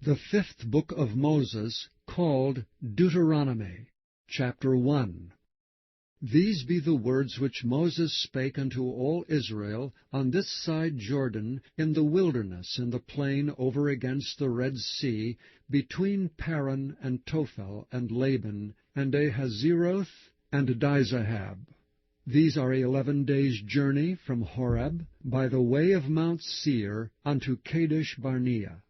The fifth book of Moses, called Deuteronomy, chapter 1. These be the words which Moses spake unto all Israel on this side Jordan, in the wilderness, in the plain over against the Red Sea, between Paran and Tophel and Laban, and Ahazeroth and Dizahab. These are 11 days' journey from Horeb, by the way of Mount Seir, unto Kadesh Barnea.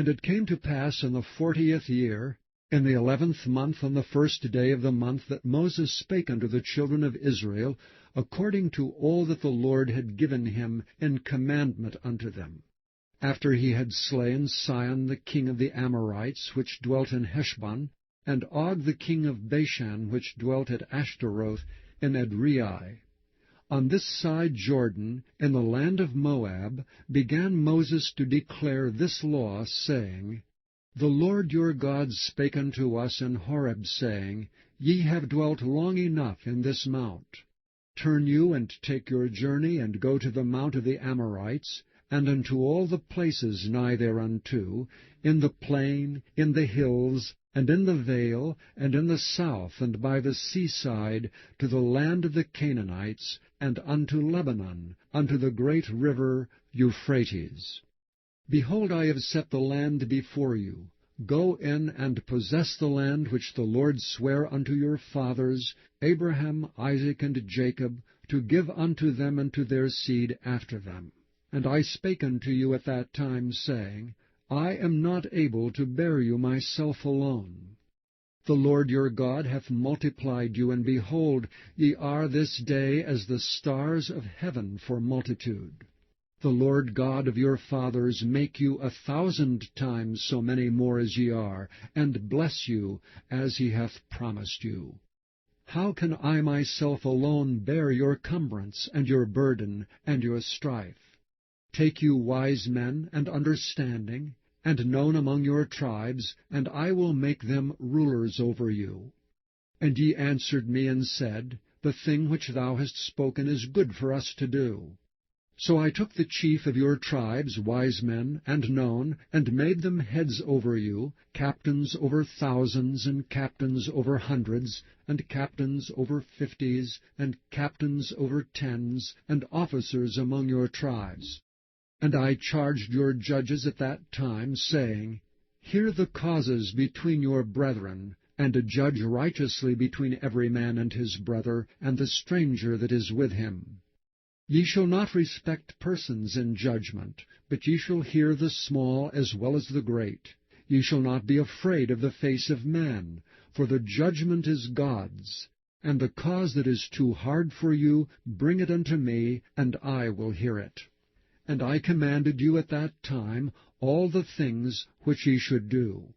And it came to pass in the 40th year, in the 11th month, on the first day of the month, that Moses spake unto the children of Israel, according to all that the Lord had given him in commandment unto them. After he had slain Sihon the king of the Amorites, which dwelt in Heshbon, and Og the king of Bashan, which dwelt at Ashtaroth in Edrei. On this side Jordan, in the land of Moab, began Moses to declare this law, saying, The Lord your God spake unto us in Horeb, saying, Ye have dwelt long enough in this mount. Turn you and take your journey, and go to the mount of the Amorites, and unto all the places nigh thereunto, in the plain, in the hills, and in the vale, and in the south, and by the seaside, to the land of the Canaanites, and unto Lebanon, unto the great river Euphrates. Behold, I have set the land before you. Go in and possess the land which the Lord sware unto your fathers, Abraham, Isaac, and Jacob, to give unto them and to their seed after them. And I spake unto you at that time, saying, I am not able to bear you myself alone. The Lord your God hath multiplied you, and behold, ye are this day as the stars of heaven for multitude. The Lord God of your fathers make you 1,000 times so many more as ye are, and bless you as he hath promised you. How can I myself alone bear your cumbrance, and your burden, and your strife? Take you wise men and understanding, and known among your tribes, and I will make them rulers over you. And ye answered me and said, The thing which thou hast spoken is good for us to do. So I took the chief of your tribes, wise men and known, and made them heads over you, captains over thousands, and captains over hundreds, and captains over 50s, and captains over 10s, and officers among your tribes. And I charged your judges at that time, saying, Hear the causes between your brethren, and judge righteously between every man and his brother, and the stranger that is with him. Ye shall not respect persons in judgment, but ye shall hear the small as well as the great. Ye shall not be afraid of the face of man, for the judgment is God's. And the cause that is too hard for you, bring it unto me, and I will hear it. And I commanded you at that time all the things which ye should do.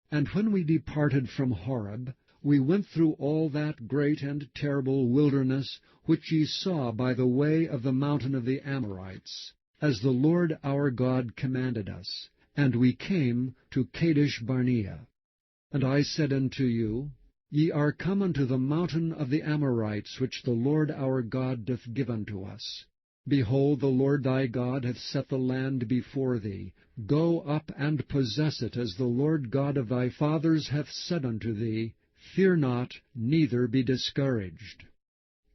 And when we departed from Horeb, we went through all that great and terrible wilderness which ye saw by the way of the mountain of the Amorites, as the Lord our God commanded us. And we came to Kadesh Barnea. And I said unto you, Ye are come unto the mountain of the Amorites, which the Lord our God doth give unto us. Behold, the Lord thy God hath set the land before thee. Go up and possess it, as the Lord God of thy fathers hath said unto thee. Fear not, neither be discouraged.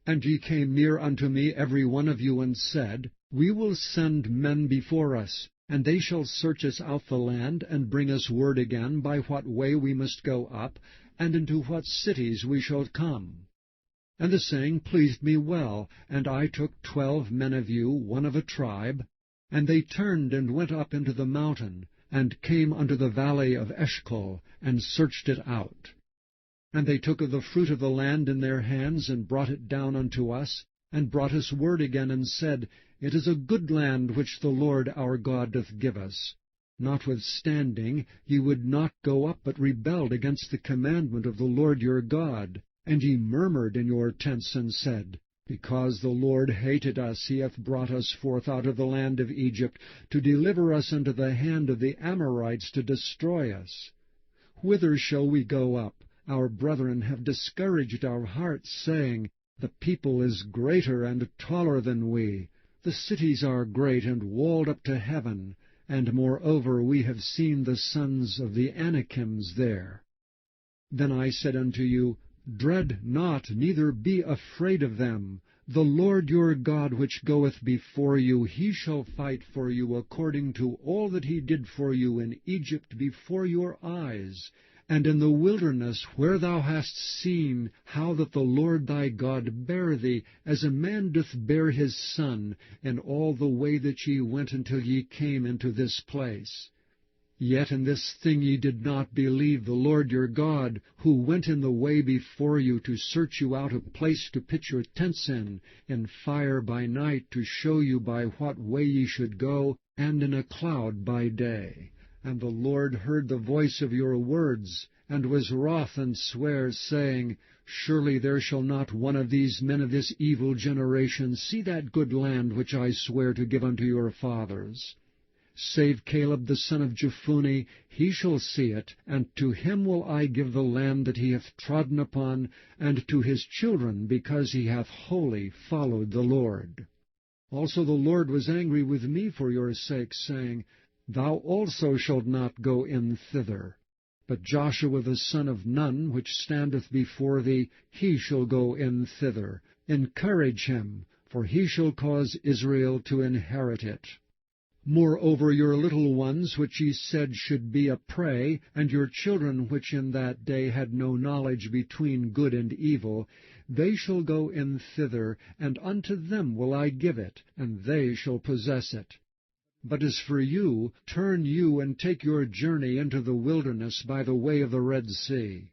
And ye came near unto me every one of you, and said, We will send men before us, and they shall search us out the land, and bring us word again by what way we must go up, and into what cities we shall come. And the saying pleased me well, and I took 12 men of you, one of a tribe, and they turned and went up into the mountain, and came unto the valley of Eshcol, and searched it out. And they took of the fruit of the land in their hands, and brought it down unto us, and brought us word again, and said, It is a good land which the Lord our God doth give us. Notwithstanding, ye would not go up, but rebelled against the commandment of the Lord your God. And ye murmured in your tents, and said, Because the Lord hated us, he hath brought us forth out of the land of Egypt, to deliver us into the hand of the Amorites, to destroy us. Whither shall we go up? Our brethren have discouraged our hearts, saying, The people is greater and taller than we. The cities are great and walled up to heaven, and moreover we have seen the sons of the Anakims there. Then I said unto you, Dread not, neither be afraid of them. The Lord your God which goeth before you, he shall fight for you according to all that he did for you in Egypt before your eyes, and in the wilderness, where thou hast seen how that the Lord thy God bare thee, as a man doth bear his son, in all the way that ye went until ye came into this place. Yet in this thing ye did not believe the Lord your God, who went in the way before you to search you out a place to pitch your tents in fire by night, to show you by what way ye should go, and in a cloud by day. And the Lord heard the voice of your words, and was wroth, and sware, saying, Surely there shall not one of these men of this evil generation see that good land which I swear to give unto your fathers. Save Caleb the son of Jephunneh, he shall see it, and to him will I give the land that he hath trodden upon, and to his children, because he hath wholly followed the Lord. Also the Lord was angry with me for your sake, saying, Thou also shalt not go in thither. But Joshua the son of Nun, which standeth before thee, he shall go in thither. Encourage him, for he shall cause Israel to inherit it. Moreover, your little ones, which ye said should be a prey, and your children, which in that day had no knowledge between good and evil, they shall go in thither, and unto them will I give it, and they shall possess it. But as for you, turn you and take your journey into the wilderness by the way of the Red Sea.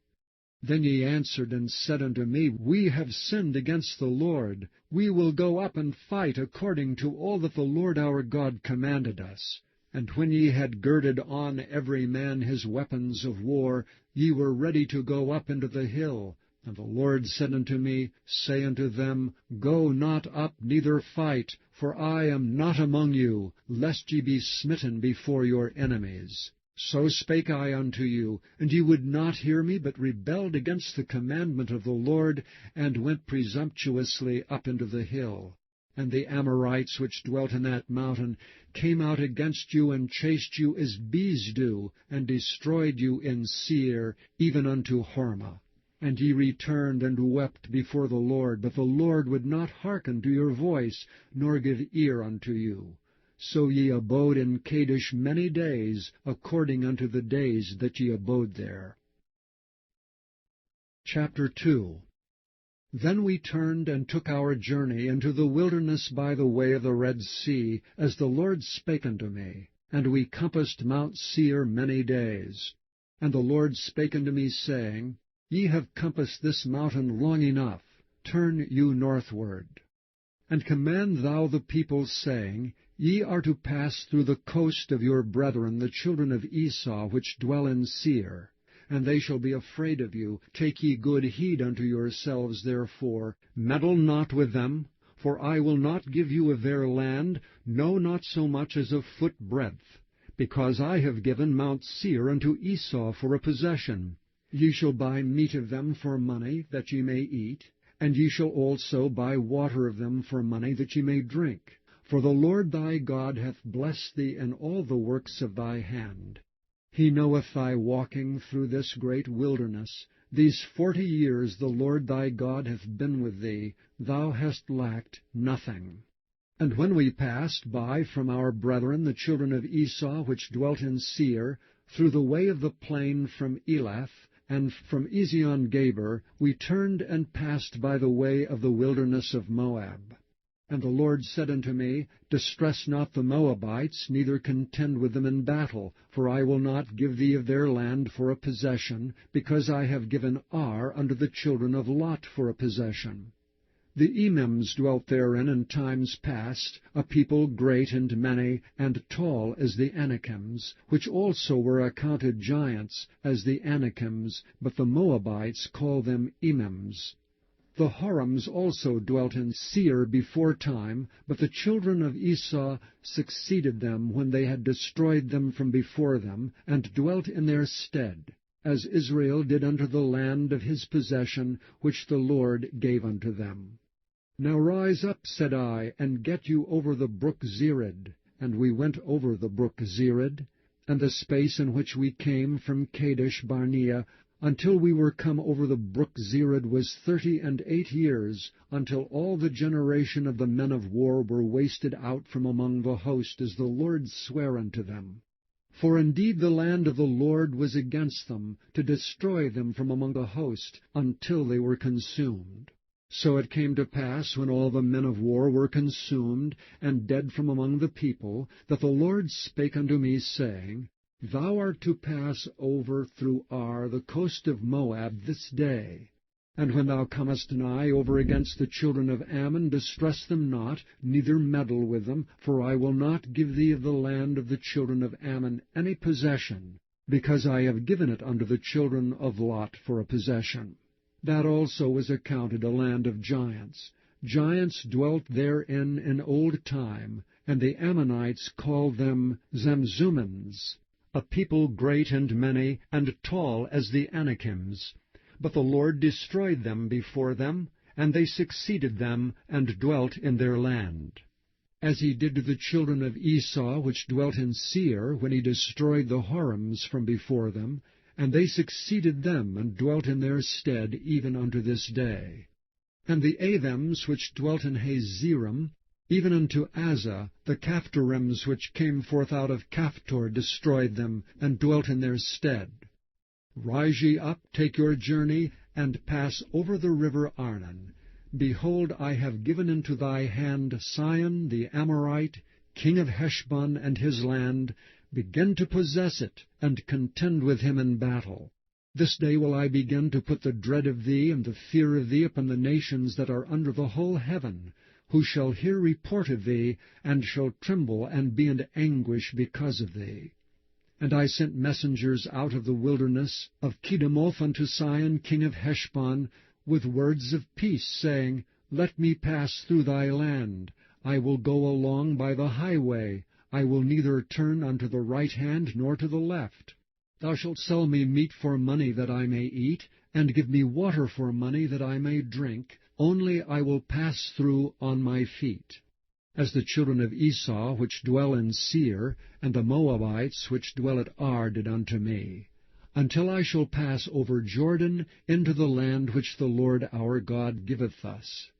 Then ye answered and said unto me, We have sinned against the Lord. We will go up and fight according to all that the Lord our God commanded us. And when ye had girded on every man his weapons of war, ye were ready to go up into the hill. And the Lord said unto me, Say unto them, Go not up, neither fight, for I am not among you, lest ye be smitten before your enemies. So spake I unto you, and ye would not hear me, but rebelled against the commandment of the Lord, and went presumptuously up into the hill. And the Amorites which dwelt in that mountain came out against you, and chased you as bees do, and destroyed you in Seir, even unto Hormah. And ye returned and wept before the Lord, but the Lord would not hearken to your voice, nor give ear unto you. So ye abode in Kadesh many days, according unto the days that ye abode there. Chapter 2. Then we turned and took our journey into the wilderness by the way of the Red Sea, as the Lord spake unto me. And we compassed Mount Seir many days. And the Lord spake unto me, saying, Ye have compassed this mountain long enough. Turn you northward. And command thou the people, saying, Ye are to pass through the coast of your brethren, the children of Esau, which dwell in Seir. And they shall be afraid of you. Take ye good heed unto yourselves, therefore. Meddle not with them, for I will not give you of their land, no, not so much as a foot breadth, because I have given Mount Seir unto Esau for a possession. Ye shall buy meat of them for money, that ye may eat, and ye shall also buy water of them for money, that ye may drink. For the Lord thy God hath blessed thee in all the works of thy hand. He knoweth thy walking through this great wilderness. These 40 years the Lord thy God hath been with thee. Thou hast lacked nothing. And when we passed by from our brethren, the children of Esau, which dwelt in Seir, through the way of the plain from Elath, and from Ezion-Geber, we turned and passed by the way of the wilderness of Moab. And the Lord said unto me, Distress not the Moabites, neither contend with them in battle, for I will not give thee of their land for a possession, because I have given Ar unto the children of Lot for a possession. The Emims dwelt therein in times past, a people great and many, and tall as the Anakims, which also were accounted giants, as the Anakims, but the Moabites call them Emims. The Horims also dwelt in Seir before time, but the children of Esau succeeded them when they had destroyed them from before them, and dwelt in their stead, as Israel did unto the land of his possession, which the Lord gave unto them. Now rise up, said I, and get you over the brook Zered, and we went over the brook Zered, and the space in which we came from Kadesh Barnea, until we were come over the brook Zered, was 38 years, until all the generation of the men of war were wasted out from among the host, as the Lord sware unto them. For indeed the land of the Lord was against them, to destroy them from among the host, until they were consumed. So it came to pass, when all the men of war were consumed, and dead from among the people, that the Lord spake unto me, saying, Thou art to pass over through Ar, the coast of Moab, this day. And when thou comest nigh over against the children of Ammon, distress them not, neither meddle with them, for I will not give thee of the land of the children of Ammon any possession, because I have given it unto the children of Lot for a possession. That also was accounted a land of giants. Giants dwelt therein in old time, and the Ammonites called them Zamzummins, a people great and many, and tall as the Anakims. But the Lord destroyed them before them, and they succeeded them, and dwelt in their land. As he did to the children of Esau, which dwelt in Seir, when he destroyed the Horims from before them, and they succeeded them, and dwelt in their stead, even unto this day. And the Avims, which dwelt in Hazerim, even unto Azza, the Caphtorims, which came forth out of Caphtor, destroyed them, and dwelt in their stead. Rise ye up, take your journey, and pass over the river Arnon. Behold, I have given into thy hand Sihon the Amorite, king of Heshbon, and his land. Begin to possess it, and contend with him in battle. This day will I begin to put the dread of thee and the fear of thee upon the nations that are under the whole heaven, who shall hear report of thee, and shall tremble and be in anguish because of thee. And I sent messengers out of the wilderness of Kedemoth unto Sihon king of Heshbon, with words of peace, saying, Let me pass through thy land. I will go along by the highway. I will neither turn unto the right hand nor to the left. Thou shalt sell me meat for money that I may eat, and give me water for money that I may drink, only I will pass through on my feet. As the children of Esau, which dwell in Seir, and the Moabites, which dwell at Ar, did unto me, until I shall pass over Jordan into the land which the Lord our God giveth us.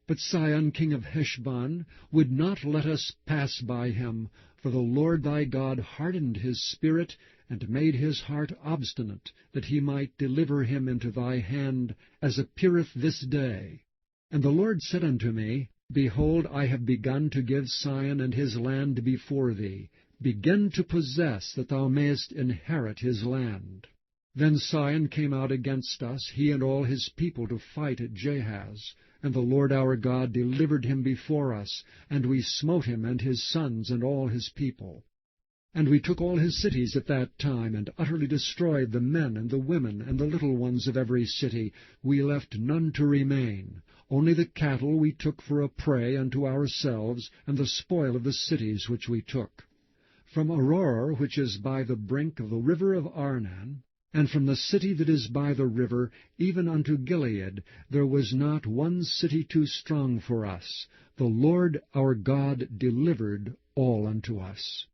But Sihon king of Heshbon would not let us pass by him, for the Lord thy God hardened his spirit, and made his heart obstinate, that he might deliver him into thy hand, as appeareth this day. And the Lord said unto me, Behold, I have begun to give Sihon and his land before thee. Begin to possess, that thou mayest inherit his land. Then Sihon came out against us, he and all his people, to fight at Jahaz. And the Lord our God delivered him before us, and we smote him and his sons and all his people. And we took all his cities at that time, and utterly destroyed the men and the women and the little ones of every city. We left none to remain. Only the cattle we took for a prey unto ourselves, and the spoil of the cities which we took. From Aurora, which is by the brink of the river of Arnon, and from the city that is by the river, even unto Gilead, there was not one city too strong for us. The Lord our God delivered all unto us.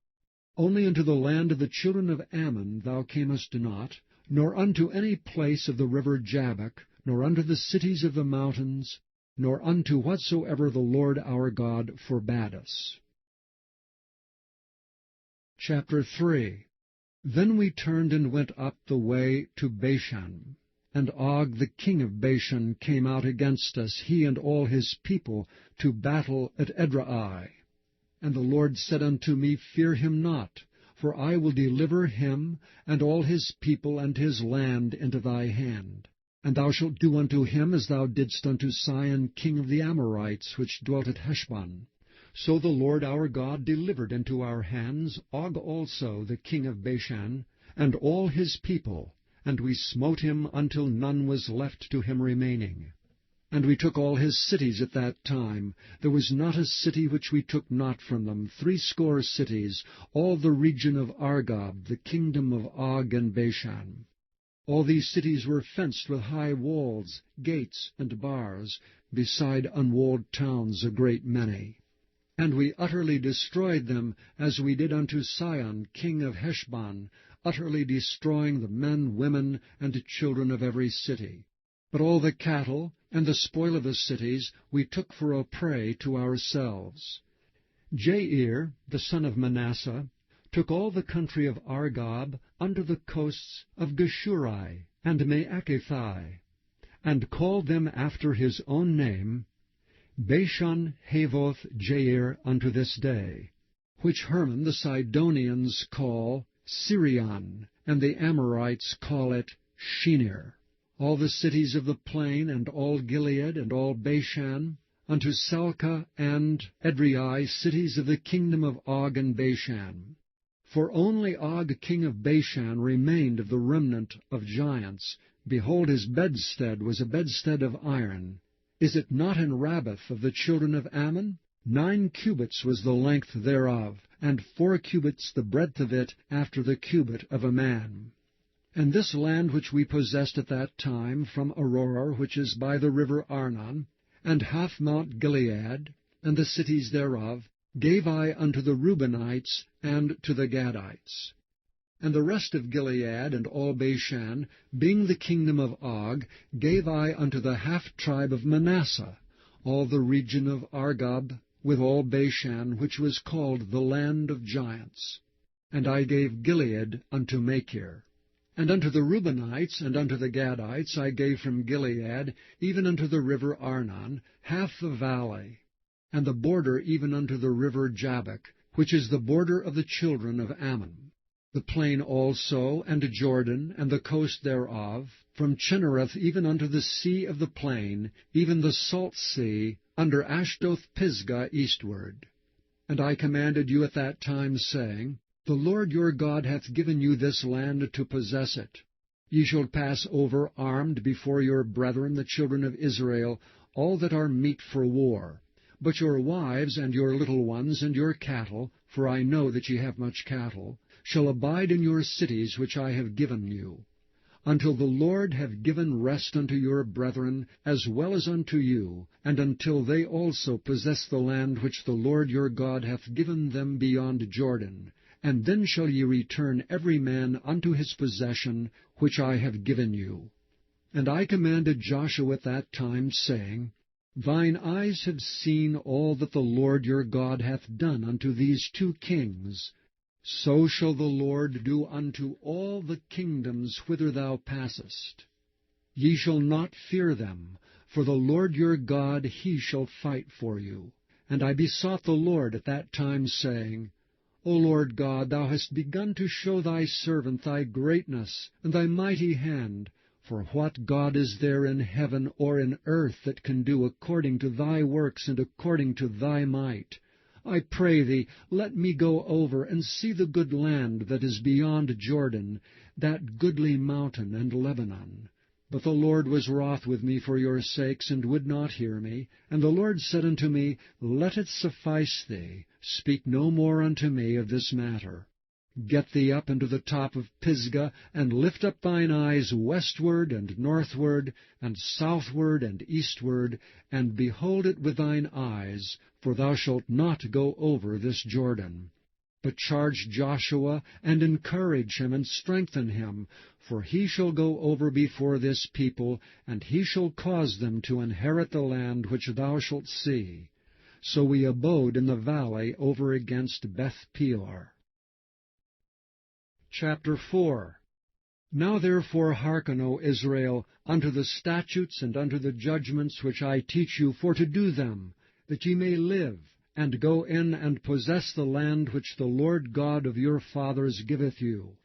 Only unto the land of the children of Ammon thou camest not, nor unto any place of the river Jabbok, nor unto the cities of the mountains, nor unto whatsoever the Lord our God forbade us. Chapter 3. Then we turned and went up the way to Bashan. And Og the king of Bashan came out against us, he and all his people, to battle at Edrei. And the Lord said unto me, Fear him not, for I will deliver him and all his people and his land into thy hand. And thou shalt do unto him as thou didst unto Sihon king of the Amorites, which dwelt at Heshbon. So the Lord our God delivered into our hands Og also the king of Bashan, and all his people, and we smote him until none was left to him remaining. And we took all his cities at that time. There was not a city which we took not from them, 60 cities, all the region of Argob, the kingdom of Og and Bashan. All these cities were fenced with high walls, gates, and bars, beside unwalled towns a great many. And we utterly destroyed them, as we did unto Sihon king of Heshbon, utterly destroying the men, women, and children of every city. But all the cattle and the spoil of the cities we took for a prey to ourselves. Jair, the son of Manasseh, took all the country of Argob unto the coasts of Geshurai and Maacathai, and called them after his own name, Bashan Havoth Jair unto this day, which Hermon the Sidonians call Sirion, and the Amorites call it Shinir. All the cities of the plain, and all Gilead, and all Bashan, unto Salcah and Edrei, cities of the kingdom of Og and Bashan. For only Og king of Bashan remained of the remnant of giants. Behold, his bedstead was a bedstead of iron. Is it not in Rabbath of the children of Ammon? 9 cubits was the length thereof, and 4 cubits the breadth of it, after the cubit of a man. And this land which we possessed at that time, from Aurora, which is by the river Arnon, and half Mount Gilead, and the cities thereof, gave I unto the Reubenites and to the Gadites. And the rest of Gilead and all Bashan, being the kingdom of Og, gave I unto the half-tribe of Manasseh, all the region of Argob, with all Bashan, which was called the land of giants. And I gave Gilead unto Machir. And unto the Reubenites and unto the Gadites I gave from Gilead, even unto the river Arnon, half the valley, and the border even unto the river Jabbok, which is the border of the children of Ammon. The plain also, and Jordan, and the coast thereof, from Chinnereth even unto the sea of the plain, even the salt sea, under Ashdoth Pisgah eastward. And I commanded you at that time, saying, The Lord your God hath given you this land to possess it. Ye shall pass over armed before your brethren the children of Israel, all that are meet for war. But your wives, and your little ones, and your cattle, for I know that ye have much cattle, shall abide in your cities which I have given you, until the Lord have given rest unto your brethren, as well as unto you, and until they also possess the land which the Lord your God hath given them beyond Jordan. And then shall ye return every man unto his possession, which I have given you. And I commanded Joshua at that time, saying, Thine eyes have seen all that the Lord your God hath done unto these 2 kings. So shall the Lord do unto all the kingdoms whither thou passest. Ye shall not fear them, for the Lord your God, he shall fight for you. And I besought the Lord at that time, saying, O Lord God, thou hast begun to show thy servant thy greatness and thy mighty hand. For what God is there in heaven or in earth that can do according to thy works and according to thy might? I pray thee, let me go over and see the good land that is beyond Jordan, that goodly mountain and Lebanon. But the Lord was wroth with me for your sakes, and would not hear me. And the Lord said unto me, Let it suffice thee, speak no more unto me of this matter. Get thee up into the top of Pisgah, and lift up thine eyes westward and northward, and southward and eastward, and behold it with thine eyes, for thou shalt not go over this Jordan. But charge Joshua, and encourage him, and strengthen him, for he shall go over before this people, and he shall cause them to inherit the land which thou shalt see. So we abode in the valley over against Beth Peor. Chapter 4. Now therefore hearken, O Israel, unto the statutes and unto the judgments which I teach you, for to do them, that ye may live, and go in and possess the land which the Lord God of your fathers giveth you.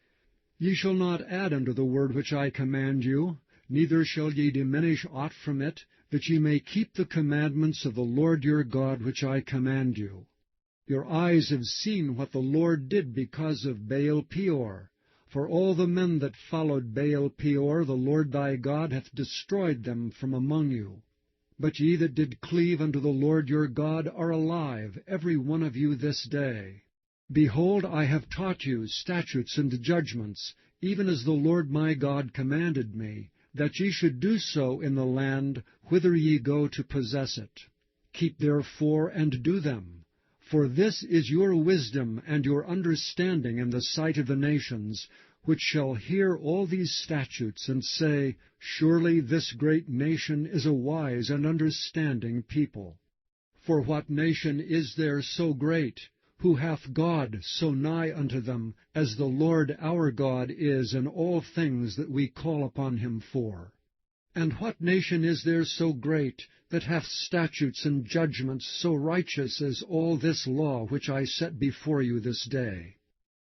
Ye shall not add unto the word which I command you, neither shall ye diminish aught from it, that ye may keep the commandments of the Lord your God which I command you. Your eyes have seen what the Lord did because of Baal Peor. For all the men that followed Baal Peor, the Lord thy God hath destroyed them from among you. But ye that did cleave unto the Lord your God are alive, every one of you this day. Behold, I have taught you statutes and judgments, even as the Lord my God commanded me, that ye should do so in the land whither ye go to possess it. Keep therefore and do them. For this is your wisdom and your understanding in the sight of the nations, which shall hear all these statutes, and say, Surely this great nation is a wise and understanding people. For what nation is there so great, who hath God so nigh unto them, as the Lord our God is in all things that we call upon him for? And what nation is there so great, that hath statutes and judgments so righteous as all this law which I set before you this day?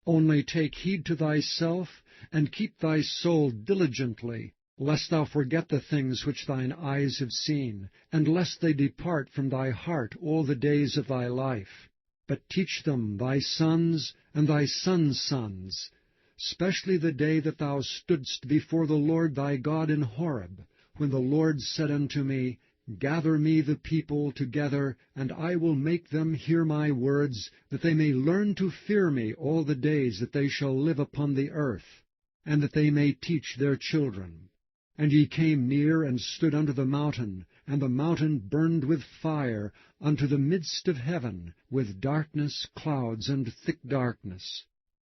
Only take heed to thyself, and keep thy soul diligently, lest thou forget the things which thine eyes have seen, and lest they depart from thy heart all the days of thy life. But teach them thy sons and thy sons' sons, specially the day that thou stoodst before the Lord thy God in Horeb, when the Lord said unto me, Gather me the people together, and I will make them hear my words, that they may learn to fear me all the days that they shall live upon the earth, and that they may teach their children. And ye came near and stood unto the mountain, and the mountain burned with fire unto the midst of heaven, with darkness, clouds, and thick darkness.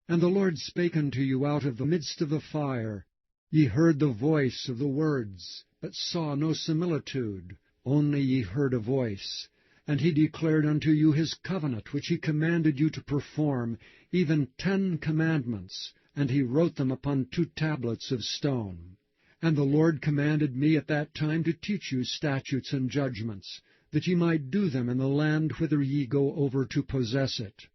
And the Lord spake unto you out of the midst of the fire. Ye heard the voice of the words, but saw no similitude, only ye heard a voice. And he declared unto you his covenant, which he commanded you to perform, even 10 commandments, and he wrote them upon 2 tablets of stone. And the Lord commanded me at that time to teach you statutes and judgments, that ye might do them in the land whither ye go over to possess it.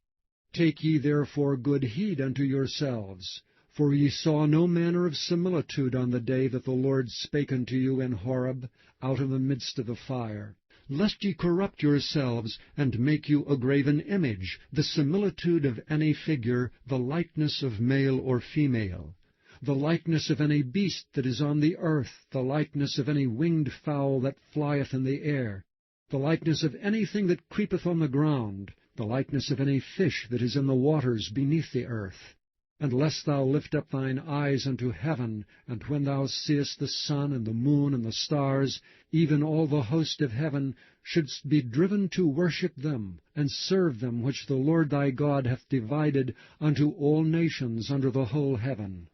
Take ye therefore good heed unto yourselves, for ye saw no manner of similitude on the day that the Lord spake unto you in Horeb, out of the midst of the fire, lest ye corrupt yourselves, and make you a graven image, the similitude of any figure, the likeness of male or female, the likeness of any beast that is on the earth, the likeness of any winged fowl that flieth in the air, the likeness of anything that creepeth on the ground, the likeness of any fish that is in the waters beneath the earth. And lest thou lift up thine eyes unto heaven, and when thou seest the sun and the moon and the stars, even all the host of heaven, shouldst be driven to worship them, and serve them which the Lord thy God hath divided unto all nations under the whole heaven.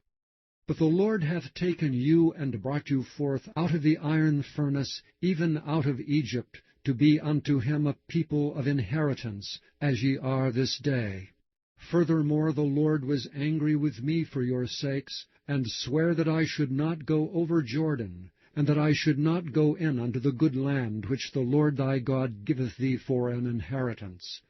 But the Lord hath taken you and brought you forth out of the iron furnace, even out of Egypt, to be unto him a people of inheritance, as ye are this day. Furthermore, the Lord was angry with me for your sakes, and sware that I should not go over Jordan, and that I should not go in unto the good land which the Lord thy God giveth thee for an inheritance.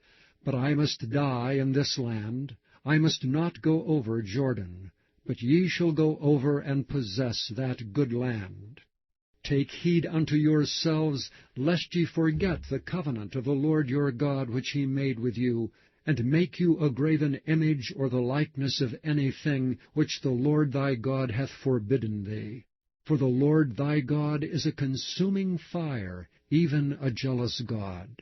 But I must die in this land, I must not go over Jordan, but ye shall go over and possess that good land. Take heed unto yourselves, lest ye forget the covenant of the Lord your God which he made with you, and make you a graven image or the likeness of anything which the Lord thy God hath forbidden thee. For the Lord thy God is a consuming fire, even a jealous God.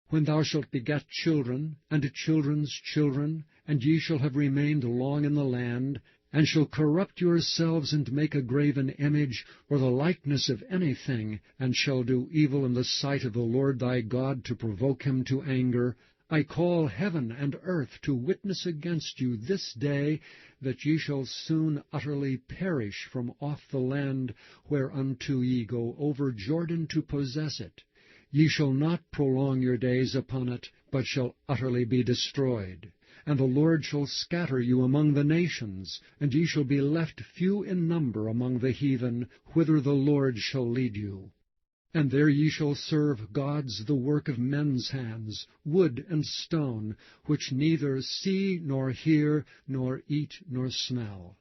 When thou shalt beget children, and children's children, and ye shall have remained long in the land, and shall corrupt yourselves, and make a graven image, or the likeness of anything, and shall do evil in the sight of the Lord thy God to provoke him to anger, I call heaven and earth to witness against you this day, that ye shall soon utterly perish from off the land whereunto ye go over Jordan to possess it. Ye shall not prolong your days upon it, but shall utterly be destroyed. And the Lord shall scatter you among the nations, and ye shall be left few in number among the heathen, whither the Lord shall lead you. And there ye shall serve gods the work of men's hands, wood and stone, which neither see nor hear, nor eat nor smell.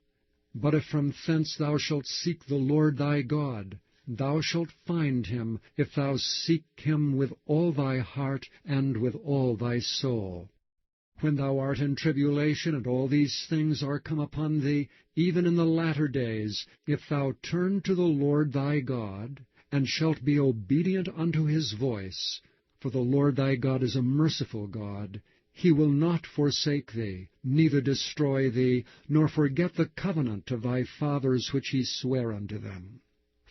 But if from thence thou shalt seek the Lord thy God, thou shalt find him, if thou seek him with all thy heart and with all thy soul. When thou art in tribulation, and all these things are come upon thee, even in the latter days, if thou turn to the Lord thy God, and shalt be obedient unto his voice, for the Lord thy God is a merciful God, he will not forsake thee, neither destroy thee, nor forget the covenant of thy fathers which he sware unto them.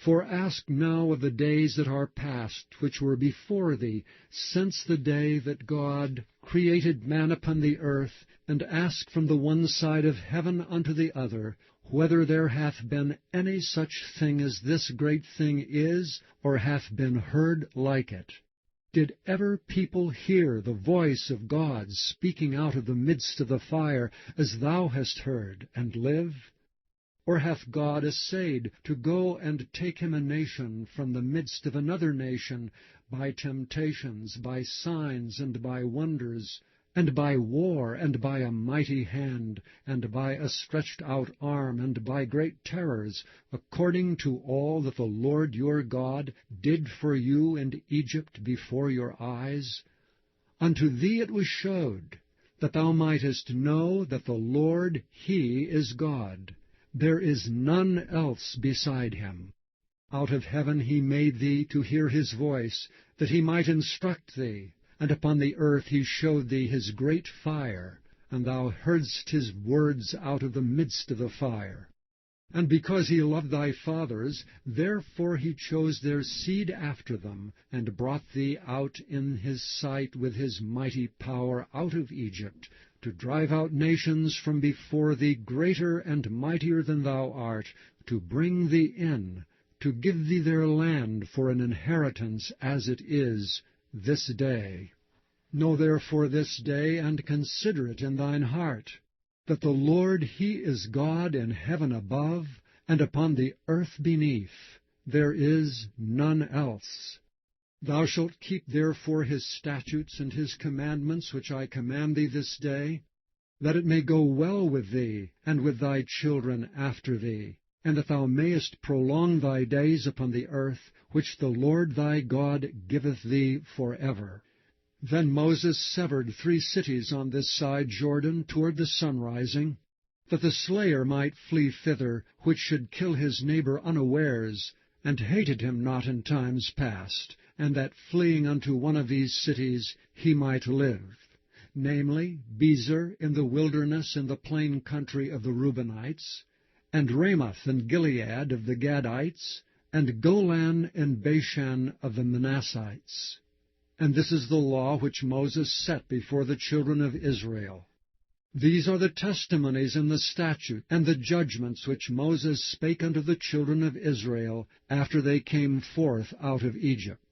For ask now of the days that are past, which were before thee, since the day that God, created man upon the earth, and ask from the one side of heaven unto the other, whether there hath been any such thing as this great thing is, or hath been heard like it? Did ever people hear the voice of God speaking out of the midst of the fire, as thou hast heard, and live? Or hath God essayed to go and take him a nation from the midst of another nation, by temptations, by signs, and by wonders, and by war, and by a mighty hand, and by a stretched out arm, and by great terrors, according to all that the Lord your God did for you in Egypt before your eyes? Unto thee it was showed, that thou mightest know that the Lord, He is God. There is none else beside him. Out of heaven he made thee to hear his voice, that he might instruct thee. And upon the earth he showed thee his great fire, and thou heardst his words out of the midst of the fire. And because he loved thy fathers, therefore he chose their seed after them, and brought thee out in his sight with his mighty power out of Egypt, to drive out nations from before thee greater and mightier than thou art, to bring thee in, to give thee their land for an inheritance as it is this day. Know therefore this day, and consider it in thine heart, that the Lord He is God in heaven above, and upon the earth beneath. There is none else. Thou shalt keep therefore his statutes and his commandments which I command thee this day, that it may go well with thee, and with thy children after thee, and that thou mayest prolong thy days upon the earth, which the Lord thy God giveth thee for ever. Then Moses severed 3 cities on this side Jordan toward the sunrising, that the slayer might flee thither, which should kill his neighbor unawares, and hated him not in times past, and that fleeing unto one of these cities he might live, namely, Bezer in the wilderness in the plain country of the Reubenites, and Ramoth in Gilead of the Gadites, and Golan in Bashan of the Manassites. And this is the law which Moses set before the children of Israel. These are the testimonies and the statutes and the judgments which Moses spake unto the children of Israel after they came forth out of Egypt.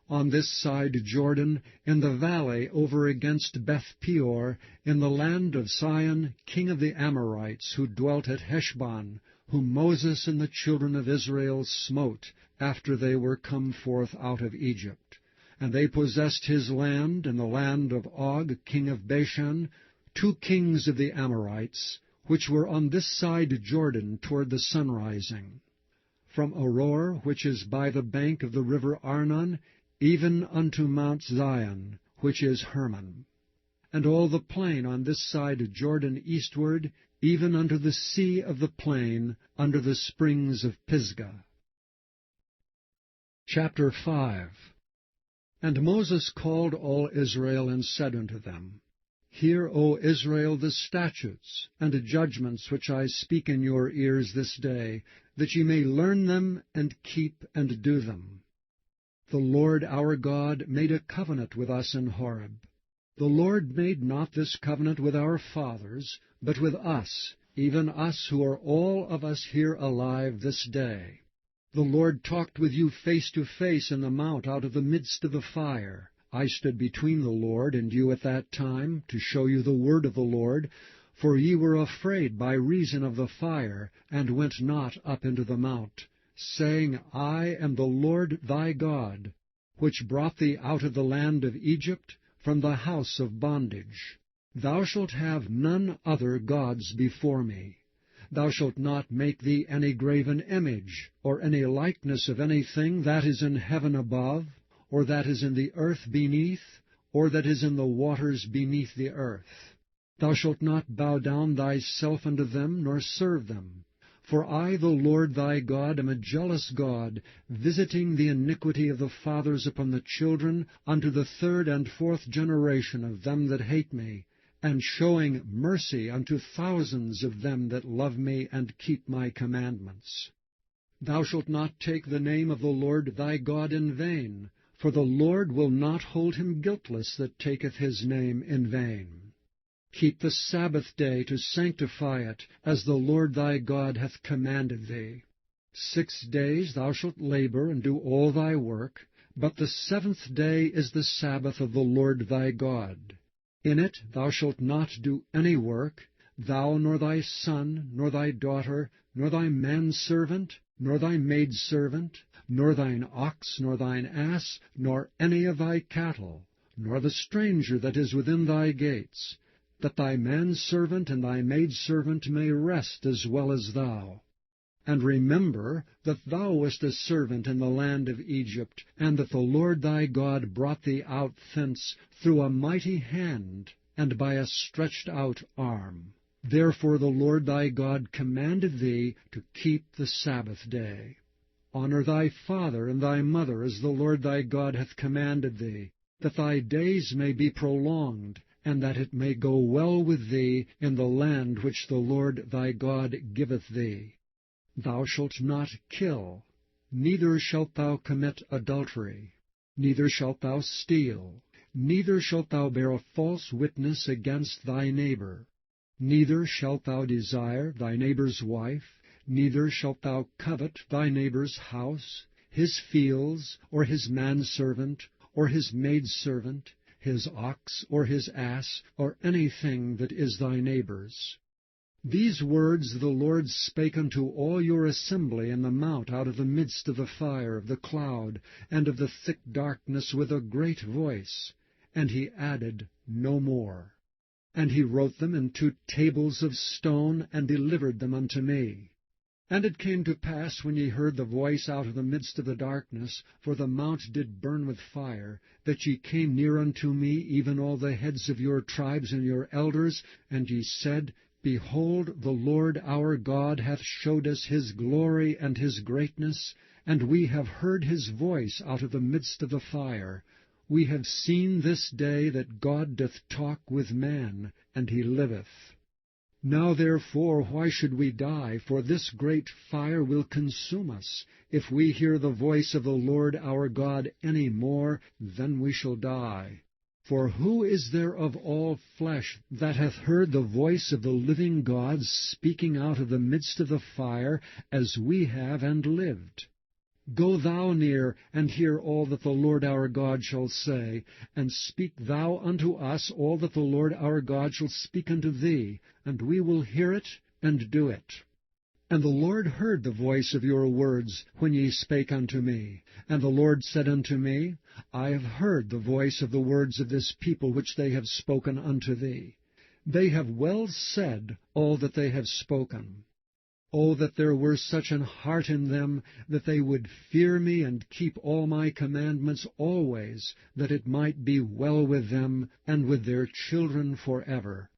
On this side Jordan, in the valley over against Beth-peor, in the land of Sihon, king of the Amorites, who dwelt at Heshbon, whom Moses and the children of Israel smote after they were come forth out of Egypt. And they possessed his land, in the land of Og, king of Bashan, 2 kings of the Amorites, which were on this side Jordan toward the sunrising, from Aroer, which is by the bank of the river Arnon, even unto Mount Zion, which is Hermon, and all the plain on this side Jordan eastward, even unto the sea of the plain, under the springs of Pisgah. Chapter 5. And Moses called all Israel, and said unto them, Hear, O Israel, the statutes and judgments which I speak in your ears this day, that ye may learn them, and keep and do them. The Lord our God made a covenant with us in Horeb. The Lord made not this covenant with our fathers, but with us, even us who are all of us here alive this day. The Lord talked with you face to face in the mount out of the midst of the fire. I stood between the Lord and you at that time, to show you the word of the Lord, for ye were afraid by reason of the fire, and went not up into the mount, saying, I am the Lord thy God, which brought thee out of the land of Egypt, from the house of bondage. Thou shalt have none other gods before me. Thou shalt not make thee any graven image, or any likeness of anything that is in heaven above, or that is in the earth beneath, or that is in the waters beneath the earth. Thou shalt not bow down thyself unto them, nor serve them. For I, the Lord thy God, am a jealous God, visiting the iniquity of the fathers upon the children, unto the 3rd and 4th generation of them that hate me, and showing mercy unto thousands of them that love me and keep my commandments. Thou shalt not take the name of the Lord thy God in vain, For the Lord will not hold him guiltless that taketh his name in vain. Keep the Sabbath day to sanctify it, as the Lord thy God hath commanded thee. 6 days thou shalt labor and do all thy work, but the 7th day is the Sabbath of the Lord thy God. In it thou shalt not do any work, thou nor thy son, nor thy daughter, nor thy manservant, nor thy maidservant, nor thine ox, nor thine ass, nor any of thy cattle, nor the stranger that is within thy gates, that thy manservant and thy maidservant may rest as well as thou. And remember that thou wast a servant in the land of Egypt, and that the Lord thy God brought thee out thence through a mighty hand, and by a stretched out arm. Therefore the Lord thy God commanded thee to keep the Sabbath day. Honor thy father and thy mother, as the Lord thy God hath commanded thee, that thy days may be prolonged, and that it may go well with thee in the land which the Lord thy God giveth thee. Thou shalt not kill, neither shalt thou commit adultery, neither shalt thou steal, neither shalt thou bear a false witness against thy neighbor. Neither shalt thou desire thy neighbor's wife, neither shalt thou covet thy neighbor's house, his fields, or his manservant, or his maidservant, his ox, or his ass, or anything that is thy neighbor's. These words the Lord spake unto all your assembly in the mount out of the midst of the fire, of the cloud, and of the thick darkness with a great voice. And he added no more. And he wrote them in 2 tables of stone, and delivered them unto me. And it came to pass, when ye heard the voice out of the midst of the darkness, for the mount did burn with fire, that ye came near unto me, even all the heads of your tribes and your elders, and ye said, Behold, the Lord our God hath showed us his glory and his greatness, and we have heard his voice out of the midst of the fire. We have seen this day that God doth talk with man, and he liveth. Now therefore why should we die? For this great fire will consume us. If we hear the voice of the Lord our God any more, then we shall die. For who is there of all flesh that hath heard the voice of the living God speaking out of the midst of the fire, as we have, and lived? Go thou near, and hear all that the Lord our God shall say, and speak thou unto us all that the Lord our God shall speak unto thee, and we will hear it, and do it. And the Lord heard the voice of your words, when ye spake unto me. And the Lord said unto me, I have heard the voice of the words of this people which they have spoken unto thee. They have well said all that they have spoken. O that there were such an heart in them, that they would fear me and keep all my commandments always, that it might be well with them and with their children forever.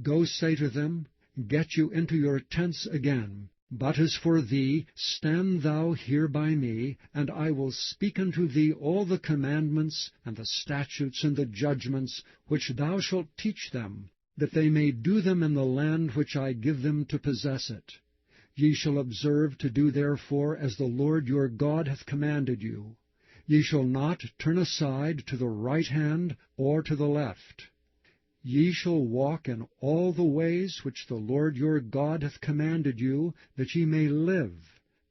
Go say to them, Get you into your tents again. But as for thee, stand thou here by me, and I will speak unto thee all the commandments, and the statutes, and the judgments, which thou shalt teach them, that they may do them in the land which I give them to possess it. Ye shall observe to do therefore as the Lord your God hath commanded you. Ye shall not turn aside to the right hand or to the left. Ye shall walk in all the ways which the Lord your God hath commanded you, that ye may live,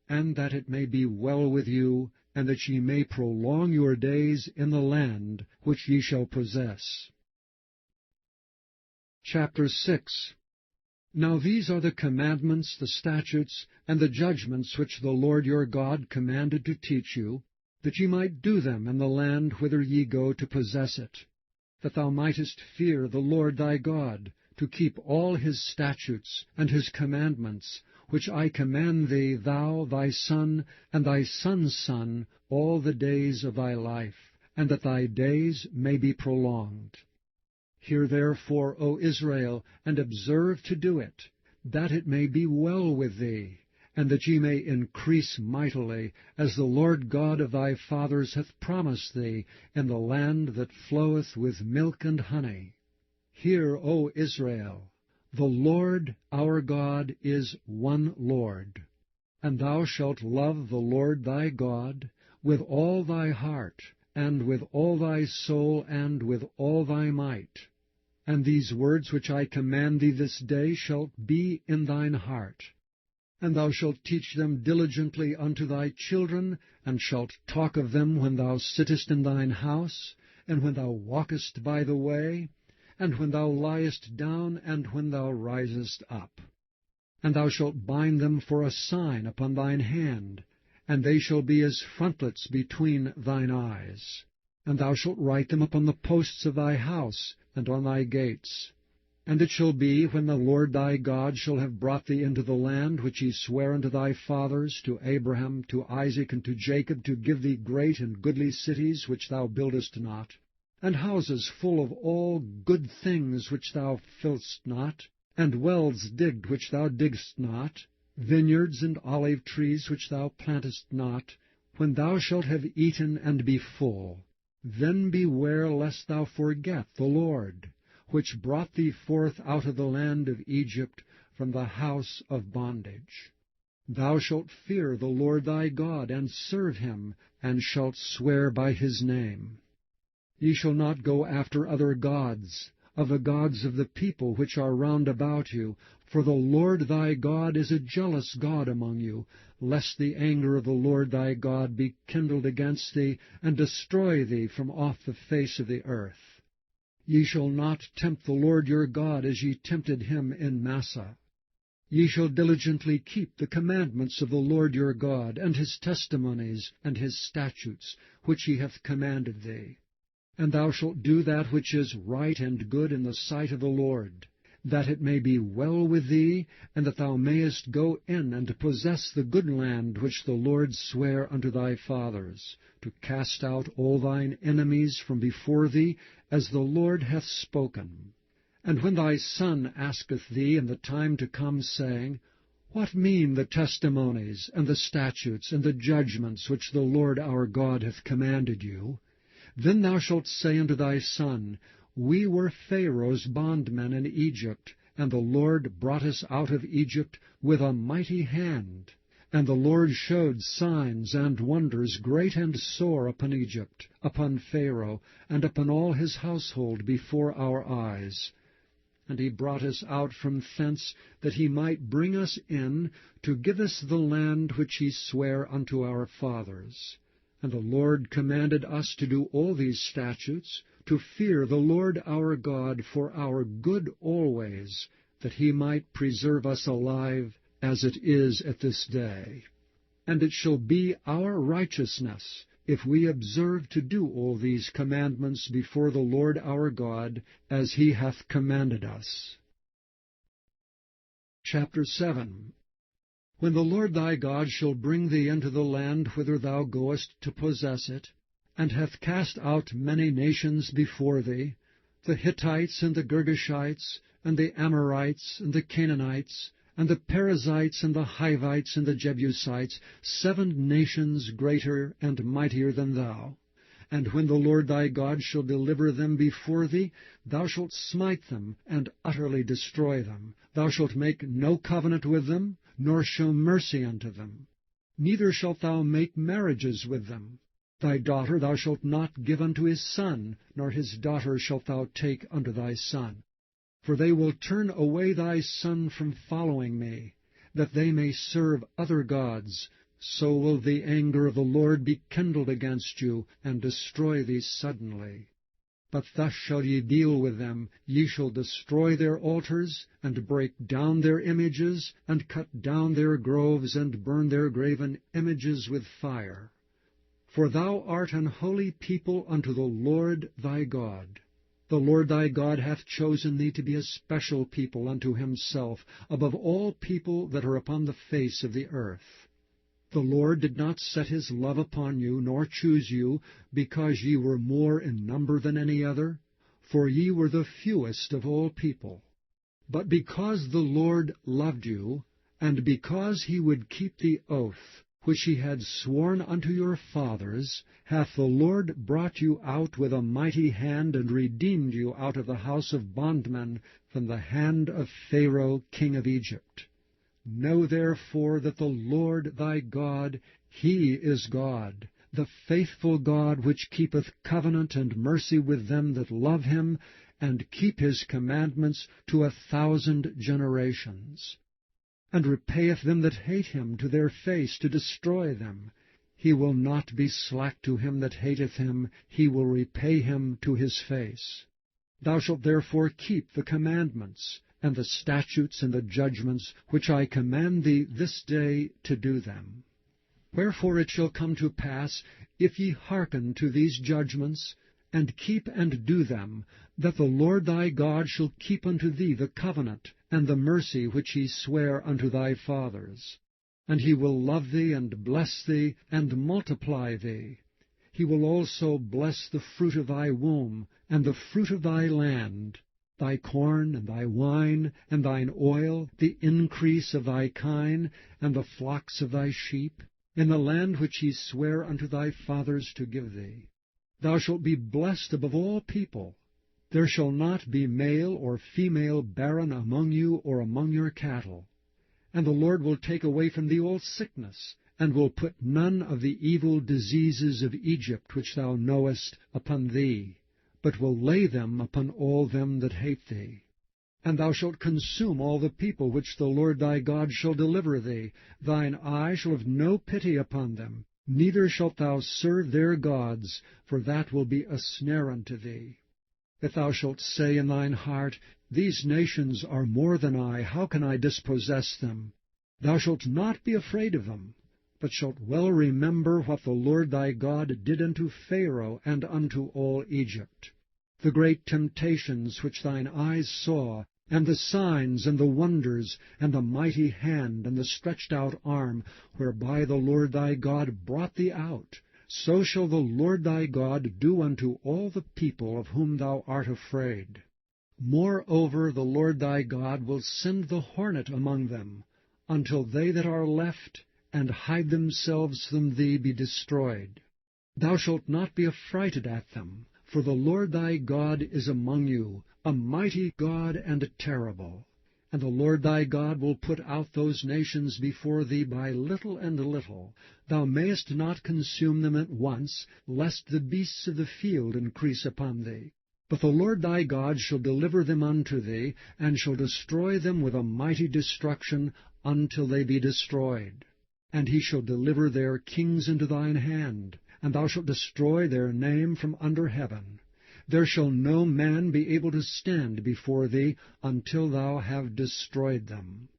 and that it may be well with you, and that ye may prolong your days in the land which ye shall possess. Chapter 6. Now these are the commandments, the statutes, and the judgments which the Lord your God commanded to teach you, that ye might do them in the land whither ye go to possess it, that thou mightest fear the Lord thy God, to keep all his statutes and his commandments, which I command thee, thou, thy son, and thy son's son, all the days of thy life, and that thy days may be prolonged. Hear therefore, O Israel, and observe to do it, that it may be well with thee, and that ye may increase mightily, as the Lord God of thy fathers hath promised thee, in the land that floweth with milk and honey. Hear, O Israel, the Lord our God is one Lord. And thou shalt love the Lord thy God with all thy heart, and with all thy soul, and with all thy might. And these words which I command thee this day shall be in thine heart. And thou shalt teach them diligently unto thy children, and shalt talk of them when thou sittest in thine house, and when thou walkest by the way, and when thou liest down, and when thou risest up. And thou shalt bind them for a sign upon thine hand, and they shall be as frontlets between thine eyes. And thou shalt write them upon the posts of thy house, and on thy gates. And it shall be, when the Lord thy God shall have brought thee into the land which he sware unto thy fathers, to Abraham, to Isaac, and to Jacob, to give thee great and goodly cities which thou buildest not, and houses full of all good things which thou fillest not, and wells digged which thou diggest not, vineyards and olive trees which thou plantest not, when thou shalt have eaten and be full, then beware lest thou forget the Lord, which brought thee forth out of the land of Egypt from the house of bondage. Thou shalt fear the Lord thy God, and serve him, and shalt swear by his name. Ye shall not go after other gods, of the gods of the people which are round about you, for the Lord thy God is a jealous God among you, lest the anger of the Lord thy God be kindled against thee, and destroy thee from off the face of the earth. Ye shall not tempt the Lord your God as ye tempted him in Massah. Ye shall diligently keep the commandments of the Lord your God, and his testimonies, and his statutes, which he hath commanded thee. And thou shalt do that which is right and good in the sight of the Lord, that it may be well with thee, and that thou mayest go in and possess the good land which the Lord sware unto thy fathers, to cast out all thine enemies from before thee, as the Lord hath spoken. And when thy son asketh thee in the time to come, saying, What mean the testimonies, and the statutes, and the judgments which the Lord our God hath commanded you? Then thou shalt say unto thy son, We were Pharaoh's bondmen in Egypt, and the Lord brought us out of Egypt with a mighty hand. And the Lord showed signs and wonders great and sore upon Egypt, upon Pharaoh, and upon all his household before our eyes. And he brought us out from thence, that he might bring us in, to give us the land which he sware unto our fathers. And the Lord commanded us to do all these statutes, to fear the Lord our God for our good always, that he might preserve us alive, as it is at this day. And it shall be our righteousness, if we observe to do all these commandments before the Lord our God, as he hath commanded us. Chapter 7. When the Lord thy God shall bring thee into the land whither thou goest to possess it, and hath cast out many nations before thee, the Hittites, and the Girgashites, and the Amorites, and the Canaanites, and the Perizzites, and the Hivites, and the Jebusites, 7 nations greater and mightier than thou. And when the Lord thy God shall deliver them before thee, thou shalt smite them, and utterly destroy them. Thou shalt make no covenant with them, nor show mercy unto them. Neither shalt thou make marriages with them. Thy daughter thou shalt not give unto his son, nor his daughter shalt thou take unto thy son. For they will turn away thy son from following me, that they may serve other gods. So will the anger of the Lord be kindled against you, and destroy thee suddenly. But thus shall ye deal with them. Ye shall destroy their altars, and break down their images, and cut down their groves, and burn their graven images with fire. For thou art an holy people unto the Lord thy God. The Lord thy God hath chosen thee to be a special people unto himself, above all people that are upon the face of the earth. The Lord did not set his love upon you, nor choose you, because ye were more in number than any other, for ye were the fewest of all people. But because the Lord loved you, and because he would keep the oath which he had sworn unto your fathers, hath the Lord brought you out with a mighty hand, and redeemed you out of the house of bondmen, from the hand of Pharaoh king of Egypt. Know therefore that the Lord thy God, he is God, the faithful God, which keepeth covenant and mercy with them that love him, and keep his commandments to 1,000 generations, and repayeth them that hate him to their face, to destroy them. He will not be slack to him that hateth him, he will repay him to his face. Thou shalt therefore keep the commandments, and the statutes and the judgments, which I command thee this day to do them. Wherefore it shall come to pass, if ye hearken to these judgments, and keep and do them, that the Lord thy God shall keep unto thee the covenant and the mercy which he sware unto thy fathers. And he will love thee, and bless thee, and multiply thee. He will also bless the fruit of thy womb, and the fruit of thy land, thy corn, and thy wine, and thine oil, the increase of thy kine, and the flocks of thy sheep, in the land which he sware unto thy fathers to give thee. Thou shalt be blessed above all people. There shall not be male or female barren among you or among your cattle. And the Lord will take away from thee all sickness, and will put none of the evil diseases of Egypt which thou knowest upon thee, but will lay them upon all them that hate thee. And thou shalt consume all the people which the Lord thy God shall deliver thee. Thine eye shall have no pity upon them, neither shalt thou serve their gods, for that will be a snare unto thee. If thou shalt say in thine heart, These nations are more than I, how can I dispossess them? Thou shalt not be afraid of them, but shalt well remember what the Lord thy God did unto Pharaoh and unto all Egypt, the great temptations which thine eyes saw, and the signs and the wonders, and the mighty hand and the stretched out arm, whereby the Lord thy God brought thee out. So shall the Lord thy God do unto all the people of whom thou art afraid. Moreover, the Lord thy God will send the hornet among them, until they that are left, and hide themselves from thee, be destroyed. Thou shalt not be affrighted at them, for the Lord thy God is among you, a mighty God and terrible. And the Lord thy God will put out those nations before thee by little and little. Thou mayest not consume them at once, lest the beasts of the field increase upon thee. But the Lord thy God shall deliver them unto thee, and shall destroy them with a mighty destruction, until they be destroyed. And he shall deliver their kings into thine hand, and thou shalt destroy their name from under heaven. There shall no man be able to stand before thee until thou have destroyed them.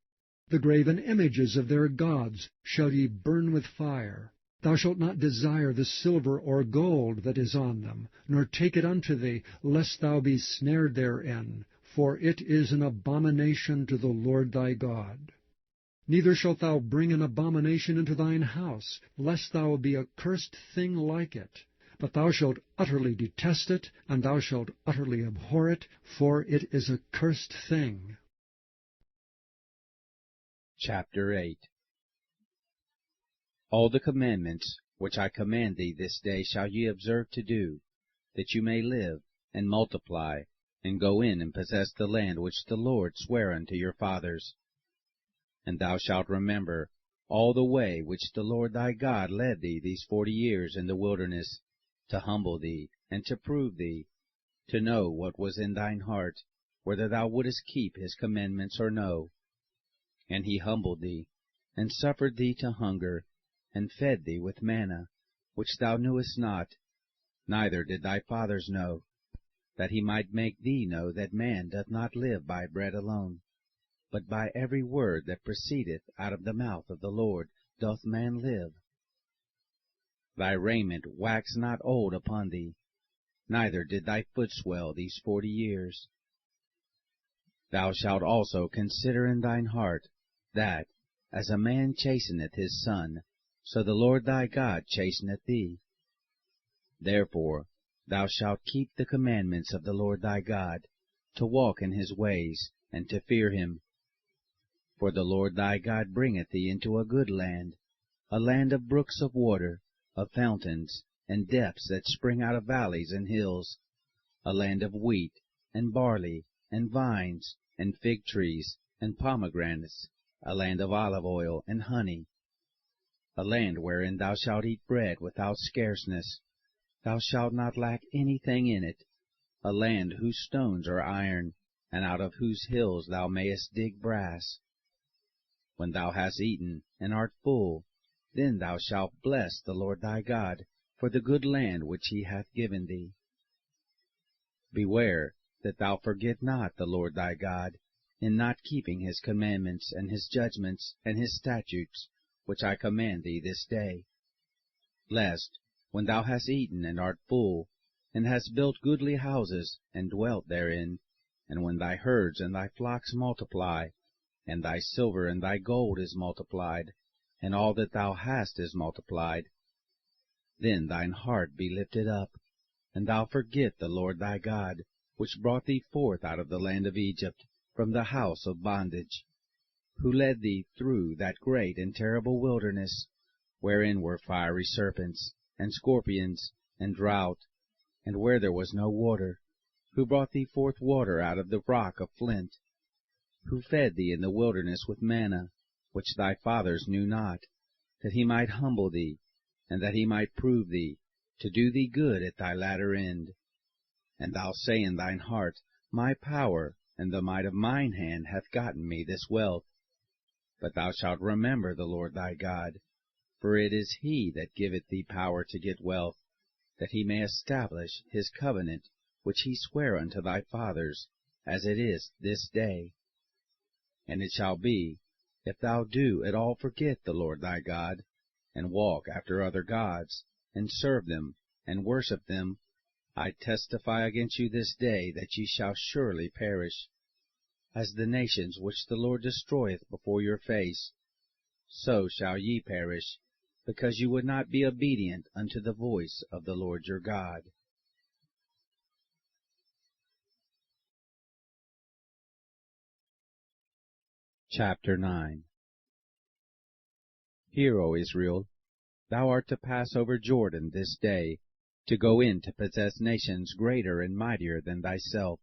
The graven images of their gods shall ye burn with fire. Thou shalt not desire the silver or gold that is on them, nor take it unto thee, lest thou be snared therein, for it is an abomination to the Lord thy God. Neither shalt thou bring an abomination into thine house, lest thou be a cursed thing like it. But thou shalt utterly detest it, and thou shalt utterly abhor it, for it is a cursed thing. Chapter 8. All the commandments which I command thee this day shall ye observe to do, that you may live, and multiply, and go in and possess the land which the Lord sware unto your fathers. And thou shalt remember all the way which the Lord thy God led thee these 40 years in the wilderness, to humble thee, and to prove thee, to know what was in thine heart, whether thou wouldest keep his commandments or no. And he humbled thee, and suffered thee to hunger, and fed thee with manna, which thou knewest not, neither did thy fathers know, that he might make thee know that man doth not live by bread alone, but by every word that proceedeth out of the mouth of the Lord doth man live. Thy raiment waxed not old upon thee, neither did thy foot swell these 40 years. Thou shalt also consider in thine heart, that, as a man chasteneth his son, so the Lord thy God chasteneth thee. Therefore thou shalt keep the commandments of the Lord thy God, to walk in his ways, and to fear him. For the Lord thy God bringeth thee into a good land, a land of brooks of water, of fountains, and depths that spring out of valleys and hills, a land of wheat, and barley, and vines, and fig trees, and pomegranates, a land of olive oil and honey, a land wherein thou shalt eat bread without scarceness, thou shalt not lack anything in it, a land whose stones are iron, and out of whose hills thou mayest dig brass. When thou hast eaten and art full, then thou shalt bless the Lord thy God for the good land which he hath given thee. Beware that thou forget not the Lord thy God, in not keeping his commandments and his judgments and his statutes, which I command thee this day. Lest, when thou hast eaten and art full, and hast built goodly houses, and dwelt therein, and when thy herds and thy flocks multiply, and thy silver and thy gold is multiplied, and all that thou hast is multiplied, then thine heart be lifted up, and thou forget the Lord thy God, which brought thee forth out of the land of Egypt, from the house of bondage, who led thee through that great and terrible wilderness, wherein were fiery serpents, and scorpions, and drought, and where there was no water, who brought thee forth water out of the rock of flint, who fed thee in the wilderness with manna, which thy fathers knew not, that he might humble thee, and that he might prove thee, to do thee good at thy latter end. And thou say in thine heart, My power and the might of mine hand hath gotten me this wealth. But thou shalt remember the Lord thy God, for it is he that giveth thee power to get wealth, that he may establish his covenant, which he sware unto thy fathers, as it is this day. And it shall be, if thou do at all forget the Lord thy God, and walk after other gods, and serve them, and worship them, I testify against you this day that ye shall surely perish. As the nations which the Lord destroyeth before your face, so shall ye perish, because you would not be obedient unto the voice of the Lord your God. Chapter 9. Hear, O Israel, thou art to pass over Jordan this day, to go in to possess nations greater and mightier than thyself,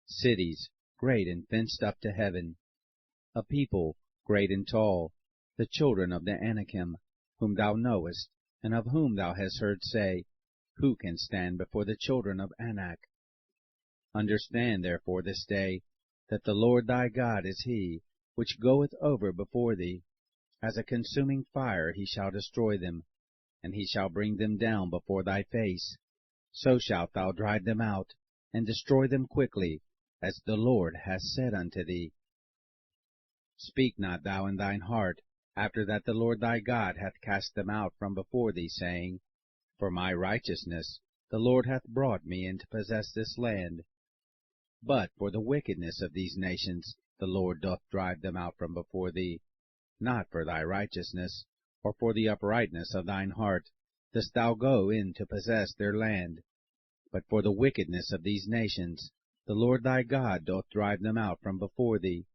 cities great and fenced up to heaven, a people great and tall, the children of the Anakim, whom thou knowest, and of whom thou hast heard say, Who can stand before the children of Anak? Understand therefore this day, that the Lord thy God is he, which goeth over before thee. As a consuming fire he shall destroy them, and he shall bring them down before thy face. So shalt thou drive them out, and destroy them quickly, as the Lord hath said unto thee. Speak not thou in thine heart, after that the Lord thy God hath cast them out from before thee, saying, For my righteousness the Lord hath brought me in to possess this land. But for the wickedness of these nations the Lord doth drive them out from before thee. Not for thy righteousness, or for the uprightness of thine heart, dost thou go in to possess their land. But for the wickedness of these nations the Lord thy God doth drive them out from before thee,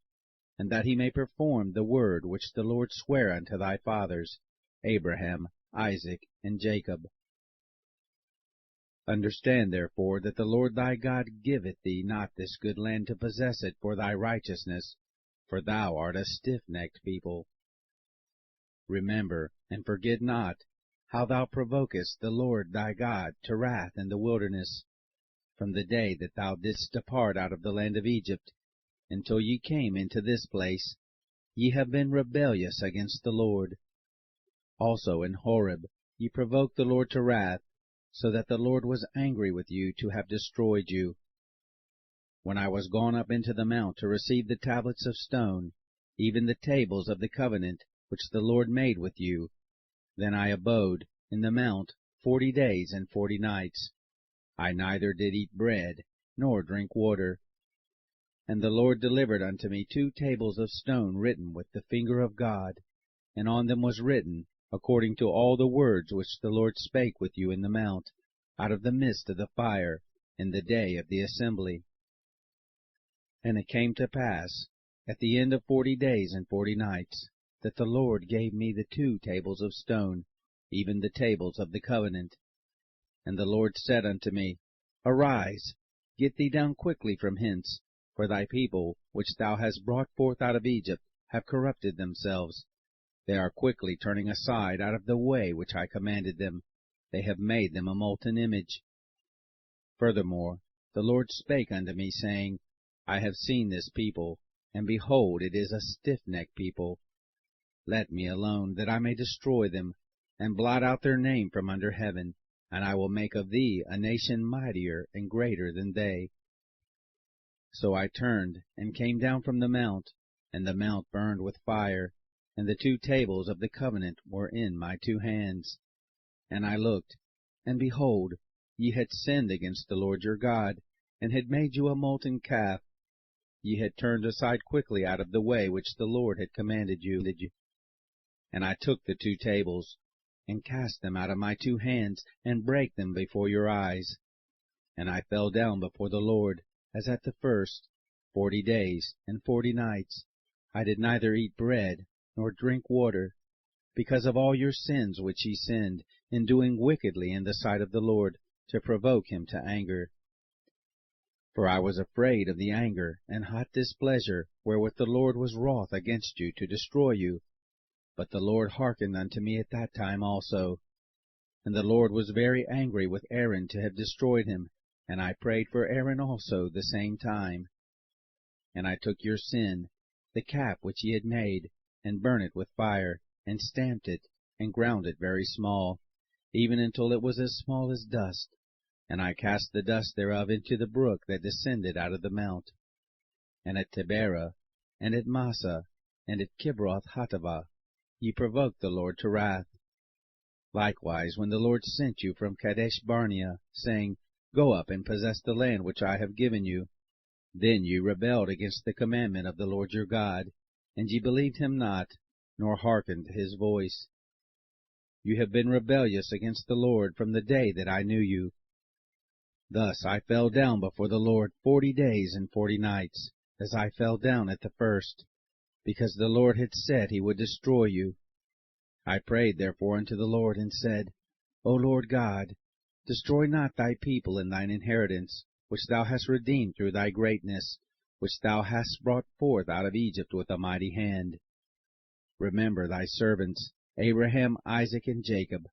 and that he may perform the word which the Lord sware unto thy fathers, Abraham, Isaac, and Jacob. Understand therefore that the Lord thy God giveth thee not this good land to possess it for thy righteousness, for thou art a stiff-necked people. Remember, and forget not, how thou provokest the Lord thy God to wrath in the wilderness, from the day that thou didst depart out of the land of Egypt, until ye came into this place. Ye have been rebellious against the Lord. Also in Horeb ye provoked the Lord to wrath, so that the Lord was angry with you to have destroyed you. When I was gone up into the mount to receive the tablets of stone, even the tables of the covenant which the Lord made with you, then I abode in the mount 40 days and 40 nights. I neither did eat bread, nor drink water. And the Lord delivered unto me 2 tables of stone written with the finger of God, and on them was written, according to all the words which the Lord spake with you in the mount, out of the midst of the fire, in the day of the assembly. And it came to pass, at the end of 40 days and 40 nights, that the Lord gave me the 2 tables of stone, even the tables of the covenant. And the Lord said unto me, Arise, get thee down quickly from hence, for thy people, which thou hast brought forth out of Egypt, have corrupted themselves. They are quickly turning aside out of the way which I commanded them. They have made them a molten image. Furthermore, the Lord spake unto me, saying, I have seen this people, and behold, it is a stiff-necked people. Let me alone, that I may destroy them, and blot out their name from under heaven, and I will make of thee a nation mightier and greater than they. So I turned, and came down from the mount, and the mount burned with fire, and the 2 tables of the covenant were in my 2 hands. And I looked, and behold, ye had sinned against the Lord your God, and had made you a molten calf. Ye had turned aside quickly out of the way which the Lord had commanded you. And I took the 2 tables, and cast them out of my 2 hands, and brake them before your eyes. And I fell down before the Lord, as at the first, 40 days and 40 nights. I did neither eat bread, nor drink water, because of all your sins which ye sinned, in doing wickedly in the sight of the Lord, to provoke him to anger. For I was afraid of the anger and hot displeasure wherewith the Lord was wroth against you to destroy you. But the Lord hearkened unto me at that time also. And the Lord was very angry with Aaron to have destroyed him, and I prayed for Aaron also the same time. And I took your sin, the calf which ye had made, and burnt it with fire, and stamped it, and ground it very small, even until it was as small as dust. And I cast the dust thereof into the brook that descended out of the mount. And at Taberah, and at Massah, and at Kibroth Hattaavah, ye provoked the Lord to wrath. Likewise, when the Lord sent you from Kadesh Barnea, saying, Go up and possess the land which I have given you, then ye rebelled against the commandment of the Lord your God, and ye believed him not, nor hearkened to his voice. You have been rebellious against the Lord from the day that I knew you. Thus I fell down before the Lord 40 days and 40 nights, as I fell down at the first, because the Lord had said he would destroy you. I prayed therefore unto the Lord, and said, O Lord God, destroy not thy people and thine inheritance, which thou hast redeemed through thy greatness, which thou hast brought forth out of Egypt with a mighty hand. Remember thy servants, Abraham, Isaac, and Jacob.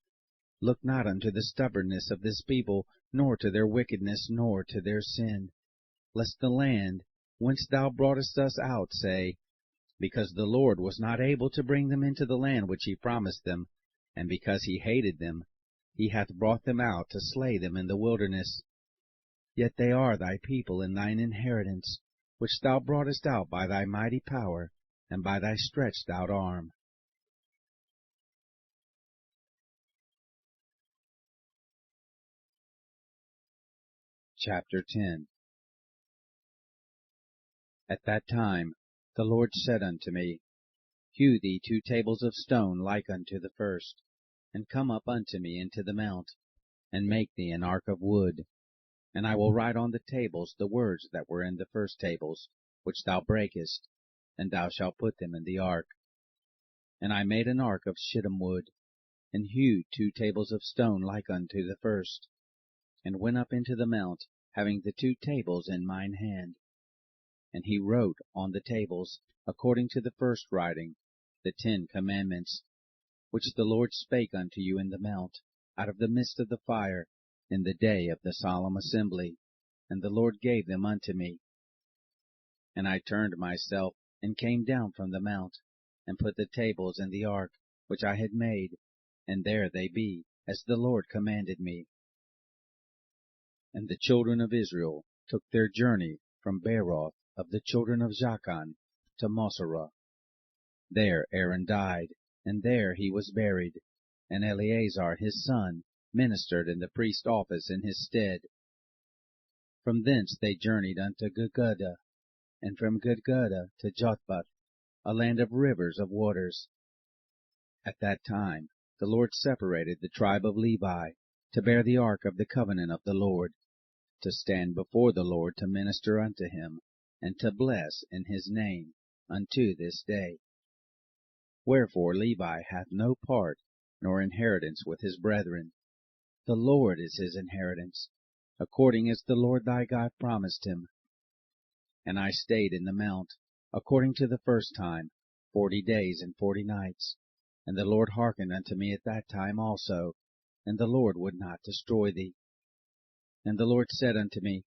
Look not unto the stubbornness of this people, nor to their wickedness, nor to their sin, lest the land whence thou broughtest us out say, Because the Lord was not able to bring them into the land which he promised them, and because he hated them, he hath brought them out to slay them in the wilderness. Yet they are thy people and thine inheritance, which thou broughtest out by thy mighty power, and by thy stretched out arm. Chapter 10. At that time the Lord said unto me, Hew thee 2 tables of stone like unto the first, and come up unto me into the mount, and make thee an ark of wood. And I will write on the tables the words that were in the first tables, which thou brakest, and thou shalt put them in the ark. And I made an ark of shittim wood, and hewed 2 tables of stone like unto the first, and went up into the mount, having the 2 tables in mine hand. And he wrote on the tables, according to the first writing, the 10 commandments, which the Lord spake unto you in the mount, out of the midst of the fire, in the day of the solemn assembly, and the Lord gave them unto me. And I turned myself, and came down from the mount, and put the tables in the ark, which I had made, and there they be, as the Lord commanded me. And the children of Israel took their journey from Beeroth of the children of Jachan to Moserah. There Aaron died, and there he was buried, and Eleazar his son ministered in the priest's office in his stead. From thence they journeyed unto Gudgodah, and from Gudgodah to Jotbath, a land of rivers of waters. At that time the Lord separated the tribe of Levi, to bear the ark of the covenant of the Lord, to stand before the Lord to minister unto him, and to bless in his name unto this day. Wherefore Levi hath no part nor inheritance with his brethren. The Lord is his inheritance, according as the Lord thy God promised him. And I stayed in the mount, according to the first time, 40 days and 40 nights. And the Lord hearkened unto me at that time also, and the Lord would not destroy thee. And the Lord said unto me,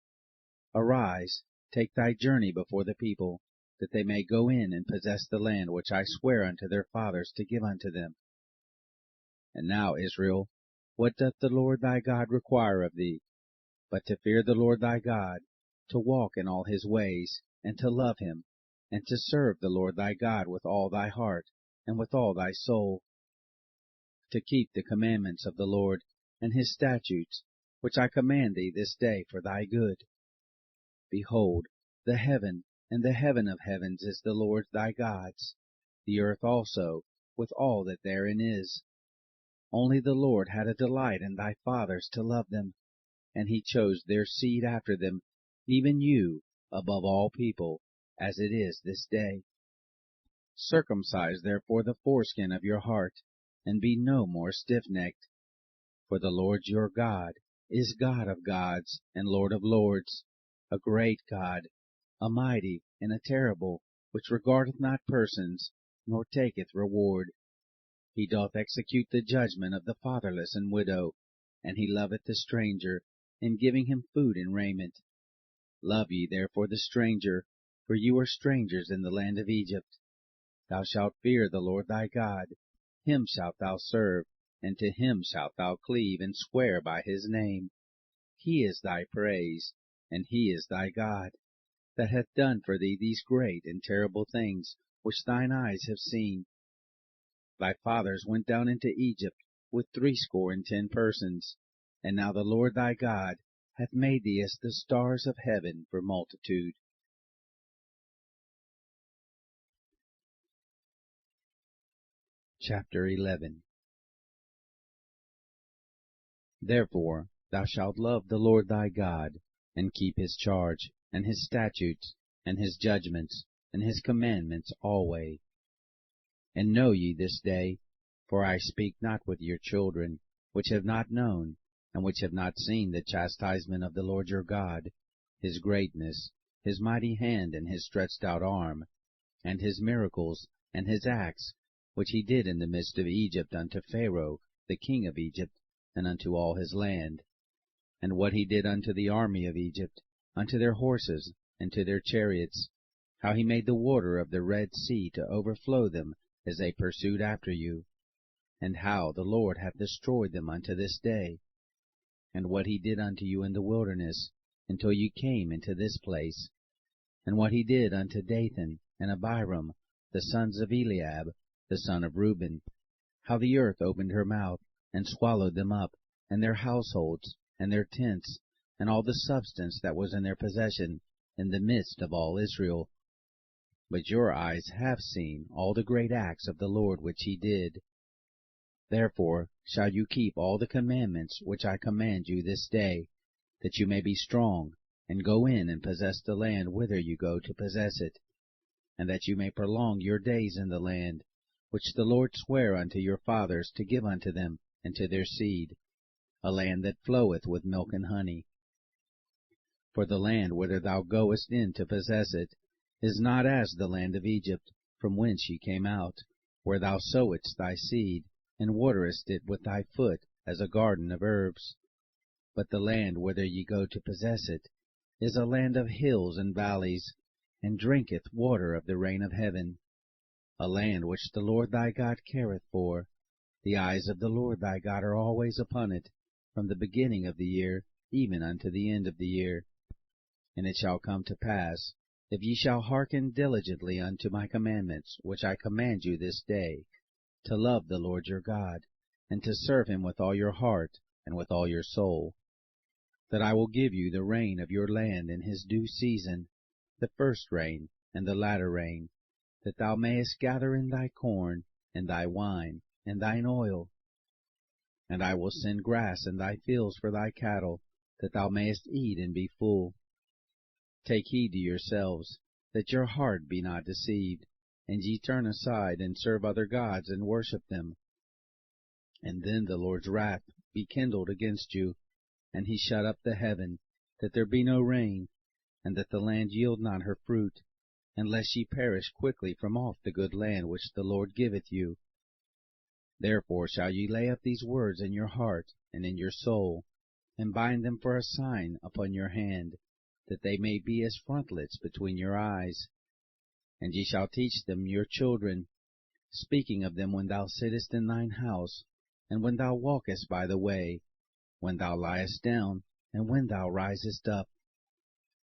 Arise, take thy journey before the people, that they may go in and possess the land which I swear unto their fathers to give unto them. And now, Israel, what doth the Lord thy God require of thee, but to fear the Lord thy God, to walk in all his ways, and to love him, and to serve the Lord thy God with all thy heart, and with all thy soul, to keep the commandments of the Lord, and his statutes, which I command thee this day for thy good. Behold, the heaven and the heaven of heavens is the Lord thy God's, the earth also, with all that therein is. Only the Lord had a delight in thy fathers to love them, and he chose their seed after them, even you, above all people, as it is this day. Circumcise therefore the foreskin of your heart, and be no more stiff-necked. For the Lord your God is God of gods and Lord of lords, a great God, a mighty and a terrible, which regardeth not persons, nor taketh reward. He doth execute the judgment of the fatherless and widow, and he loveth the stranger, in giving him food and raiment. Love ye therefore the stranger, for you are strangers in the land of Egypt. Thou shalt fear the Lord thy God, him shalt thou serve, and to him shalt thou cleave, and swear by his name. He is thy praise, and he is thy God, that hath done for thee these great and terrible things, which thine eyes have seen. Thy fathers went down into Egypt with 60 persons, and now the Lord thy God hath made thee as the stars of heaven for multitude. Chapter 11. Therefore thou shalt love the Lord thy God, and keep his charge, and his statutes, and his judgments, and his commandments alway. And know ye this day, for I speak not with your children, which have not known, and which have not seen the chastisement of the Lord your God, his greatness, his mighty hand, and his stretched out arm, and his miracles, and his acts, which he did in the midst of Egypt unto Pharaoh, the king of Egypt, and unto all his land, and what he did unto the army of Egypt, unto their horses, and to their chariots, how he made the water of the Red Sea to overflow them as they pursued after you, and how the Lord hath destroyed them unto this day, and what he did unto you in the wilderness, until you came into this place, and what he did unto Dathan and Abiram, the sons of Eliab, the son of Reuben, how the earth opened her mouth, and swallowed them up, and their households, and their tents, and all the substance that was in their possession, in the midst of all Israel. But your eyes have seen all the great acts of the Lord which he did. Therefore shall you keep all the commandments which I command you this day, that you may be strong, and go in and possess the land whither you go to possess it, and that you may prolong your days in the land, which the Lord sware unto your fathers to give unto them and to their seed, a land that floweth with milk and honey. For the land whither thou goest in to possess it is not as the land of Egypt, from whence ye came out, where thou sowedst thy seed, and waterest it with thy foot as a garden of herbs. But the land whither ye go to possess it is a land of hills and valleys, and drinketh water of the rain of heaven, a land which the Lord thy God careth for. The eyes of the Lord thy God are always upon it, from the beginning of the year even unto the end of the year. And it shall come to pass, if ye shall hearken diligently unto my commandments, which I command you this day, to love the Lord your God, and to serve him with all your heart and with all your soul, that I will give you the rain of your land in his due season, the first rain and the latter rain, that thou mayest gather in thy corn, and thy wine, and thine oil. And I will send grass in thy fields for thy cattle, that thou mayest eat and be full. Take heed to yourselves, that your heart be not deceived, and ye turn aside, and serve other gods, and worship them. And then the Lord's wrath be kindled against you, and he shut up the heaven, that there be no rain, and that the land yield not her fruit, unless ye perish quickly from off the good land which the Lord giveth you. Therefore shall ye lay up these words in your heart and in your soul, and bind them for a sign upon your hand, that they may be as frontlets between your eyes. And ye shall teach them your children, speaking of them when thou sittest in thine house, and when thou walkest by the way, when thou liest down, and when thou risest up.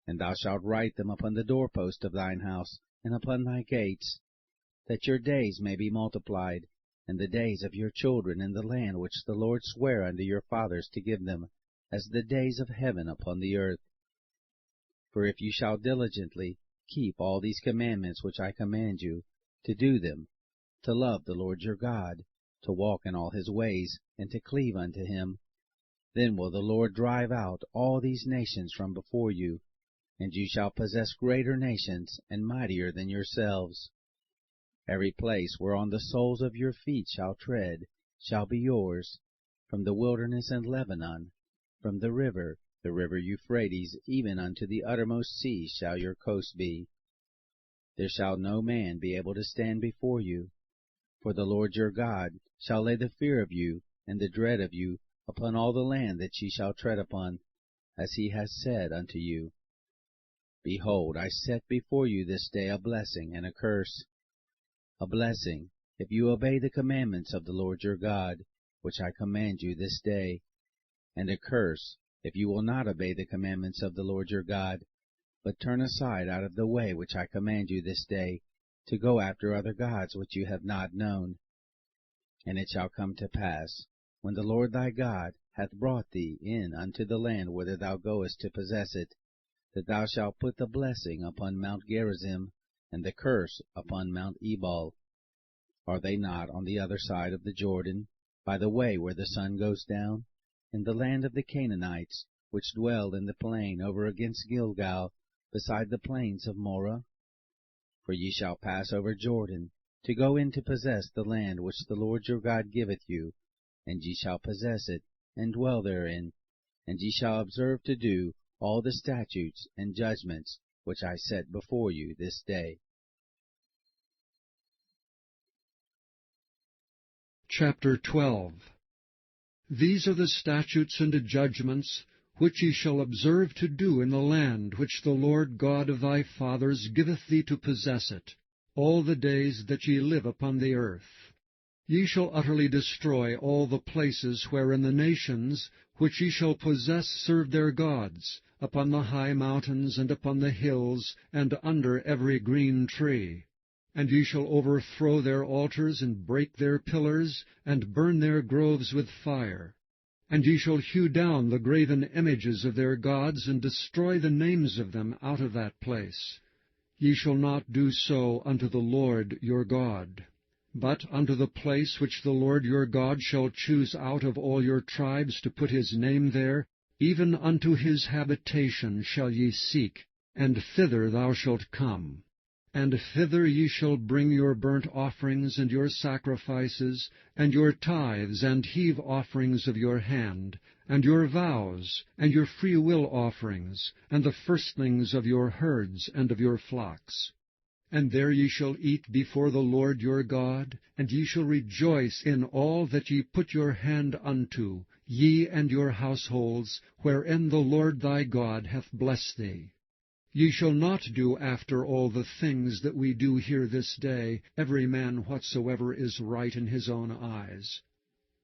And thou shalt write them upon the doorpost of thine house, and upon thy gates, that your days may be multiplied, and the days of your children in the land which the Lord sware unto your fathers to give them, as the days of heaven upon the earth. For if you shall diligently keep all these commandments which I command you, to do them, to love the Lord your God, to walk in all his ways, and to cleave unto him, then will the Lord drive out all these nations from before you, and you shall possess greater nations and mightier than yourselves. Every place whereon the soles of your feet shall tread shall be yours, from the wilderness and Lebanon, from the river Euphrates, even unto the uttermost sea shall your coast be. There shall no man be able to stand before you, for the Lord your God shall lay the fear of you and the dread of you upon all the land that ye shall tread upon, as he has said unto you. Behold, I set before you this day a blessing and a curse. A blessing, if you obey the commandments of the Lord your God, which I command you this day, and a curse, if you will not obey the commandments of the Lord your God, but turn aside out of the way which I command you this day, to go after other gods which you have not known. And it shall come to pass, when the Lord thy God hath brought thee in unto the land whither thou goest to possess it, that thou shalt put the blessing upon Mount Gerizim, and the curse upon Mount Ebal. Are they not on the other side of the Jordan, by the way where the sun goes down, in the land of the Canaanites, which dwell in the plain over against Gilgal, beside the plains of Moreh? For ye shall pass over Jordan, to go in to possess the land which the Lord your God giveth you, and ye shall possess it, and dwell therein, and ye shall observe to do all the statutes and judgments which I set before you this day. Chapter 12. These are the statutes and judgments which ye shall observe to do in the land which the Lord God of thy fathers giveth thee to possess it, all the days that ye live upon the earth. Ye shall utterly destroy all the places wherein the nations which ye shall possess serve their gods, upon the high mountains, and upon the hills, and under every green tree. And ye shall overthrow their altars, and break their pillars, and burn their groves with fire. And ye shall hew down the graven images of their gods, and destroy the names of them out of that place. Ye shall not do so unto the Lord your God. But unto the place which the Lord your God shall choose out of all your tribes to put his name there, even unto his habitation shall ye seek, and thither thou shalt come. And thither ye shall bring your burnt offerings and your sacrifices, and your tithes and heave offerings of your hand, and your vows, and your freewill offerings, and the firstlings of your herds and of your flocks. And there ye shall eat before the Lord your God, and ye shall rejoice in all that ye put your hand unto, ye and your households, wherein the Lord thy God hath blessed thee. Ye shall not do after all the things that we do here this day, every man whatsoever is right in his own eyes.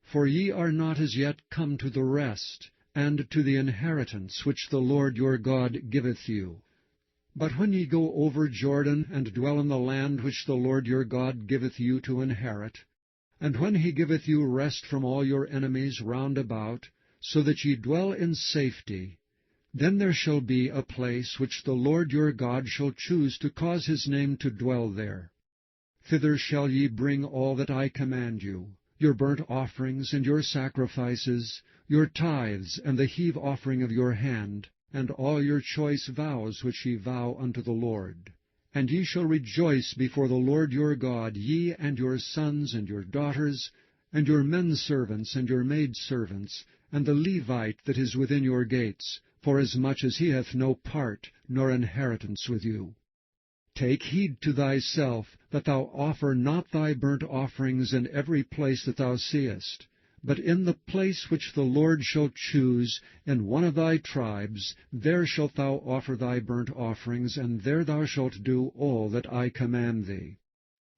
For ye are not as yet come to the rest, and to the inheritance which the Lord your God giveth you. But when ye go over Jordan, and dwell in the land which the Lord your God giveth you to inherit, and when he giveth you rest from all your enemies round about, so that ye dwell in safety, then there shall be a place which the Lord your God shall choose to cause his name to dwell there. Thither shall ye bring all that I command you, your burnt offerings and your sacrifices, your tithes and the heave offering of your hand, and all your choice vows which ye vow unto the Lord. And ye shall rejoice before the Lord your God, ye and your sons and your daughters, and your menservants and your maidservants, and the Levite that is within your gates, forasmuch as he hath no part nor inheritance with you. Take heed to thyself, that thou offer not thy burnt offerings in every place that thou seest, but in the place which the Lord shall choose, in one of thy tribes, there shalt thou offer thy burnt offerings, and there thou shalt do all that I command thee.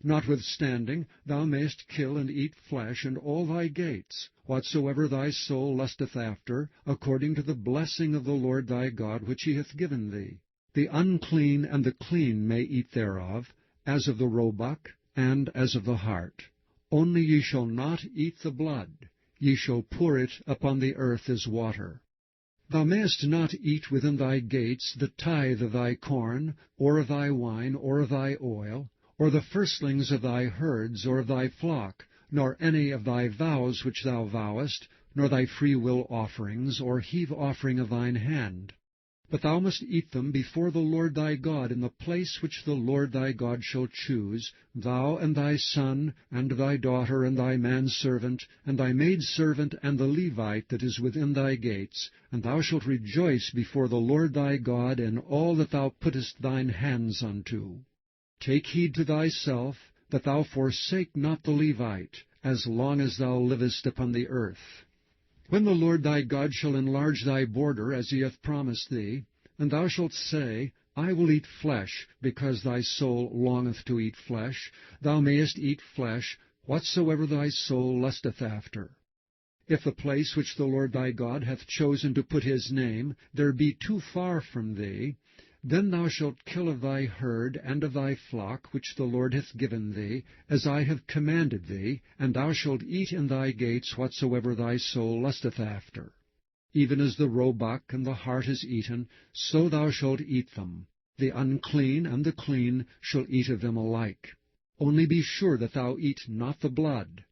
Notwithstanding, thou mayest kill and eat flesh in all thy gates, whatsoever thy soul lusteth after, according to the blessing of the Lord thy God which he hath given thee. The unclean and the clean may eat thereof, as of the roebuck, and as of the hart. Only ye shall not eat the blood, ye shall pour it upon the earth as water. Thou mayest not eat within thy gates the tithe of thy corn, or of thy wine, or of thy oil, or the firstlings of thy herds, or of thy flock, nor any of thy vows which thou vowest, nor thy freewill offerings, or heave offering of thine hand. But thou must eat them before the Lord thy God in the place which the Lord thy God shall choose, thou and thy son, and thy daughter, and thy manservant, and thy maidservant, and the Levite that is within thy gates, and thou shalt rejoice before the Lord thy God in all that thou puttest thine hands unto. Take heed to thyself, that thou forsake not the Levite, as long as thou livest upon the earth. When the Lord thy God shall enlarge thy border, as he hath promised thee, and thou shalt say, I will eat flesh, because thy soul longeth to eat flesh, thou mayest eat flesh, whatsoever thy soul lusteth after. If the place which the Lord thy God hath chosen to put his name, there be too far from thee, then thou shalt kill of thy herd and of thy flock, which the Lord hath given thee, as I have commanded thee, and thou shalt eat in thy gates whatsoever thy soul lusteth after. Even as the roebuck and the hart is eaten, so thou shalt eat them. The unclean and the clean shall eat of them alike. Only be sure that thou eat not the blood,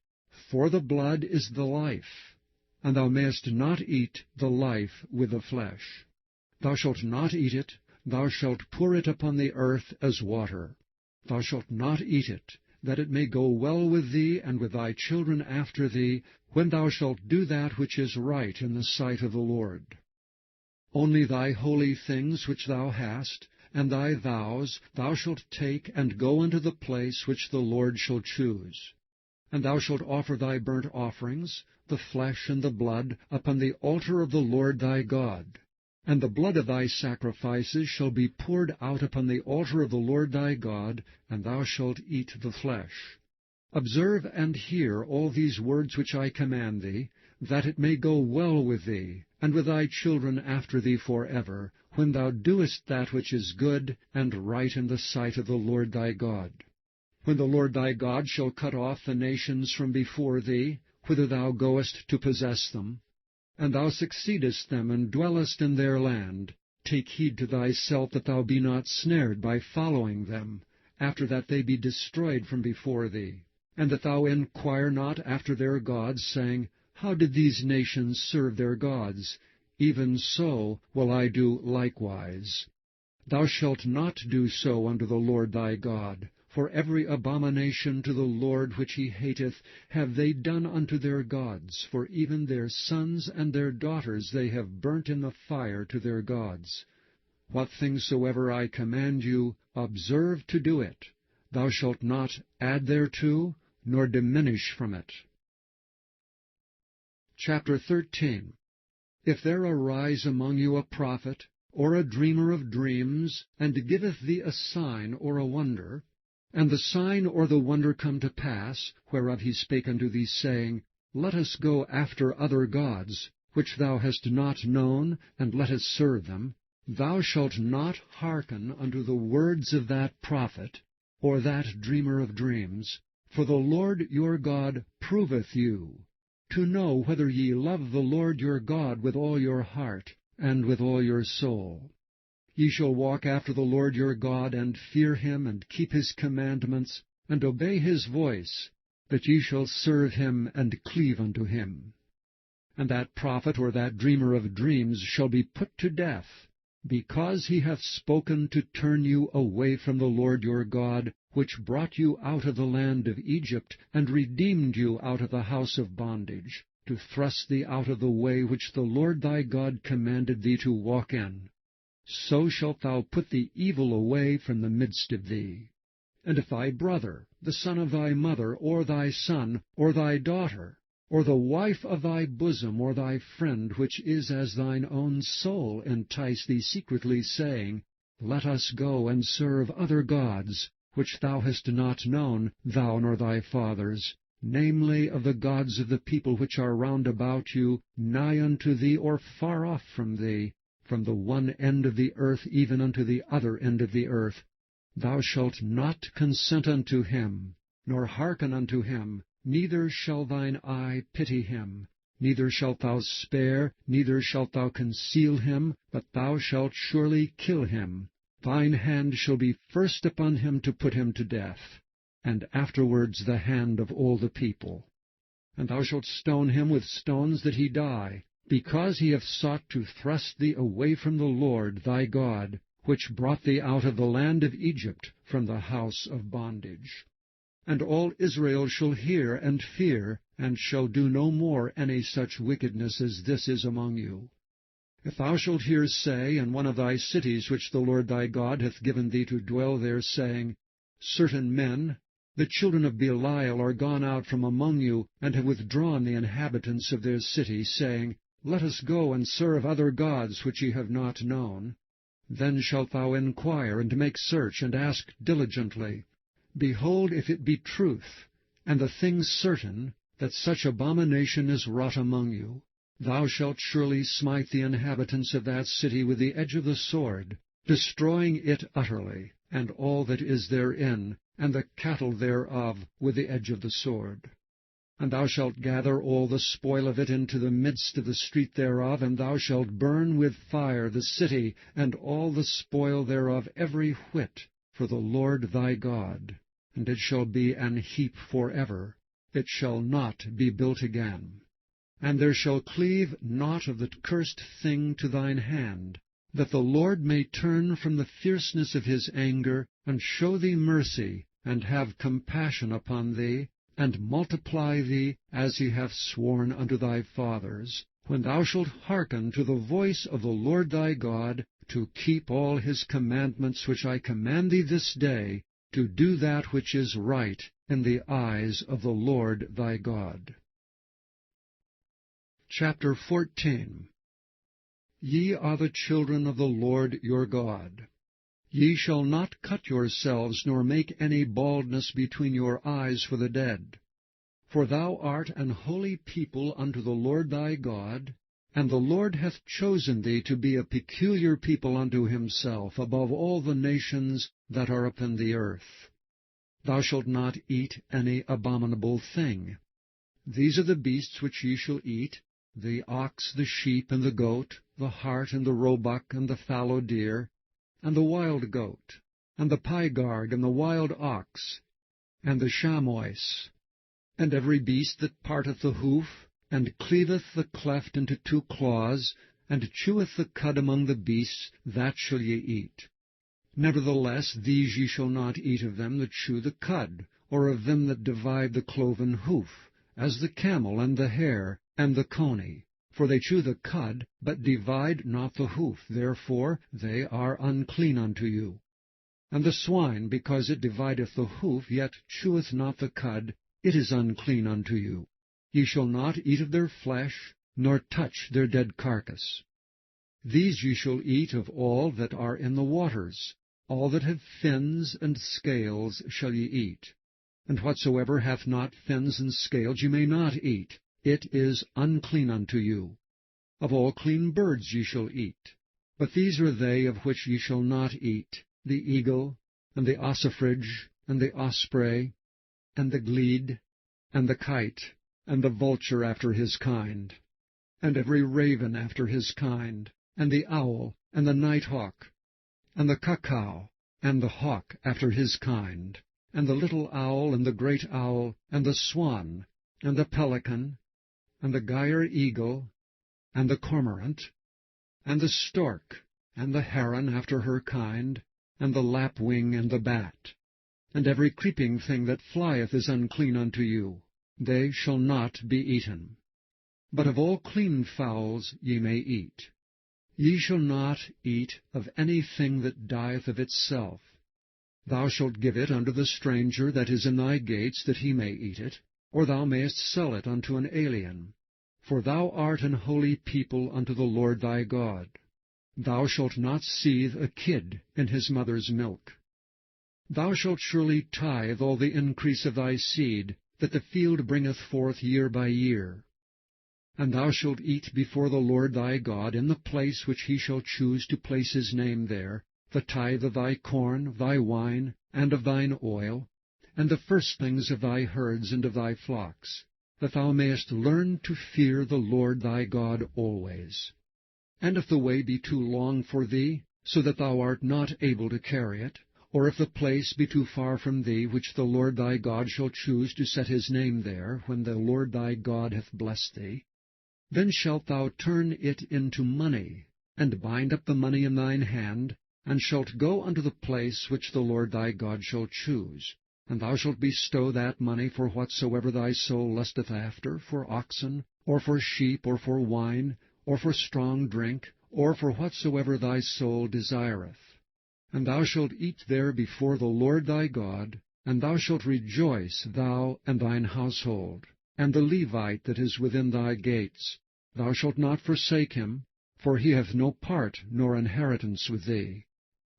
for the blood is the life, and thou mayest not eat the life with the flesh. Thou shalt not eat it, thou shalt pour it upon the earth as water. Thou shalt not eat it, that it may go well with thee and with thy children after thee, when thou shalt do that which is right in the sight of the Lord. Only thy holy things which thou hast, and thy vows, thou shalt take and go unto the place which the Lord shall choose. And thou shalt offer thy burnt offerings, the flesh and the blood, upon the altar of the Lord thy God. And the blood of thy sacrifices shall be poured out upon the altar of the Lord thy God, and thou shalt eat the flesh. Observe and hear all these words which I command thee, that it may go well with thee, and with thy children after thee forever, when thou doest that which is good and right in the sight of the Lord thy God. When the Lord thy God shall cut off the nations from before thee, whither thou goest to possess them, and thou succeedest them, and dwellest in their land, take heed to thyself that thou be not snared by following them, after that they be destroyed from before thee, and that thou inquire not after their gods, saying, How did these nations serve their gods? Even so will I do likewise. Thou shalt not do so unto the Lord thy God, for every abomination to the Lord which he hateth have they done unto their gods, for even their sons and their daughters they have burnt in the fire to their gods. What things soever I command you, observe to do it. Thou shalt not add thereto, nor diminish from it. Chapter 13. If there arise among you a prophet, or a dreamer of dreams, and giveth thee a sign or a wonder, and the sign or the wonder come to pass, whereof he spake unto thee, saying, Let us go after other gods, which thou hast not known, and let us serve them, thou shalt not hearken unto the words of that prophet, or that dreamer of dreams, for the Lord your God proveth you, to know whether ye love the Lord your God with all your heart, and with all your soul. Ye shall walk after the Lord your God, and fear him, and keep his commandments, and obey his voice, that ye shall serve him, and cleave unto him. And that prophet or that dreamer of dreams shall be put to death, because he hath spoken to turn you away from the Lord your God, which brought you out of the land of Egypt, and redeemed you out of the house of bondage, to thrust thee out of the way which the Lord thy God commanded thee to walk in. so shalt thou put the evil away from the midst of thee. And if thy brother, the son of thy mother, or thy son, or thy daughter, or the wife of thy bosom, or thy friend, which is as thine own soul, entice thee secretly, saying, Let us go and serve other gods, which thou hast not known, thou nor thy fathers, namely of the gods of the people which are round about you, nigh unto thee, or far off from thee, from the one end of the earth even unto the other end of the earth, thou shalt not consent unto him, nor hearken unto him, neither shall thine eye pity him, neither shalt thou spare, neither shalt thou conceal him, but thou shalt surely kill him. Thine hand shall be first upon him to put him to death, and afterwards the hand of all the people. And thou shalt stone him with stones that he die, because he hath sought to thrust thee away from the Lord thy God, which brought thee out of the land of Egypt from the house of bondage. And all Israel shall hear and fear, and shall do no more any such wickedness as this is among you. If thou shalt hear say in one of thy cities which the Lord thy God hath given thee to dwell there, saying, Certain men, the children of Belial, are gone out from among you, and have withdrawn the inhabitants of their city, saying, Let us go and serve other gods which ye have not known. Then shalt thou inquire, and make search, and ask diligently. Behold, if it be truth, and the thing certain, that such abomination is wrought among you, thou shalt surely smite the inhabitants of that city with the edge of the sword, destroying it utterly, and all that is therein, and the cattle thereof with the edge of the sword. And thou shalt gather all the spoil of it into the midst of the street thereof, and thou shalt burn with fire the city, and all the spoil thereof every whit, for the Lord thy God. And it shall be an heap forever, it shall not be built again. And there shall cleave naught of the cursed thing to thine hand, that the Lord may turn from the fierceness of his anger, and show thee mercy, and have compassion upon thee, and multiply thee, as he hath sworn unto thy fathers, when thou shalt hearken to the voice of the Lord thy God, to keep all his commandments which I command thee this day, to do that which is right in the eyes of the Lord thy God. Chapter 14. Ye are the children of the Lord your God. Ye shall not cut yourselves, nor make any baldness between your eyes for the dead. For thou art an holy people unto the Lord thy God, and the Lord hath chosen thee to be a peculiar people unto himself, above all the nations that are upon the earth. Thou shalt not eat any abominable thing. These are the beasts which ye shall eat, the ox, the sheep, and the goat, the hart, and the roebuck, and the fallow deer, and the wild goat, and the pygarg, and the wild ox, and the chamois, and every beast that parteth the hoof, and cleaveth the cleft into two claws, and cheweth the cud among the beasts, that shall ye eat. Nevertheless these ye shall not eat of them that chew the cud, or of them that divide the cloven hoof, as the camel, and the hare, and the coney. For they chew the cud, but divide not the hoof, therefore they are unclean unto you. And the swine, because it divideth the hoof, yet cheweth not the cud, it is unclean unto you. Ye shall not eat of their flesh, nor touch their dead carcass. These ye shall eat of all that are in the waters. All that have fins and scales shall ye eat. And whatsoever hath not fins and scales ye may not eat. It is unclean unto you. Of all clean birds ye shall eat. But these are they of which ye shall not eat, the eagle, and the ossifrage, and the osprey, and the glede, and the kite, and the vulture after his kind, and every raven after his kind, and the owl, and the nighthawk, and the cuckow, and the hawk after his kind, and the little owl, and the great owl, and the swan, and the pelican, and the gyre eagle, and the cormorant, and the stork, and the heron after her kind, and the lapwing, and the bat. And every creeping thing that flieth is unclean unto you. They shall not be eaten. But of all clean fowls ye may eat. Ye shall not eat of any thing that dieth of itself. Thou shalt give it unto the stranger that is in thy gates, that he may eat it, or thou mayest sell it unto an alien. For thou art an holy people unto the Lord thy God. Thou shalt not seethe a kid in his mother's milk. Thou shalt surely tithe all the increase of thy seed, that the field bringeth forth year by year. And thou shalt eat before the Lord thy God in the place which he shall choose to place his name there, the tithe of thy corn, of thy wine, and of thine oil, and the firstlings of thy herds and of thy flocks, that thou mayest learn to fear the Lord thy God always. And if the way be too long for thee, so that thou art not able to carry it, or if the place be too far from thee, which the Lord thy God shall choose to set his name there, when the Lord thy God hath blessed thee, then shalt thou turn it into money, and bind up the money in thine hand, and shalt go unto the place which the Lord thy God shall choose. And thou shalt bestow that money for whatsoever thy soul lusteth after, for oxen, or for sheep, or for wine, or for strong drink, or for whatsoever thy soul desireth. And thou shalt eat there before the Lord thy God, and thou shalt rejoice, thou and thine household, and the Levite that is within thy gates. Thou shalt not forsake him, for he hath no part nor inheritance with thee.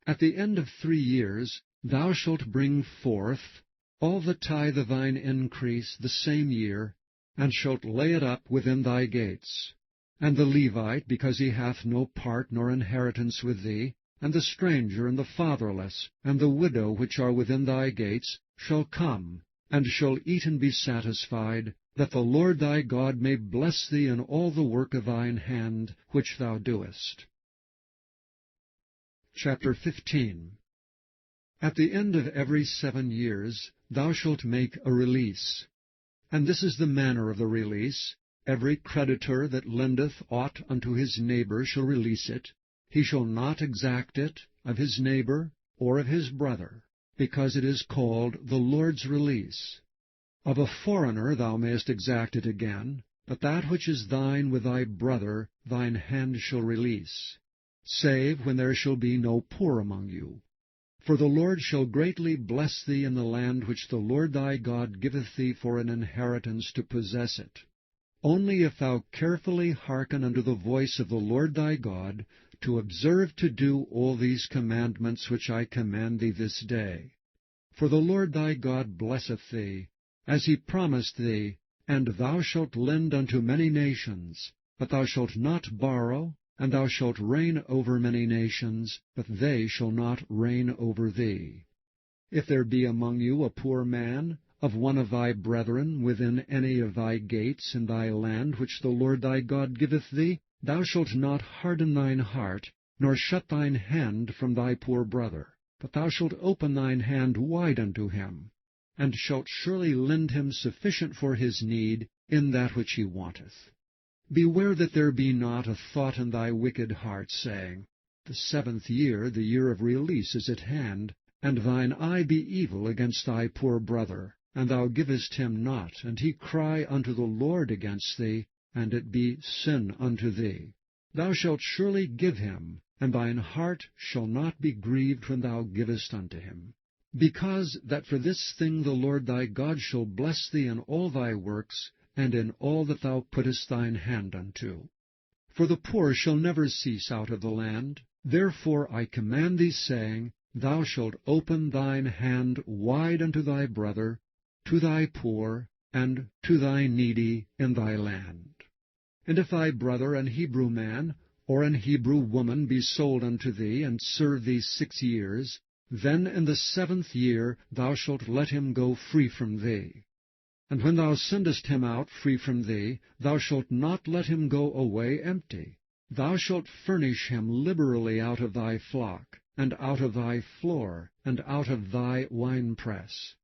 At the end of 3 years thou shalt bring forth all the tithe of thine increase the same year, and shalt lay it up within thy gates. And the Levite, because he hath no part nor inheritance with thee, and the stranger, and the fatherless, and the widow which are within thy gates, shall come, and shall eat and be satisfied, that the Lord thy God may bless thee in all the work of thine hand which thou doest. Chapter 15. At the end of every 7 years thou shalt make a release. And this is the manner of the release. Every creditor that lendeth aught unto his neighbor shall release it. He shall not exact it of his neighbor or of his brother, because it is called the Lord's release. Of a foreigner thou mayest exact it again, but that which is thine with thy brother thine hand shall release, save when there shall be no poor among you. For the Lord shall greatly bless thee in the land which the Lord thy God giveth thee for an inheritance to possess it. Only if thou carefully hearken unto the voice of the Lord thy God, to observe to do all these commandments which I command thee this day. For the Lord thy God blesseth thee, as he promised thee, and thou shalt lend unto many nations, but thou shalt not borrow, and thou shalt reign over many nations, but they shall not reign over thee. If there be among you a poor man, of one of thy brethren, within any of thy gates in thy land which the Lord thy God giveth thee, thou shalt not harden thine heart, nor shut thine hand from thy poor brother, but thou shalt open thine hand wide unto him, and shalt surely lend him sufficient for his need in that which he wanteth. Beware that there be not a thought in thy wicked heart, saying, The 7th year, the year of release, is at hand, and thine eye be evil against thy poor brother, and thou givest him not, and he cry unto the Lord against thee, and it be sin unto thee. Thou shalt surely give him, and thine heart shall not be grieved when thou givest unto him. Because that for this thing the Lord thy God shall bless thee in all thy works, and in all that thou puttest thine hand unto. For the poor shall never cease out of the land. Therefore I command thee, saying, Thou shalt open thine hand wide unto thy brother, to thy poor, and to thy needy in thy land. And if thy brother, an Hebrew man, or an Hebrew woman, be sold unto thee, and serve thee 6 years, then in the 7th year thou shalt let him go free from thee. And when thou sendest him out free from thee, thou shalt not let him go away empty. Thou shalt furnish him liberally out of thy flock, and out of thy floor, and out of thy winepress.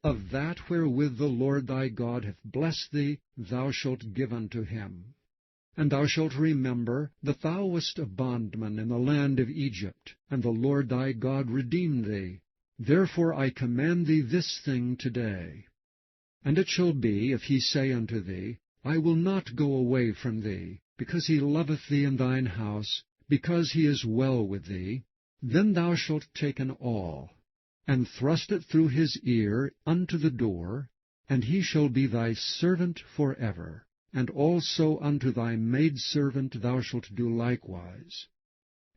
Of that wherewith the Lord thy God hath blessed thee, thou shalt give unto him. And thou shalt remember that thou wast a bondman in the land of Egypt, and the Lord thy God redeemed thee. Therefore I command thee this thing today. And it shall be, if he say unto thee, I will not go away from thee, because he loveth thee in thine house, because he is well with thee, then thou shalt take an awl, and thrust it through his ear unto the door, and he shall be thy servant for ever. And also unto thy maidservant thou shalt do likewise.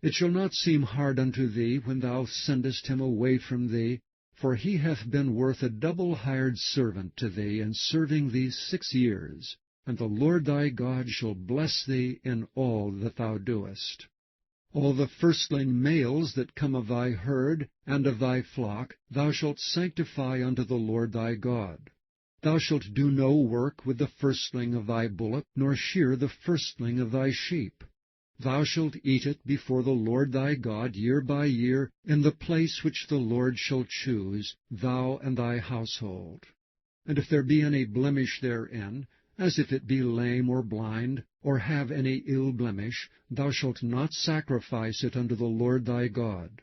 It shall not seem hard unto thee when thou sendest him away from thee, for he hath been worth a double hired servant to thee in serving thee 6 years, and the Lord thy God shall bless thee in all that thou doest. All the firstling males that come of thy herd and of thy flock thou shalt sanctify unto the Lord thy God. Thou shalt do no work with the firstling of thy bullock, nor shear the firstling of thy sheep. Thou shalt eat it before the Lord thy God year by year, in the place which the Lord shall choose, thou and thy household. And if there be any blemish therein, as if it be lame or blind, or have any ill blemish, thou shalt not sacrifice it unto the Lord thy God.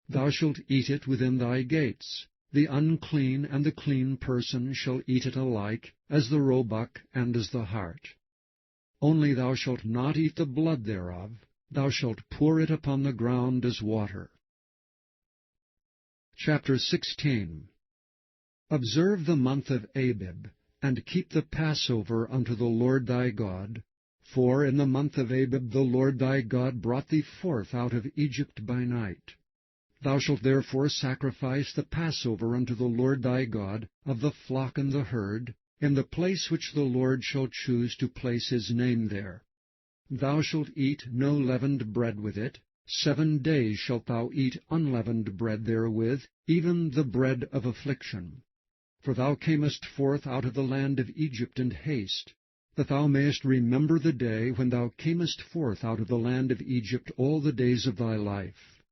Thou shalt eat it within thy gates. The unclean and the clean person shall eat it alike, as the roebuck and as the hart. Only thou shalt not eat the blood thereof, thou shalt pour it upon the ground as water. Chapter 16. Observe the month of Abib, and keep the Passover unto the Lord thy God. For in the month of Abib the Lord thy God brought thee forth out of Egypt by night. Thou shalt therefore sacrifice the Passover unto the Lord thy God, of the flock and the herd, in the place which the Lord shall choose to place his name there. Thou shalt eat no leavened bread with it. 7 days shalt thou eat unleavened bread therewith, even the bread of affliction. For thou camest forth out of the land of Egypt in haste, that thou mayest remember the day when thou camest forth out of the land of Egypt all the days of thy life.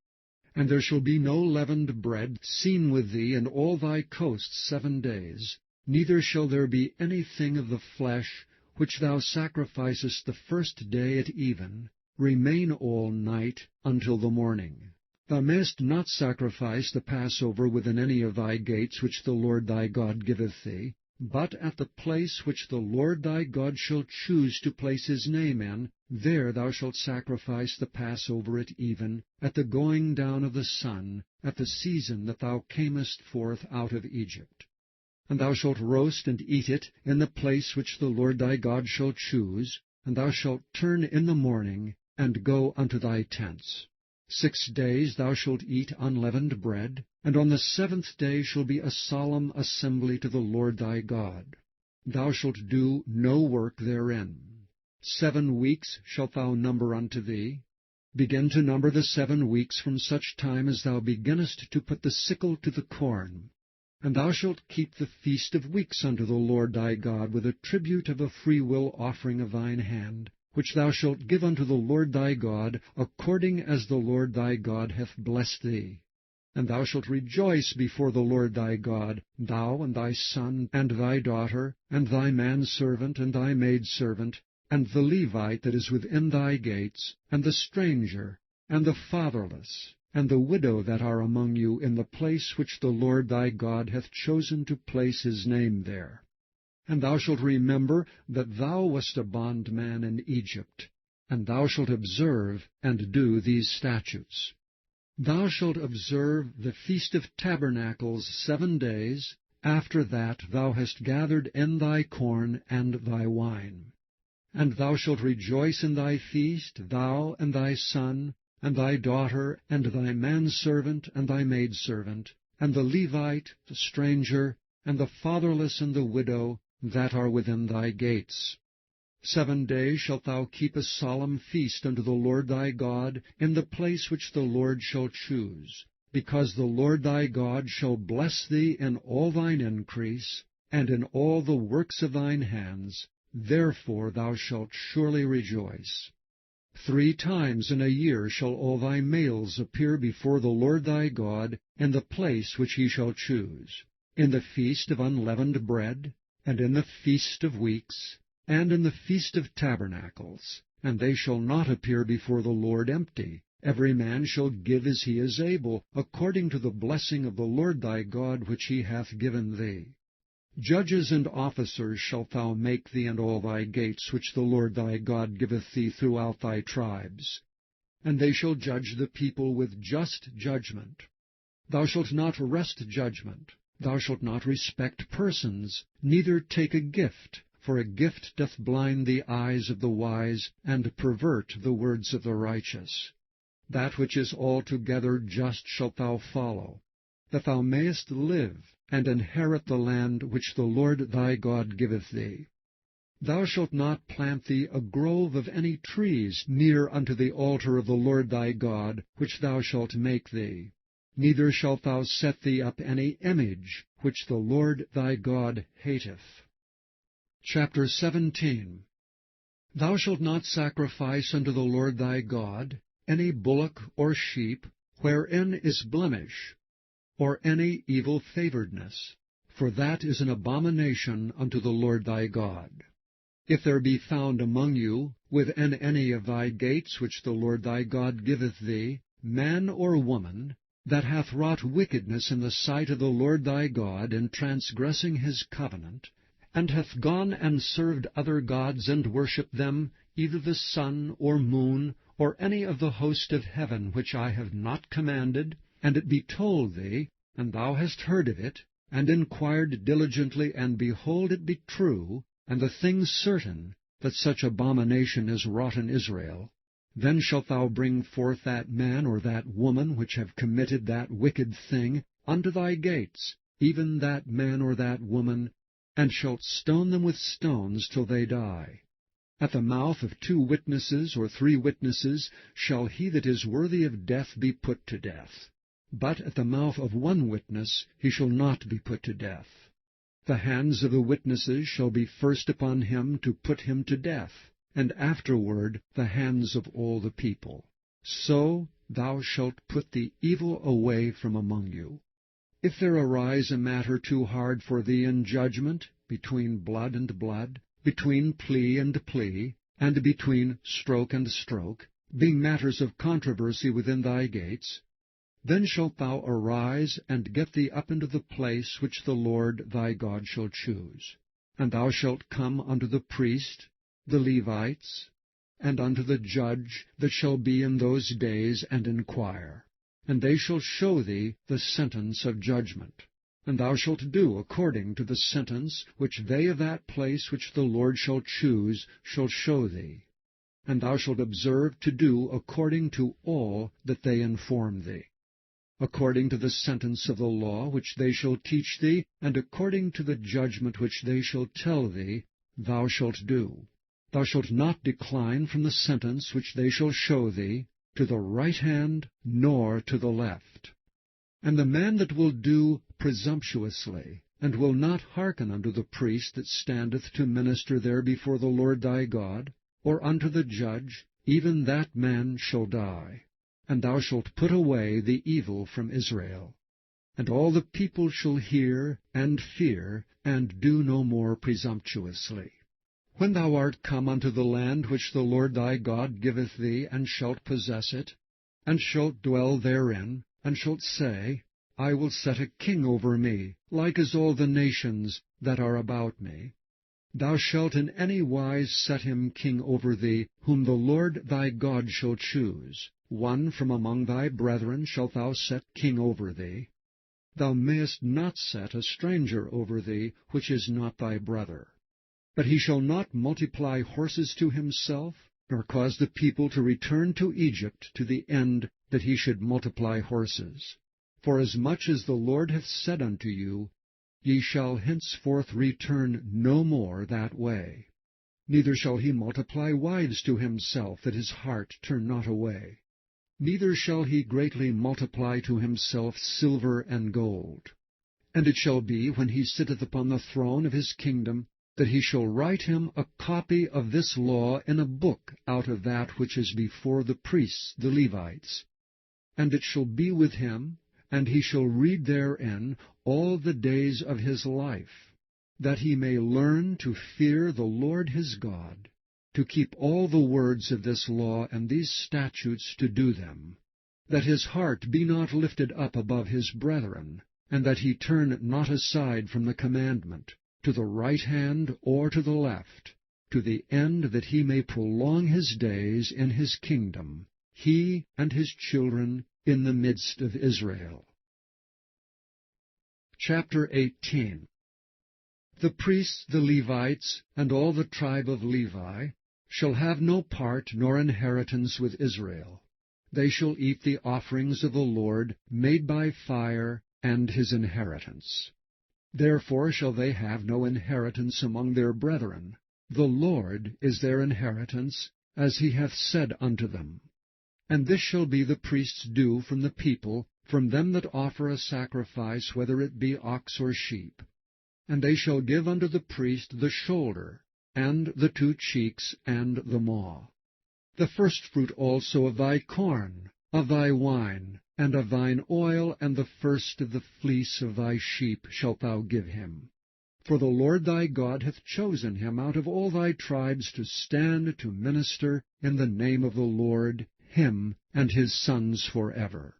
And there shall be no leavened bread seen with thee in all thy coasts 7 days, neither shall there be anything of the flesh which thou sacrificest the first day at even, remain all night until the morning. Thou mayest not sacrifice the Passover within any of thy gates which the Lord thy God giveth thee, but at the place which the Lord thy God shall choose to place his name in, there thou shalt sacrifice the Passover at even, at the going down of the sun, at the season that thou camest forth out of Egypt. And thou shalt roast and eat it in the place which the Lord thy God shall choose, and thou shalt turn in the morning, and go unto thy tents. 6 days thou shalt eat unleavened bread, and on the 7th day shall be a solemn assembly to the Lord thy God. Thou shalt do no work therein. 7 weeks shalt thou number unto thee. Begin to number the 7 weeks from such time as thou beginnest to put the sickle to the corn. And thou shalt keep the feast of weeks unto the Lord thy God with a tribute of a freewill offering of thine hand, which thou shalt give unto the Lord thy God, according as the Lord thy God hath blessed thee. And thou shalt rejoice before the Lord thy God, thou and thy son, and thy daughter, and thy manservant, and thy maidservant, and the Levite that is within thy gates, and the stranger, and the fatherless, and the widow that are among you in the place which the Lord thy God hath chosen to place his name there. And thou shalt remember that thou wast a bondman in Egypt, and thou shalt observe and do these statutes. Thou shalt observe the Feast of Tabernacles 7 days, after that thou hast gathered in thy corn and thy wine. And thou shalt rejoice in thy feast, thou and thy son, and thy daughter, and thy manservant, and thy maidservant, and the Levite, the stranger, and the fatherless and the widow, that are within thy gates. 7 days shalt thou keep a solemn feast unto the Lord thy God, in the place which the Lord shall choose, because the Lord thy God shall bless thee in all thine increase, and in all the works of thine hands, therefore thou shalt surely rejoice. 3 times in a year shall all thy males appear before the Lord thy God, in the place which he shall choose, in the feast of unleavened bread, and in the feast of weeks, and in the feast of tabernacles, and they shall not appear before the Lord empty. Every man shall give as he is able, according to the blessing of the Lord thy God which he hath given thee. Judges and officers shalt thou make thee in all thy gates which the Lord thy God giveth thee throughout thy tribes. and they shall judge the people with just judgment. Thou shalt not wrest judgment. Thou shalt not respect persons, neither take a gift, for a gift doth blind the eyes of the wise, and pervert the words of the righteous. That which is altogether just shalt thou follow, that thou mayest live, and inherit the land which the Lord thy God giveth thee. Thou shalt not plant thee a grove of any trees near unto the altar of the Lord thy God, which thou shalt make thee. Neither shalt thou set thee up any image, which the Lord thy God hateth. Chapter 17. Thou shalt not sacrifice unto the Lord thy God any bullock or sheep, wherein is blemish, or any evil favouredness, for that is an abomination unto the Lord thy God. If there be found among you, within any of thy gates which the Lord thy God giveth thee, man or woman, that hath wrought wickedness in the sight of the Lord thy God in transgressing his covenant, and hath gone and served other gods and worshipped them, either the sun or moon, or any of the host of heaven which I have not commanded, and it be told thee, and thou hast heard of it, and inquired diligently, and behold, it be true, and the thing certain, that such abomination is wrought in Israel, then shalt thou bring forth that man or that woman which have committed that wicked thing unto thy gates, even that man or that woman, and shalt stone them with stones till they die. At the mouth of 2 witnesses or 3 witnesses shall he that is worthy of death be put to death. But at the mouth of 1 witness he shall not be put to death. The hands of the witnesses shall be first upon him to put him to death, and afterward the hands of all the people. So thou shalt put the evil away from among you. If there arise a matter too hard for thee in judgment, between blood and blood, between plea and plea, and between stroke and stroke, being matters of controversy within thy gates, then shalt thou arise, and get thee up into the place which the Lord thy God shall choose. And thou shalt come unto the priest, the Levites, and unto the judge that shall be in those days, and inquire. And they shall show thee the sentence of judgment. And thou shalt do according to the sentence which they of that place which the Lord shall choose shall show thee. And thou shalt observe to do according to all that they inform thee, according to the sentence of the law which they shall teach thee, and according to the judgment which they shall tell thee, thou shalt do. Thou shalt not decline from the sentence which they shall show thee, to the right hand, nor to the left. And the man that will do presumptuously, and will not hearken unto the priest that standeth to minister there before the Lord thy God, or unto the judge, even that man shall die. And thou shalt put away the evil from Israel. And all the people shall hear and fear, and do no more presumptuously. When thou art come unto the land which the Lord thy God giveth thee, and shalt possess it, and shalt dwell therein, and shalt say, I will set a king over me, like as all the nations that are about me. Thou shalt in any wise set him king over thee, whom the Lord thy God shall choose. One from among thy brethren shalt thou set king over thee. Thou mayest not set a stranger over thee, which is not thy brother. But he shall not multiply horses to himself, nor cause the people to return to Egypt to the end that he should multiply horses. For as much as the Lord hath said unto you, ye shall henceforth return no more that way. Neither shall he multiply wives to himself, that his heart turn not away. Neither shall he greatly multiply to himself silver and gold. And it shall be, when he sitteth upon the throne of his kingdom, that he shall write him a copy of this law in a book out of that which is before the priests, the Levites. And it shall be with him, and he shall read therein all the days of his life, that he may learn to fear the Lord his God, to keep all the words of this law and these statutes to do them, that his heart be not lifted up above his brethren, and that he turn not aside from the commandment, to the right hand or to the left, to the end that he may prolong his days in his kingdom, he and his children, in the midst of Israel. Chapter 18. The priests, the Levites, and all the tribe of Levi, shall have no part nor inheritance with Israel. They shall eat the offerings of the Lord, made by fire, and his inheritance. Therefore shall they have no inheritance among their brethren. The Lord is their inheritance, as he hath said unto them. And this shall be the priest's due from the people, from them that offer a sacrifice, whether it be ox or sheep. And they shall give unto the priest the shoulder, and the 2 cheeks, and the maw. The firstfruit also of thy corn, of thy wine, and of thine oil, and the first of the fleece of thy sheep shalt thou give him. For the Lord thy God hath chosen him out of all thy tribes to stand to minister in the name of the Lord, him and his sons forever.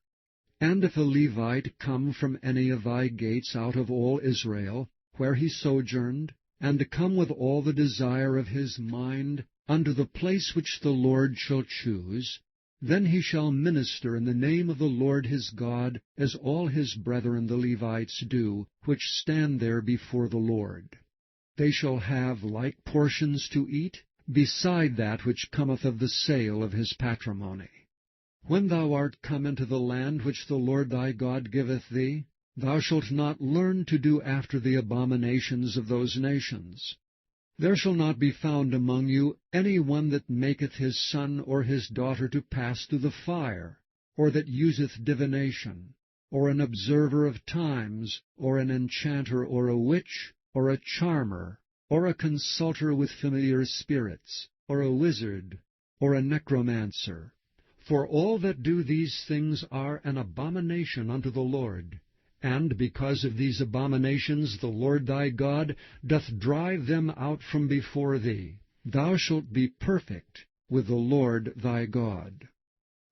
And if a Levite come from any of thy gates out of all Israel, where he sojourned, and come with all the desire of his mind unto the place which the Lord shall choose, then he shall minister in the name of the Lord his God, as all his brethren the Levites do, which stand there before the Lord. They shall have like portions to eat, beside that which cometh of the sale of his patrimony. When thou art come into the land which the Lord thy God giveth thee, thou shalt not learn to do after the abominations of those nations. There shall not be found among you any one that maketh his son or his daughter to pass through the fire, or that useth divination, or an observer of times, or an enchanter, or a witch, or a charmer, or a consulter with familiar spirits, or a wizard, or a necromancer. For all that do these things are an abomination unto the Lord. And because of these abominations the Lord thy God doth drive them out from before thee. Thou shalt be perfect with the Lord thy God.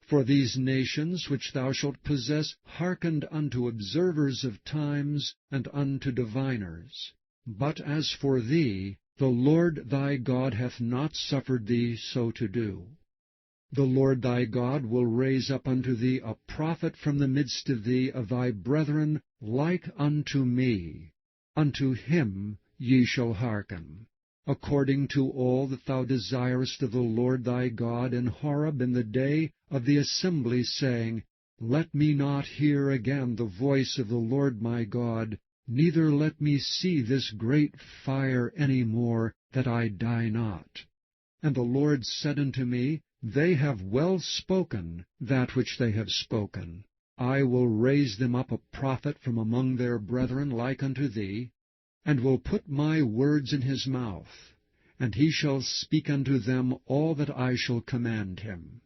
For these nations which thou shalt possess hearkened unto observers of times, and unto diviners. But as for thee, the Lord thy God hath not suffered thee so to do. The Lord thy God will raise up unto thee a prophet from the midst of thee, of thy brethren, like unto me. Unto him ye shall hearken, according to all that thou desirest of the Lord thy God in Horeb in the day of the assembly, saying, Let me not hear again the voice of the Lord my God, neither let me see this great fire any more, that I die not. And the Lord said unto me, They have well spoken that which they have spoken. I will raise them up a prophet from among their brethren like unto thee, and will put my words in his mouth, and he shall speak unto them all that I shall command him.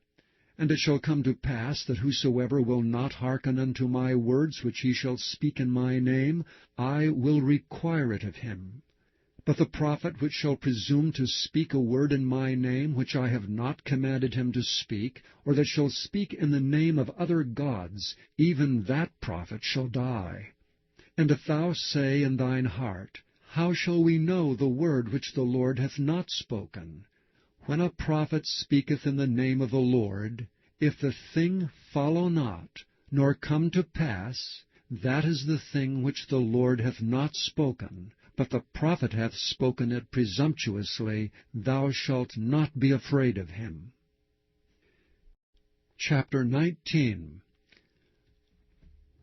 And it shall come to pass that whosoever will not hearken unto my words which he shall speak in my name, I will require it of him. But the prophet which shall presume to speak a word in my name which I have not commanded him to speak, or that shall speak in the name of other gods, even that prophet shall die. And if thou say in thine heart, How shall we know the word which the Lord hath not spoken? When a prophet speaketh in the name of the Lord, if the thing follow not, nor come to pass, that is the thing which the Lord hath not spoken, but the prophet hath spoken it presumptuously, thou shalt not be afraid of him. Chapter 19.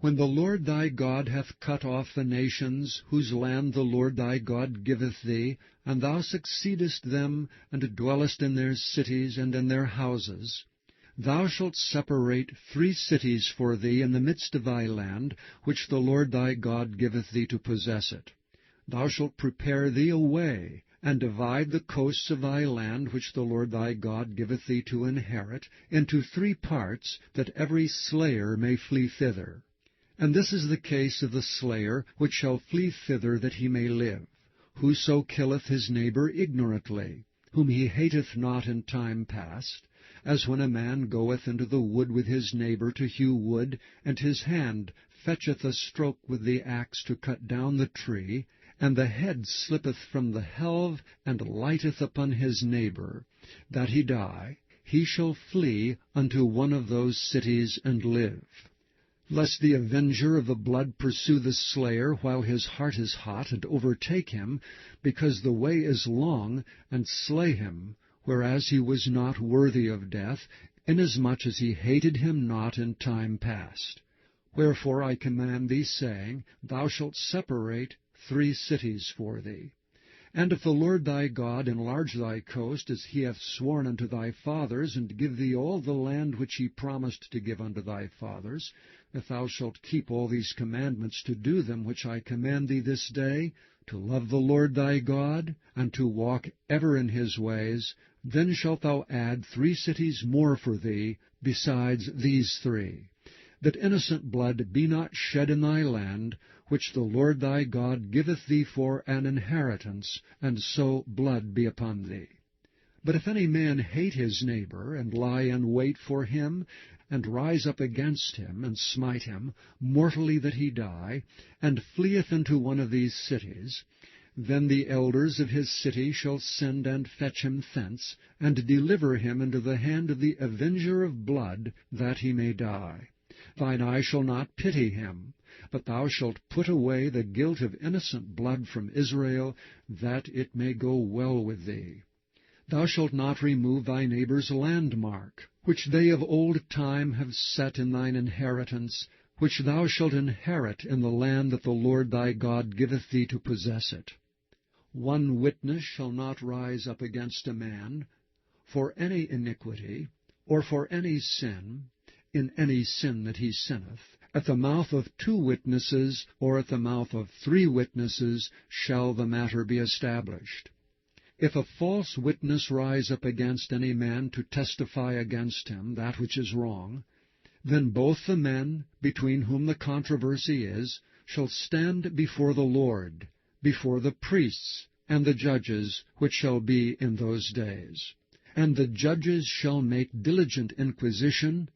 When the Lord thy God hath cut off the nations, whose land the Lord thy God giveth thee, and thou succeedest them, and dwellest in their cities and in their houses, thou shalt separate 3 cities for thee in the midst of thy land, which the Lord thy God giveth thee to possess it. Thou shalt prepare thee a way, and divide the coasts of thy land, which the Lord thy God giveth thee to inherit, into 3 parts, that every slayer may flee thither. And this is the case of the slayer, which shall flee thither that he may live. Whoso killeth his neighbor ignorantly, whom he hateth not in time past, as when a man goeth into the wood with his neighbor to hew wood, and his hand fetcheth a stroke with the axe to cut down the tree, and the head slippeth from the helve, and lighteth upon his neighbor, that he die, he shall flee unto one of those cities and live. Lest the avenger of the blood pursue the slayer while his heart is hot, and overtake him, because the way is long, and slay him, whereas he was not worthy of death, inasmuch as he hated him not in time past. Wherefore I command thee, saying, Thou shalt separate 3 cities for thee. And if the Lord thy God enlarge thy coast, as he hath sworn unto thy fathers, and give thee all the land which he promised to give unto thy fathers, if thou shalt keep all these commandments to do them which I command thee this day, to love the Lord thy God, and to walk ever in his ways, then shalt thou add 3 cities more for thee, besides these 3, that innocent blood be not shed in thy land, which the Lord thy God giveth thee for an inheritance, and so blood be upon thee. But if any man hate his neighbor, and lie in wait for him, and rise up against him, and smite him, mortally that he die, and fleeth into one of these cities, then the elders of his city shall send and fetch him thence, and deliver him into the hand of the avenger of blood, that he may die. Thine eye shall not pity him, but thou shalt put away the guilt of innocent blood from Israel, that it may go well with thee. Thou shalt not remove thy neighbor's landmark, which they of old time have set in thine inheritance, which thou shalt inherit in the land that the Lord thy God giveth thee to possess it. 1 witness shall not rise up against a man for any iniquity, or for any sin, in any sin that he sinneth. At the mouth of 2 witnesses, or at the mouth of 3 witnesses, shall the matter be established. If a false witness rise up against any man to testify against him that which is wrong, then both the men, between whom the controversy is, shall stand before the Lord, before the priests and the judges which shall be in those days. And the judges shall make diligent inquisition,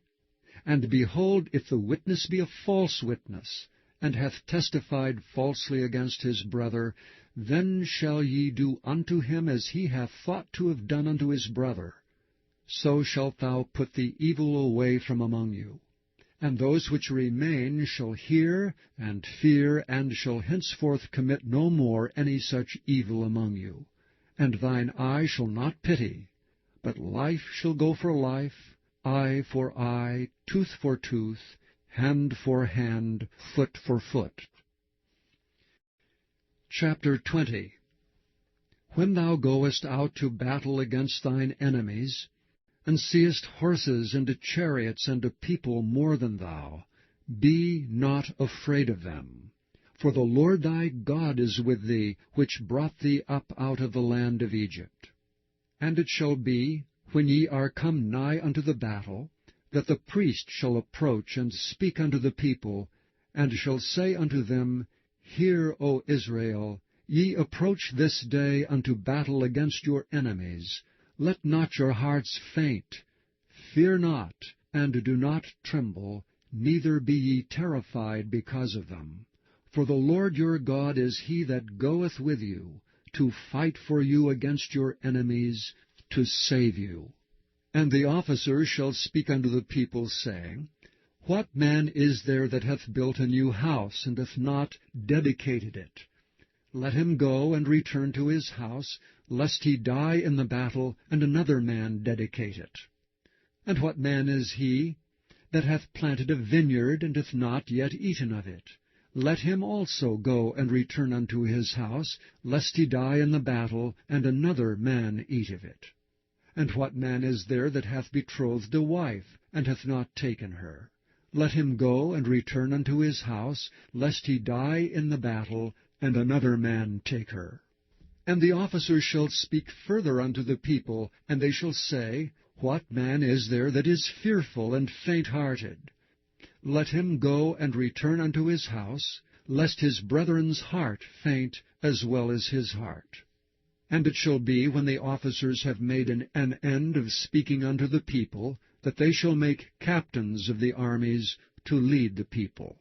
and behold, if the witness be a false witness, and hath testified falsely against his brother, then shall ye do unto him as he hath thought to have done unto his brother. So shalt thou put the evil away from among you. And those which remain shall hear and fear, and shall henceforth commit no more any such evil among you. And thine eye shall not pity, but life shall go for life, eye for eye, tooth for tooth, hand for hand, foot for foot. Chapter 20. When thou goest out to battle against thine enemies, and seest horses and chariots and a people more than thou, be not afraid of them. For the Lord thy God is with thee, which brought thee up out of the land of Egypt. And it shall be, when ye are come nigh unto the battle, that the priest shall approach and speak unto the people, and shall say unto them, Hear, O Israel, ye approach this day unto battle against your enemies. Let not your hearts faint. Fear not, and do not tremble, neither be ye terrified because of them. For the Lord your God is he that goeth with you, to fight for you against your enemies, to save you. And the officers shall speak unto the people, saying, What man is there that hath built a new house, and hath not dedicated it? Let him go and return to his house, lest he die in the battle, and another man dedicate it. And what man is he that hath planted a vineyard, and hath not yet eaten of it? Let him also go and return unto his house, lest he die in the battle, and another man eat of it. And what man is there that hath betrothed a wife, and hath not taken her? Let him go and return unto his house, lest he die in the battle, and another man take her. And the officers shall speak further unto the people, and they shall say, What man is there that is fearful and faint-hearted? Let him go and return unto his house, lest his brethren's heart faint as well as his heart. And it shall be, when the officers have made an end of speaking unto the people, that they shall make captains of the armies to lead the people.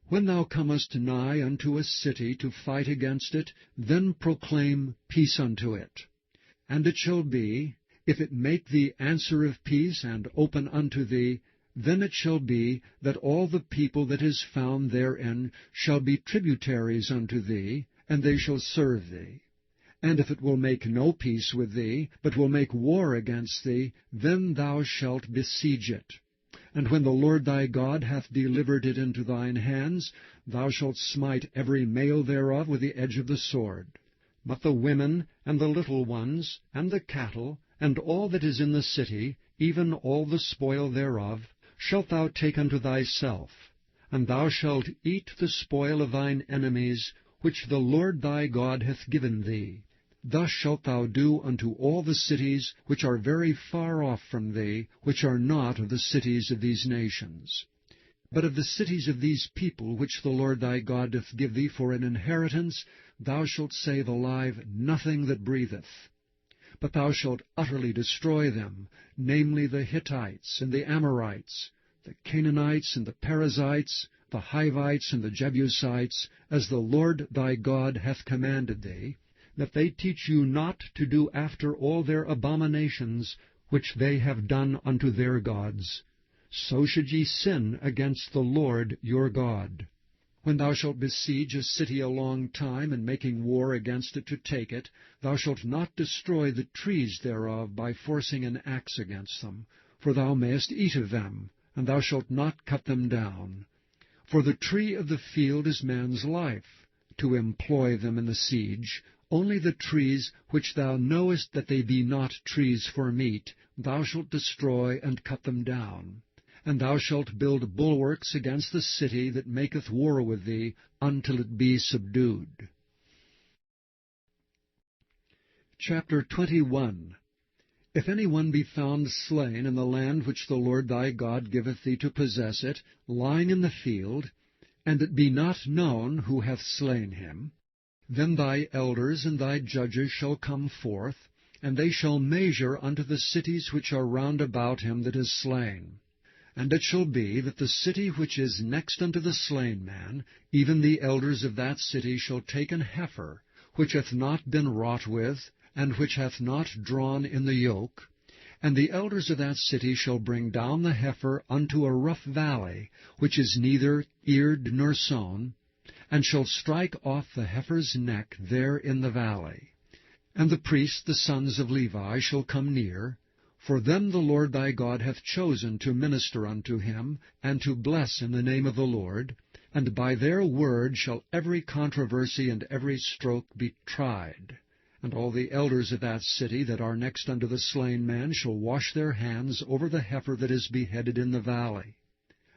When thou comest nigh unto a city to fight against it, then proclaim peace unto it. And it shall be, If it make thee answer of peace, and open unto thee, then it shall be that all the people that is found therein shall be tributaries unto thee, and they shall serve thee. And if it will make no peace with thee, but will make war against thee, then thou shalt besiege it. And when the Lord thy God hath delivered it into thine hands, thou shalt smite every male thereof with the edge of the sword. But the women, and the little ones, and the cattle, and all that is in the city, even all the spoil thereof, shalt thou take unto thyself. And thou shalt eat the spoil of thine enemies, which the Lord thy God hath given thee. Thus shalt thou do unto all the cities which are very far off from thee, which are not of the cities of these nations. But of the cities of these people which the Lord thy God doth give thee for an inheritance, thou shalt save alive nothing that breatheth. But thou shalt utterly destroy them, namely the Hittites, and the Amorites, the Canaanites, and the Perizzites, the Hivites, and the Jebusites, as the Lord thy God hath commanded thee, that they teach you not to do after all their abominations which they have done unto their gods. So should ye sin against the Lord your God. When thou shalt besiege a city a long time, and making war against it to take it, thou shalt not destroy the trees thereof by forcing an axe against them, for thou mayest eat of them, and thou shalt not cut them down. For the tree of the field is man's life, to employ them in the siege. Only the trees which thou knowest that they be not trees for meat, thou shalt destroy and cut them down. And thou shalt build bulwarks against the city that maketh war with thee, until it be subdued. Chapter 21. If any one be found slain in the land which the Lord thy God giveth thee to possess it, lying in the field, and it be not known who hath slain him, then thy elders and thy judges shall come forth, and they shall measure unto the cities which are round about him that is slain. And it shall be that the city which is next unto the slain man, even the elders of that city shall take an heifer, which hath not been wrought with, and which hath not drawn in the yoke, and the elders of that city shall bring down the heifer unto a rough valley, which is neither eared nor sown, and shall strike off the heifer's neck there in the valley. And the priests, the sons of Levi, shall come near, for them the Lord thy God hath chosen to minister unto him, and to bless in the name of the Lord, and by their word shall every controversy and every stroke be tried. And all the elders of that city that are next unto the slain man shall wash their hands over the heifer that is beheaded in the valley.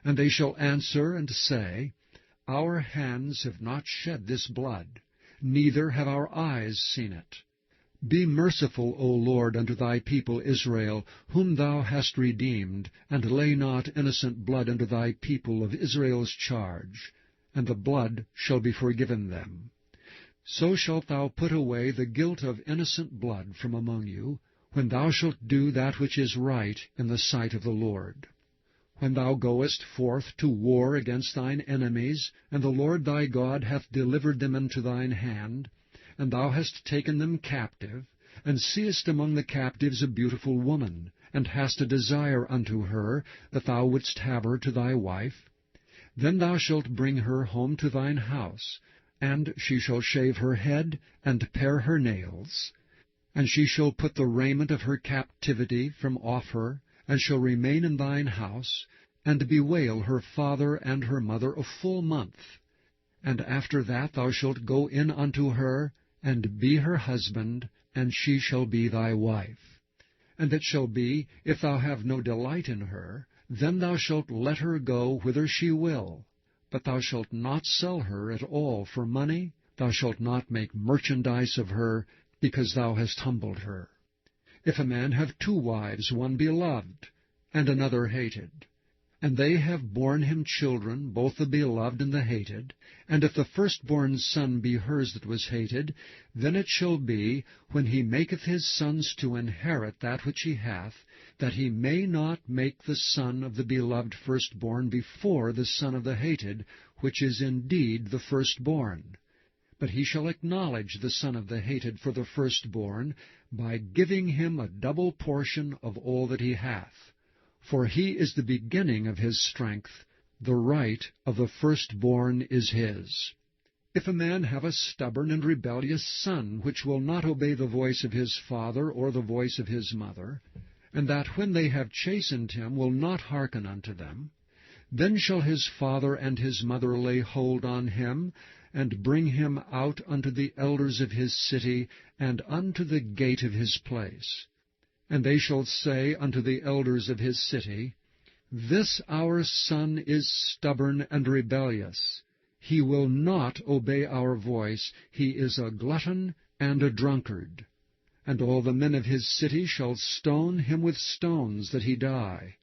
And they shall answer and say, Our hands have not shed this blood, neither have our eyes seen it. Be merciful, O Lord, unto thy people Israel, whom thou hast redeemed, and lay not innocent blood unto thy people of Israel's charge, and the blood shall be forgiven them. So shalt thou put away the guilt of innocent blood from among you, when thou shalt do that which is right in the sight of the Lord. When thou goest forth to war against thine enemies, and the Lord thy God hath delivered them into thine hand, and thou hast taken them captive, and seest among the captives a beautiful woman, and hast a desire unto her, that thou wouldst have her to thy wife, then thou shalt bring her home to thine house, and she shall shave her head, and pare her nails. And she shall put the raiment of her captivity from off her, and shall remain in thine house, and bewail her father and her mother a full month. And after that thou shalt go in unto her, and be her husband, and she shall be thy wife. And it shall be, if thou have no delight in her, then thou shalt let her go whither she will. But thou shalt not sell her at all for money, thou shalt not make merchandise of her, because thou hast humbled her. If a man have two wives, one beloved, and another hated, and they have borne him children, both the beloved and the hated, and if the firstborn son be hers that was hated, then it shall be, when he maketh his sons to inherit that which he hath, that he may not make the son of the beloved firstborn before the son of the hated, which is indeed the firstborn. But he shall acknowledge the son of the hated for the firstborn, by giving him a double portion of all that he hath. For he is the beginning of his strength, the right of the firstborn is his. If a man have a stubborn and rebellious son, which will not obey the voice of his father or the voice of his mother, and that when they have chastened him will not hearken unto them, then shall his father and his mother lay hold on him, and bring him out unto the elders of his city, and unto the gate of his place. And they shall say unto the elders of his city, This our son is stubborn and rebellious. He will not obey our voice. He is a glutton and a drunkard. And all the men of his city shall stone him with stones, that he die.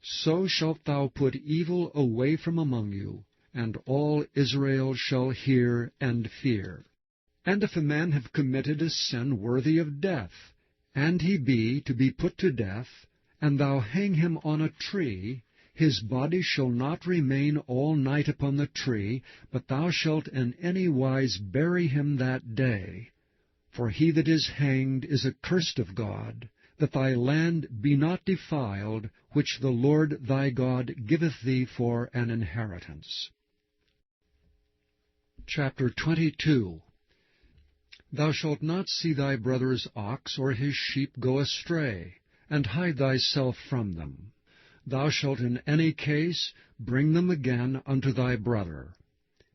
So shalt thou put evil away from among you, and all Israel shall hear and fear. And if a man have committed a sin worthy of death, and he be to be put to death, and thou hang him on a tree, his body shall not remain all night upon the tree, but thou shalt in any wise bury him that day. For he that is hanged is accursed of God, that thy land be not defiled, which the Lord thy God giveth thee for an inheritance. Chapter 22. Thou shalt not see thy brother's ox or his sheep go astray, and hide thyself from them. Thou shalt in any case bring them again unto thy brother.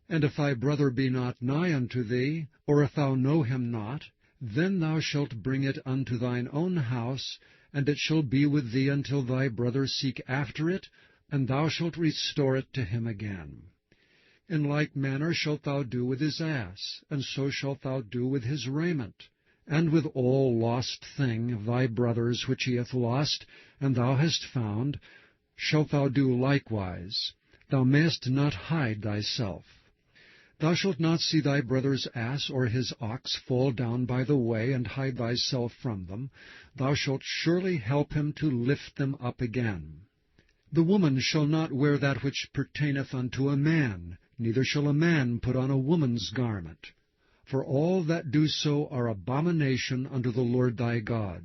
And if thy brother be not nigh unto thee, or if thou know him not, then thou shalt bring it unto thine own house, and it shall be with thee until thy brother seek after it, and thou shalt restore it to him again. In like manner shalt thou do with his ass, and so shalt thou do with his raiment, and with all lost thing of thy brother's which he hath lost, and thou hast found, shalt thou do likewise. Thou mayest not hide thyself. Thou shalt not see thy brother's ass or his ox fall down by the way, and hide thyself from them. Thou shalt surely help him to lift them up again. The woman shall not wear that which pertaineth unto a man, neither shall a man put on a woman's garment. For all that do so are abomination unto the Lord thy God.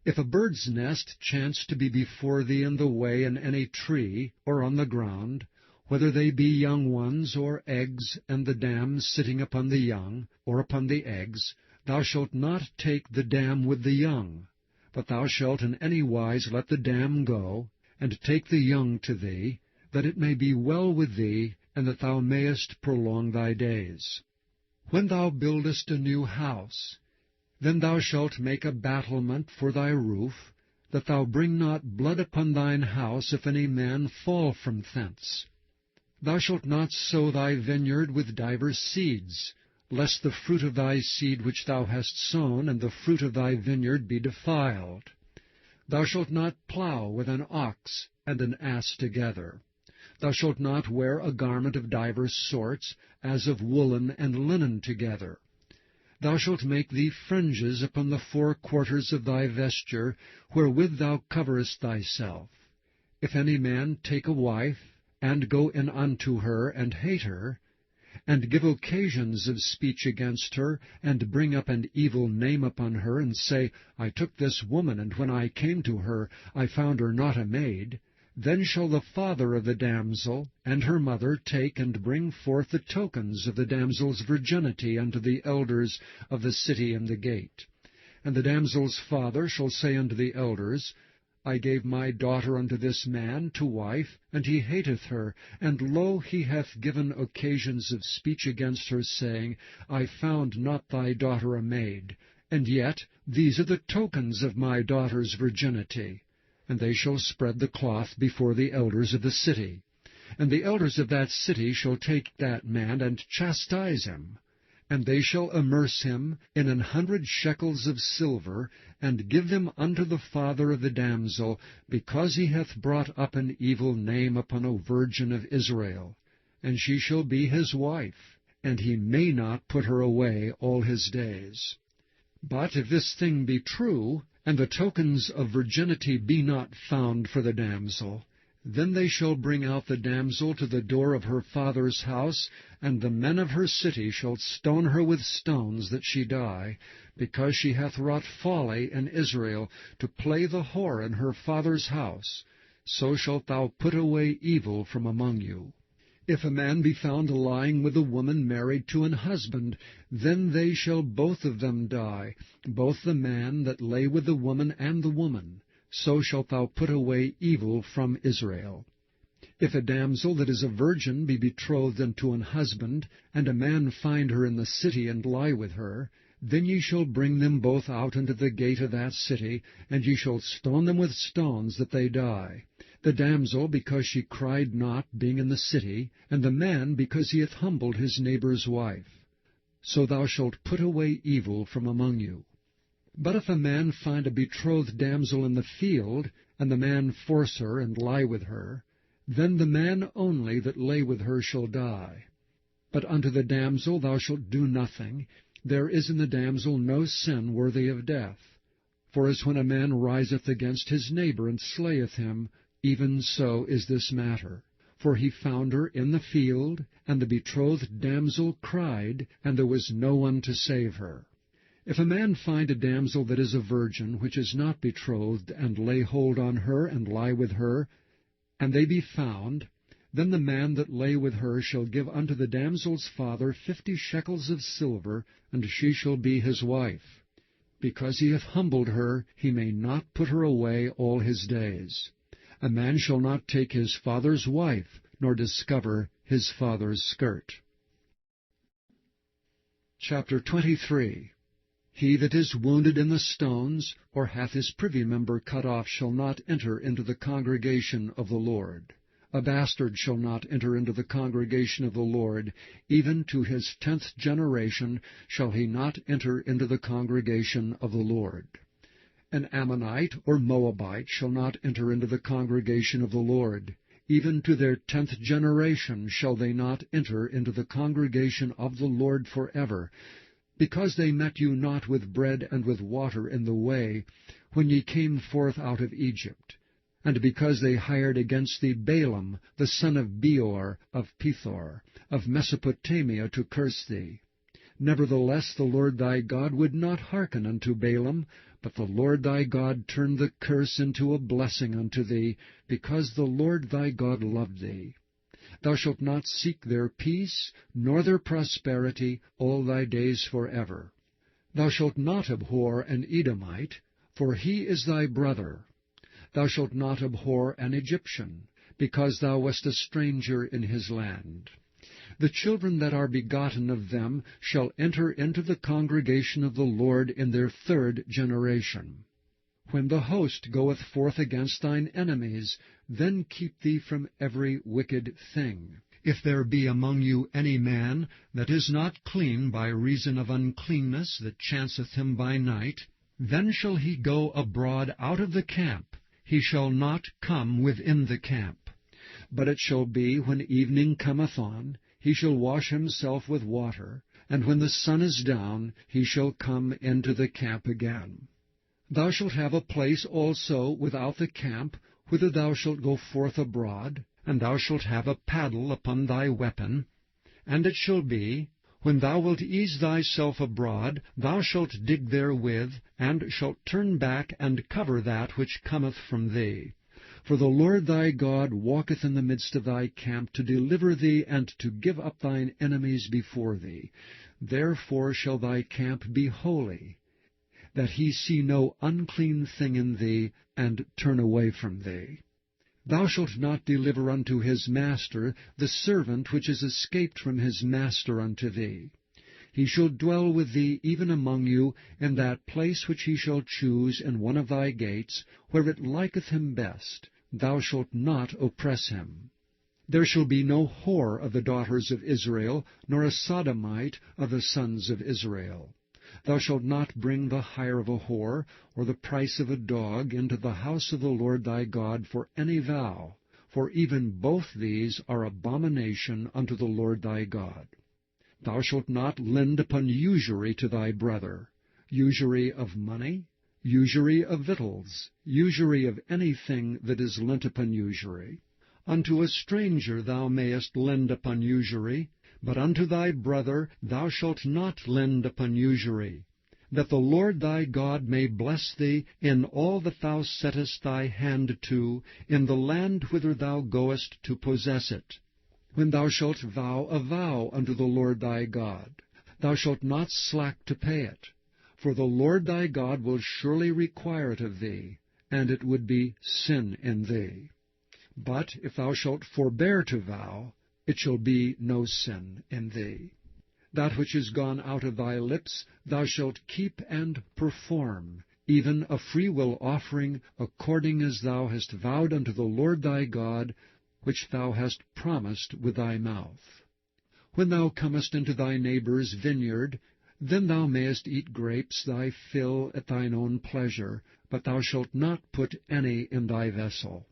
If a bird's nest chance to be before thee in the way in any tree, or on the ground, whether they be young ones, or eggs, and the dam sitting upon the young, or upon the eggs, thou shalt not take the dam with the young, but thou shalt in any wise let the dam go, and take the young to thee, that it may be well with thee, and that thou mayest prolong thy days. When thou buildest a new house, then thou shalt make a battlement for thy roof, that thou bring not blood upon thine house if any man fall from thence. Thou shalt not sow thy vineyard with divers seeds, lest the fruit of thy seed which thou hast sown and the fruit of thy vineyard be defiled. Thou shalt not plow with an ox and an ass together. Thou shalt not wear a garment of divers sorts, as of woolen and linen together. Thou shalt make thee fringes upon the 4 quarters of thy vesture, wherewith thou coverest thyself. If any man take a wife, and go in unto her, and hate her, and give occasions of speech against her, and bring up an evil name upon her, and say, I took this woman, and when I came to her, I found her not a maid, then shall the father of the damsel and her mother take and bring forth the tokens of the damsel's virginity unto the elders of the city and the gate. And the damsel's father shall say unto the elders, I gave my daughter unto this man to wife, and he hateth her, and lo, he hath given occasions of speech against her, saying, I found not thy daughter a maid, and yet these are the tokens of my daughter's virginity. And they shall spread the cloth before the elders of the city. And the elders of that city shall take that man, and chastise him. And they shall amerce him in 100 shekels of silver, and give them unto the father of the damsel, because he hath brought up an evil name upon a virgin of Israel. And she shall be his wife, and he may not put her away all his days. But if this thing be true, and the tokens of virginity be not found for the damsel, Then they shall bring out the damsel to the door of her father's house, and the men of her city shall stone her with stones, that she die, because she hath wrought folly in Israel, to play the whore in her father's house. So shalt thou put away evil from among you. If a man be found lying with a woman married to an husband, then they shall both of them die, both the man that lay with the woman and the woman. So shalt thou put away evil from Israel. If a damsel that is a virgin be betrothed unto an husband, and a man find her in the city, and lie with her, then ye shall bring them both out unto the gate of that city, and ye shall stone them with stones, that they die. The damsel, because she cried not, being in the city, and the man, because he hath humbled his neighbour's wife. So thou shalt put away evil from among you. But if a man find a betrothed damsel in the field, and the man force her, and lie with her, then the man only that lay with her shall die. But unto the damsel thou shalt do nothing. There is in the damsel no sin worthy of death. For as when a man riseth against his neighbour, and slayeth him, even so is this matter. For he found her in the field, and the betrothed damsel cried, and there was no one to save her. If a man find a damsel that is a virgin, which is not betrothed, and lay hold on her, and lie with her, and they be found, then the man that lay with her shall give unto the damsel's father 50 shekels of silver, and she shall be his wife. Because he hath humbled her, he may not put her away all his days. A man shall not take his father's wife, nor discover his father's skirt. Chapter 23. He that is wounded in the stones, or hath his privy member cut off, shall not enter into the congregation of the Lord. A bastard shall not enter into the congregation of the Lord. Even to his 10th generation shall he not enter into the congregation of the Lord. An Ammonite or Moabite shall not enter into the congregation of the Lord. Even to their 10th generation shall they not enter into the congregation of the Lord forever, because they met you not with bread and with water in the way, when ye came forth out of Egypt, and because they hired against thee Balaam, the son of Beor, of Pethor, of Mesopotamia, to curse thee. Nevertheless the Lord thy God would not hearken unto Balaam, but the Lord thy God turned the curse into a blessing unto thee, because the Lord thy God loved thee. Thou shalt not seek their peace, nor their prosperity, all thy days forever. Thou shalt not abhor an Edomite, for he is thy brother. Thou shalt not abhor an Egyptian, because thou wast a stranger in his land. The children that are begotten of them shall enter into the congregation of the Lord in their 3rd generation. When the host goeth forth against thine enemies, then keep thee from every wicked thing. If there be among you any man that is not clean by reason of uncleanness that chanceth him by night, then shall he go abroad out of the camp. He shall not come within the camp. But it shall be, when evening cometh on, he shall wash himself with water, and when the sun is down, he shall come into the camp again. Thou shalt have a place also without the camp, whither thou shalt go forth abroad, and thou shalt have a paddle upon thy weapon. And it shall be, when thou wilt ease thyself abroad, thou shalt dig therewith, and shalt turn back and cover that which cometh from thee. For the Lord thy God walketh in the midst of thy camp, to deliver thee, and to give up thine enemies before thee. Therefore shall thy camp be holy, that he see no unclean thing in thee, and turn away from thee. Thou shalt not deliver unto his master the servant which is escaped from his master unto thee. He shall dwell with thee even among you, in that place which he shall choose in one of thy gates, where it liketh him best. Thou shalt not oppress him. There shall be no whore of the daughters of Israel, nor a sodomite of the sons of Israel. Thou shalt not bring the hire of a whore, or the price of a dog, into the house of the Lord thy God for any vow, for even both these are abomination unto the Lord thy God. Thou shalt not lend upon usury to thy brother, usury of money, usury of victuals, usury of anything that is lent upon usury. Unto a stranger thou mayest lend upon usury, but unto thy brother thou shalt not lend upon usury, that the Lord thy God may bless thee in all that thou settest thy hand to, in the land whither thou goest to possess it. When thou shalt vow a vow unto the Lord thy God, thou shalt not slack to pay it, for the Lord thy God will surely require it of thee, and it would be sin in thee. But if thou shalt forbear to vow, it shall be no sin in thee. That which is gone out of thy lips thou shalt keep and perform, even a freewill offering, according as thou hast vowed unto the Lord thy God, which thou hast promised with thy mouth. When thou comest into thy neighbour's vineyard, then thou mayest eat grapes thy fill at thine own pleasure, but thou shalt not put any in thy vessel.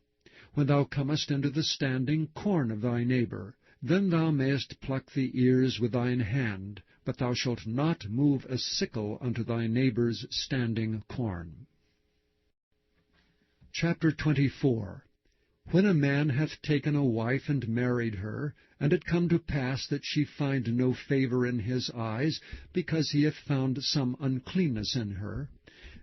When thou comest into the standing corn of thy neighbour, then thou mayest pluck the ears with thine hand, but thou shalt not move a sickle unto thy neighbour's standing corn. Chapter 24. When a man hath taken a wife and married her, and it come to pass that she find no favour in his eyes, because he hath found some uncleanness in her,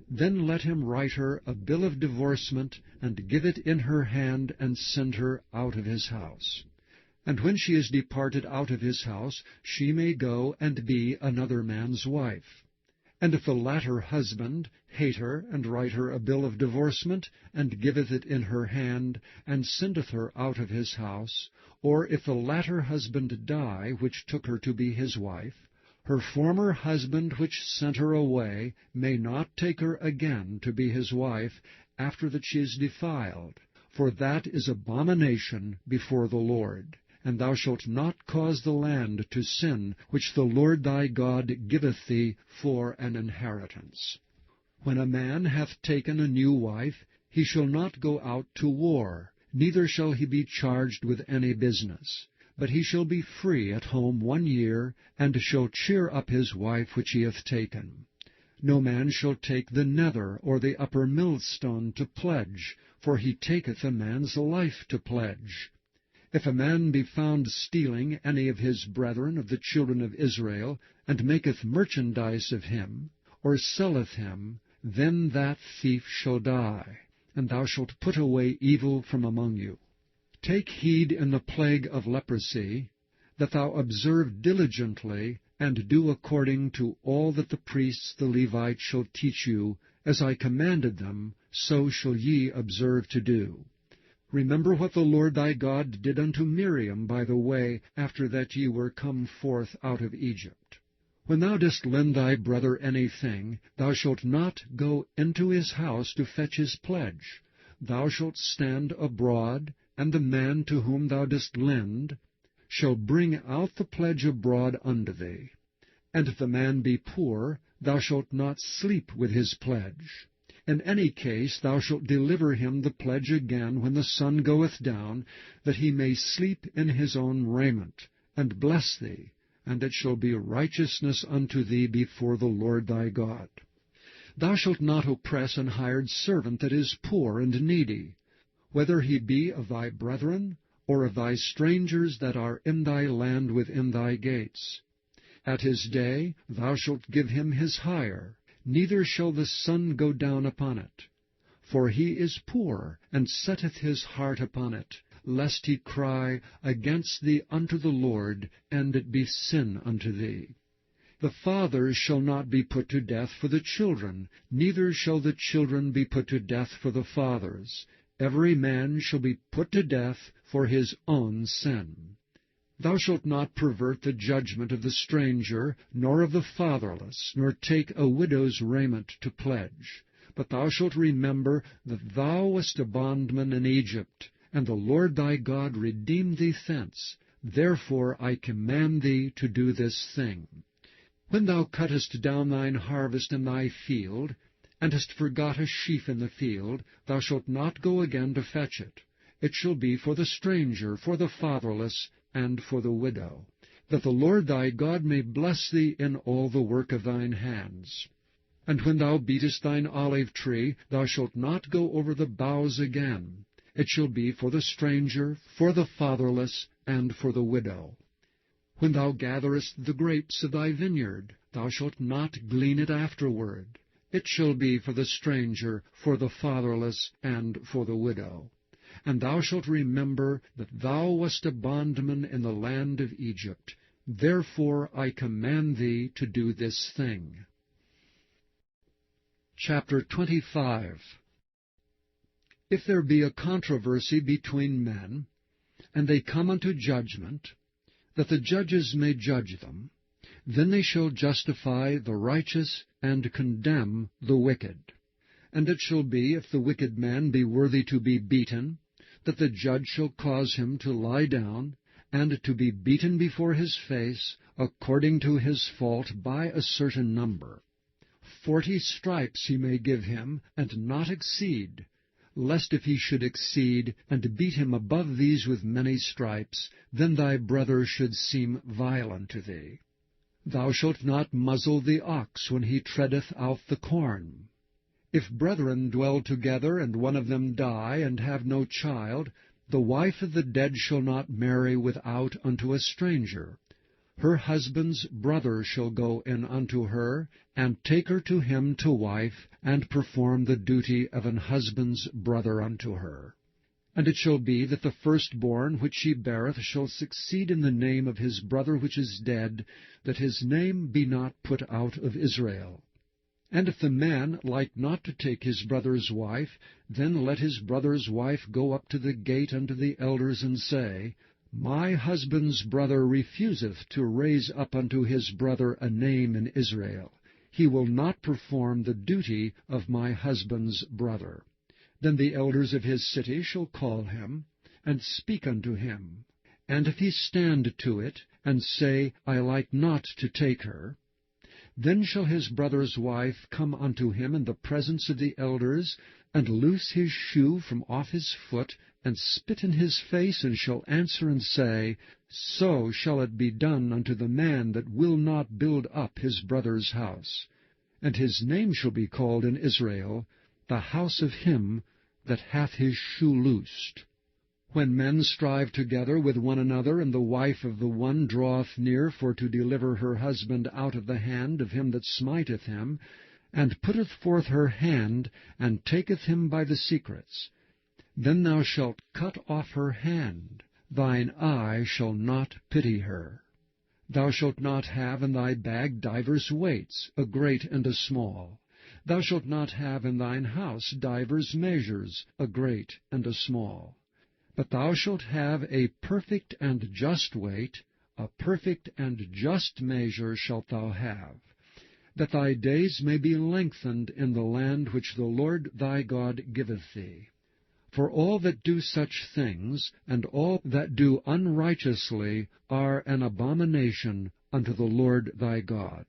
then let him write her a bill of divorcement, and give it in her hand, and send her out of his house. And when she is departed out of his house, she may go and be another man's wife. And if the latter husband hate her, and write her a bill of divorcement, and giveth it in her hand, and sendeth her out of his house, or if the latter husband die, which took her to be his wife, her former husband which sent her away may not take her again to be his wife, after that she is defiled, for that is abomination before the Lord. And thou shalt not cause the land to sin, which the Lord thy God giveth thee for an inheritance. When a man hath taken a new wife, he shall not go out to war, neither shall he be charged with any business. But he shall be free at home 1 year, and shall cheer up his wife which he hath taken. No man shall take the nether or the upper millstone to pledge, for he taketh a man's life to pledge. If a man be found stealing any of his brethren of the children of Israel, and maketh merchandise of him, or selleth him, then that thief shall die, and thou shalt put away evil from among you. Take heed in the plague of leprosy, that thou observe diligently, and do according to all that the priests the Levites shall teach you, as I commanded them, so shall ye observe to do. Remember what the Lord thy God did unto Miriam by the way, after that ye were come forth out of Egypt. When thou dost lend thy brother anything, thou shalt not go into his house to fetch his pledge. Thou shalt stand abroad, and the man to whom thou dost lend shall bring out the pledge abroad unto thee. And if the man be poor, thou shalt not sleep with his pledge. In any case thou shalt deliver him the pledge again when the sun goeth down, that he may sleep in his own raiment, and bless thee, and it shall be righteousness unto thee before the Lord thy God. Thou shalt not oppress an hired servant that is poor and needy, whether he be of thy brethren, or of thy strangers that are in thy land within thy gates. At his day thou shalt give him his hire, neither shall the sun go down upon it. For he is poor, and setteth his heart upon it, lest he cry against thee unto the Lord, and it be sin unto thee. The fathers shall not be put to death for the children, neither shall the children be put to death for the fathers. Every man shall be put to death for his own sin. Thou shalt not pervert the judgment of the stranger, nor of the fatherless, nor take a widow's raiment to pledge. But thou shalt remember that thou wast a bondman in Egypt, and the Lord thy God redeemed thee thence. Therefore I command thee to do this thing. When thou cuttest down thine harvest in thy field, and hast forgot a sheaf in the field, thou shalt not go again to fetch it. It shall be for the stranger, for the fatherless, and for the widow, that the Lord thy God may bless thee in all the work of thine hands. And when thou beatest thine olive tree, thou shalt not go over the boughs again. It shall be for the stranger, for the fatherless, and for the widow. When thou gatherest the grapes of thy vineyard, thou shalt not glean it afterward. It shall be for the stranger, for the fatherless, and for the widow. And thou shalt remember that thou wast a bondman in the land of Egypt. Therefore I command thee to do this thing. Chapter 25. If there be a controversy between men, and they come unto judgment, that the judges may judge them, then they shall justify the righteous and condemn the wicked. And it shall be, if the wicked man be worthy to be beaten, that the judge shall cause him to lie down, and to be beaten before his face, according to his fault, by a certain number. 40 stripes he may give him, and not exceed, lest if he should exceed, and beat him above these with many stripes, then thy brother should seem violent to thee. Thou shalt not muzzle the ox when he treadeth out the corn. If brethren dwell together, and one of them die, and have no child, the wife of the dead shall not marry without unto a stranger. Her husband's brother shall go in unto her, and take her to him to wife, and perform the duty of an husband's brother unto her. And it shall be that the firstborn which she beareth shall succeed in the name of his brother which is dead, that his name be not put out of Israel. And if the man like not to take his brother's wife, then let his brother's wife go up to the gate unto the elders, and say, My husband's brother refuseth to raise up unto his brother a name in Israel. He will not perform the duty of my husband's brother. Then the elders of his city shall call him, and speak unto him. And if he stand to it, and say, I like not to take her, then shall his brother's wife come unto him in the presence of the elders, and loose his shoe from off his foot, and spit in his face, and shall answer and say, So shall it be done unto the man that will not build up his brother's house. And his name shall be called in Israel, the house of him that hath his shoe loosed. When men strive together with one another, and the wife of the one draweth near for to deliver her husband out of the hand of him that smiteth him, and putteth forth her hand, and taketh him by the secrets, then thou shalt cut off her hand. Thine eye shall not pity her. Thou shalt not have in thy bag divers weights, a great and a small. Thou shalt not have in thine house divers measures, a great and a small. But thou shalt have a perfect and just weight, a perfect and just measure shalt thou have, that thy days may be lengthened in the land which the Lord thy God giveth thee. For all that do such things, and all that do unrighteously, are an abomination unto the Lord thy God.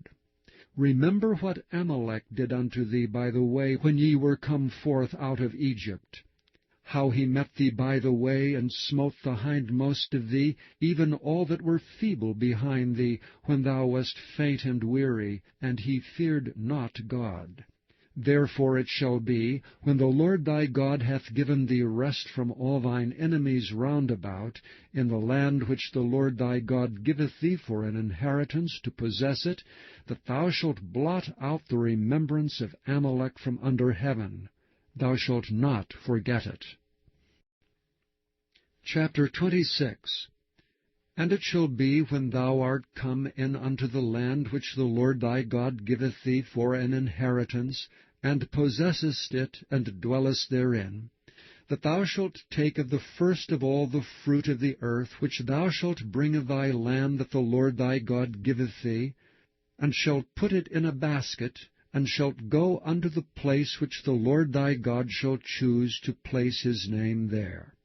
Remember what Amalek did unto thee by the way when ye were come forth out of Egypt, how he met thee by the way, and smote the hindmost of thee, even all that were feeble behind thee, when thou wast faint and weary, and he feared not God. Therefore it shall be, when the Lord thy God hath given thee rest from all thine enemies round about, in the land which the Lord thy God giveth thee for an inheritance to possess it, that thou shalt blot out the remembrance of Amalek from under heaven. Thou shalt not forget it. Chapter 26. And it shall be, when thou art come in unto the land which the Lord thy God giveth thee for an inheritance, and possessest it, and dwellest therein, that thou shalt take of the first of all the fruit of the earth, which thou shalt bring of thy land that the Lord thy God giveth thee, and shalt put it in a basket, and shalt go unto the place which the Lord thy God shall choose to place his name there.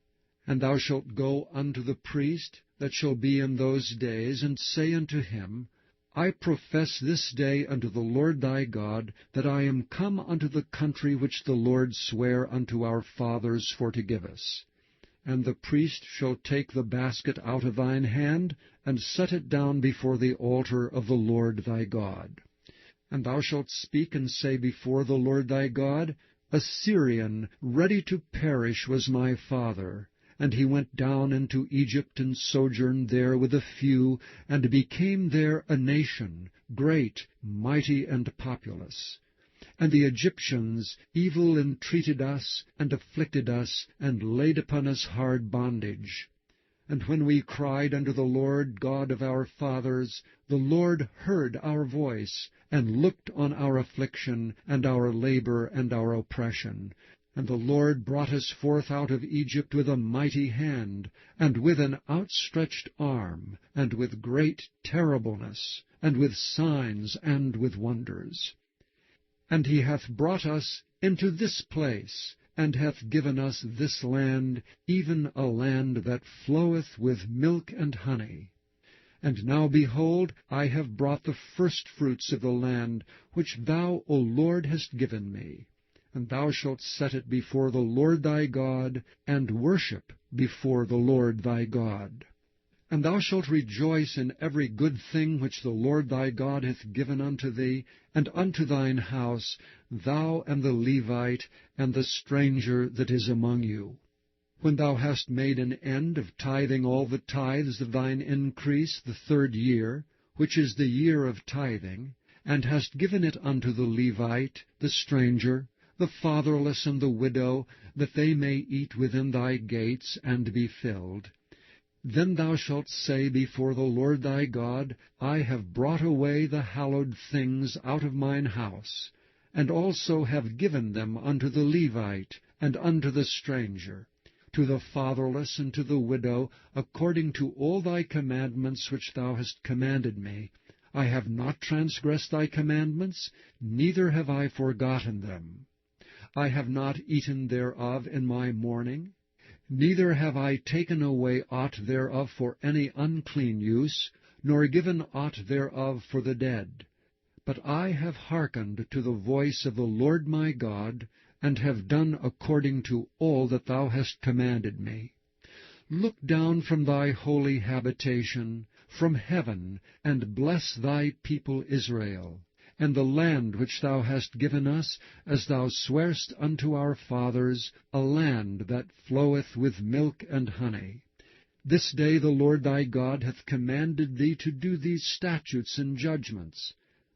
And thou shalt go unto the priest that shall be in those days, and say unto him, I profess this day unto the Lord thy God, that I am come unto the country which the Lord sware unto our fathers for to give us. And the priest shall take the basket out of thine hand, and set it down before the altar of the Lord thy God. And thou shalt speak and say before the Lord thy God, A Syrian, ready to perish, was my father. And he went down into Egypt, and sojourned there with a few, and became there a nation, great, mighty, and populous. And the Egyptians evil entreated us, and afflicted us, and laid upon us hard bondage. And when we cried unto the Lord God of our fathers, the Lord heard our voice, and looked on our affliction, and our labor, and our oppression. And the Lord brought us forth out of Egypt with a mighty hand, and with an outstretched arm, and with great terribleness, and with signs, and with wonders. And he hath brought us into this place, and hath given us this land, even a land that floweth with milk and honey. And now, behold, I have brought the firstfruits of the land, which thou, O Lord, hast given me. And thou shalt set it before the Lord thy God, and worship before the Lord thy God. And thou shalt rejoice in every good thing which the Lord thy God hath given unto thee, and unto thine house, thou and the Levite, and the stranger that is among you. When thou hast made an end of tithing all the tithes of thine increase the 3rd year, which is the year of tithing, and hast given it unto the Levite, the stranger, the fatherless, and the widow, that they may eat within thy gates, and be filled, then thou shalt say before the Lord thy God, I have brought away the hallowed things out of mine house, and also have given them unto the Levite, and unto the stranger, to the fatherless, and to the widow, according to all thy commandments which thou hast commanded me. I have not transgressed thy commandments, neither have I forgotten them. I have not eaten thereof in my mourning, neither have I taken away aught thereof for any unclean use, nor given aught thereof for the dead. But I have hearkened to the voice of the Lord my God, and have done according to all that thou hast commanded me. Look down from thy holy habitation, from heaven, and bless thy people Israel, and the land which thou hast given us, as thou swarest unto our fathers, a land that floweth with milk and honey. This day the Lord thy God hath commanded thee to do these statutes and judgments.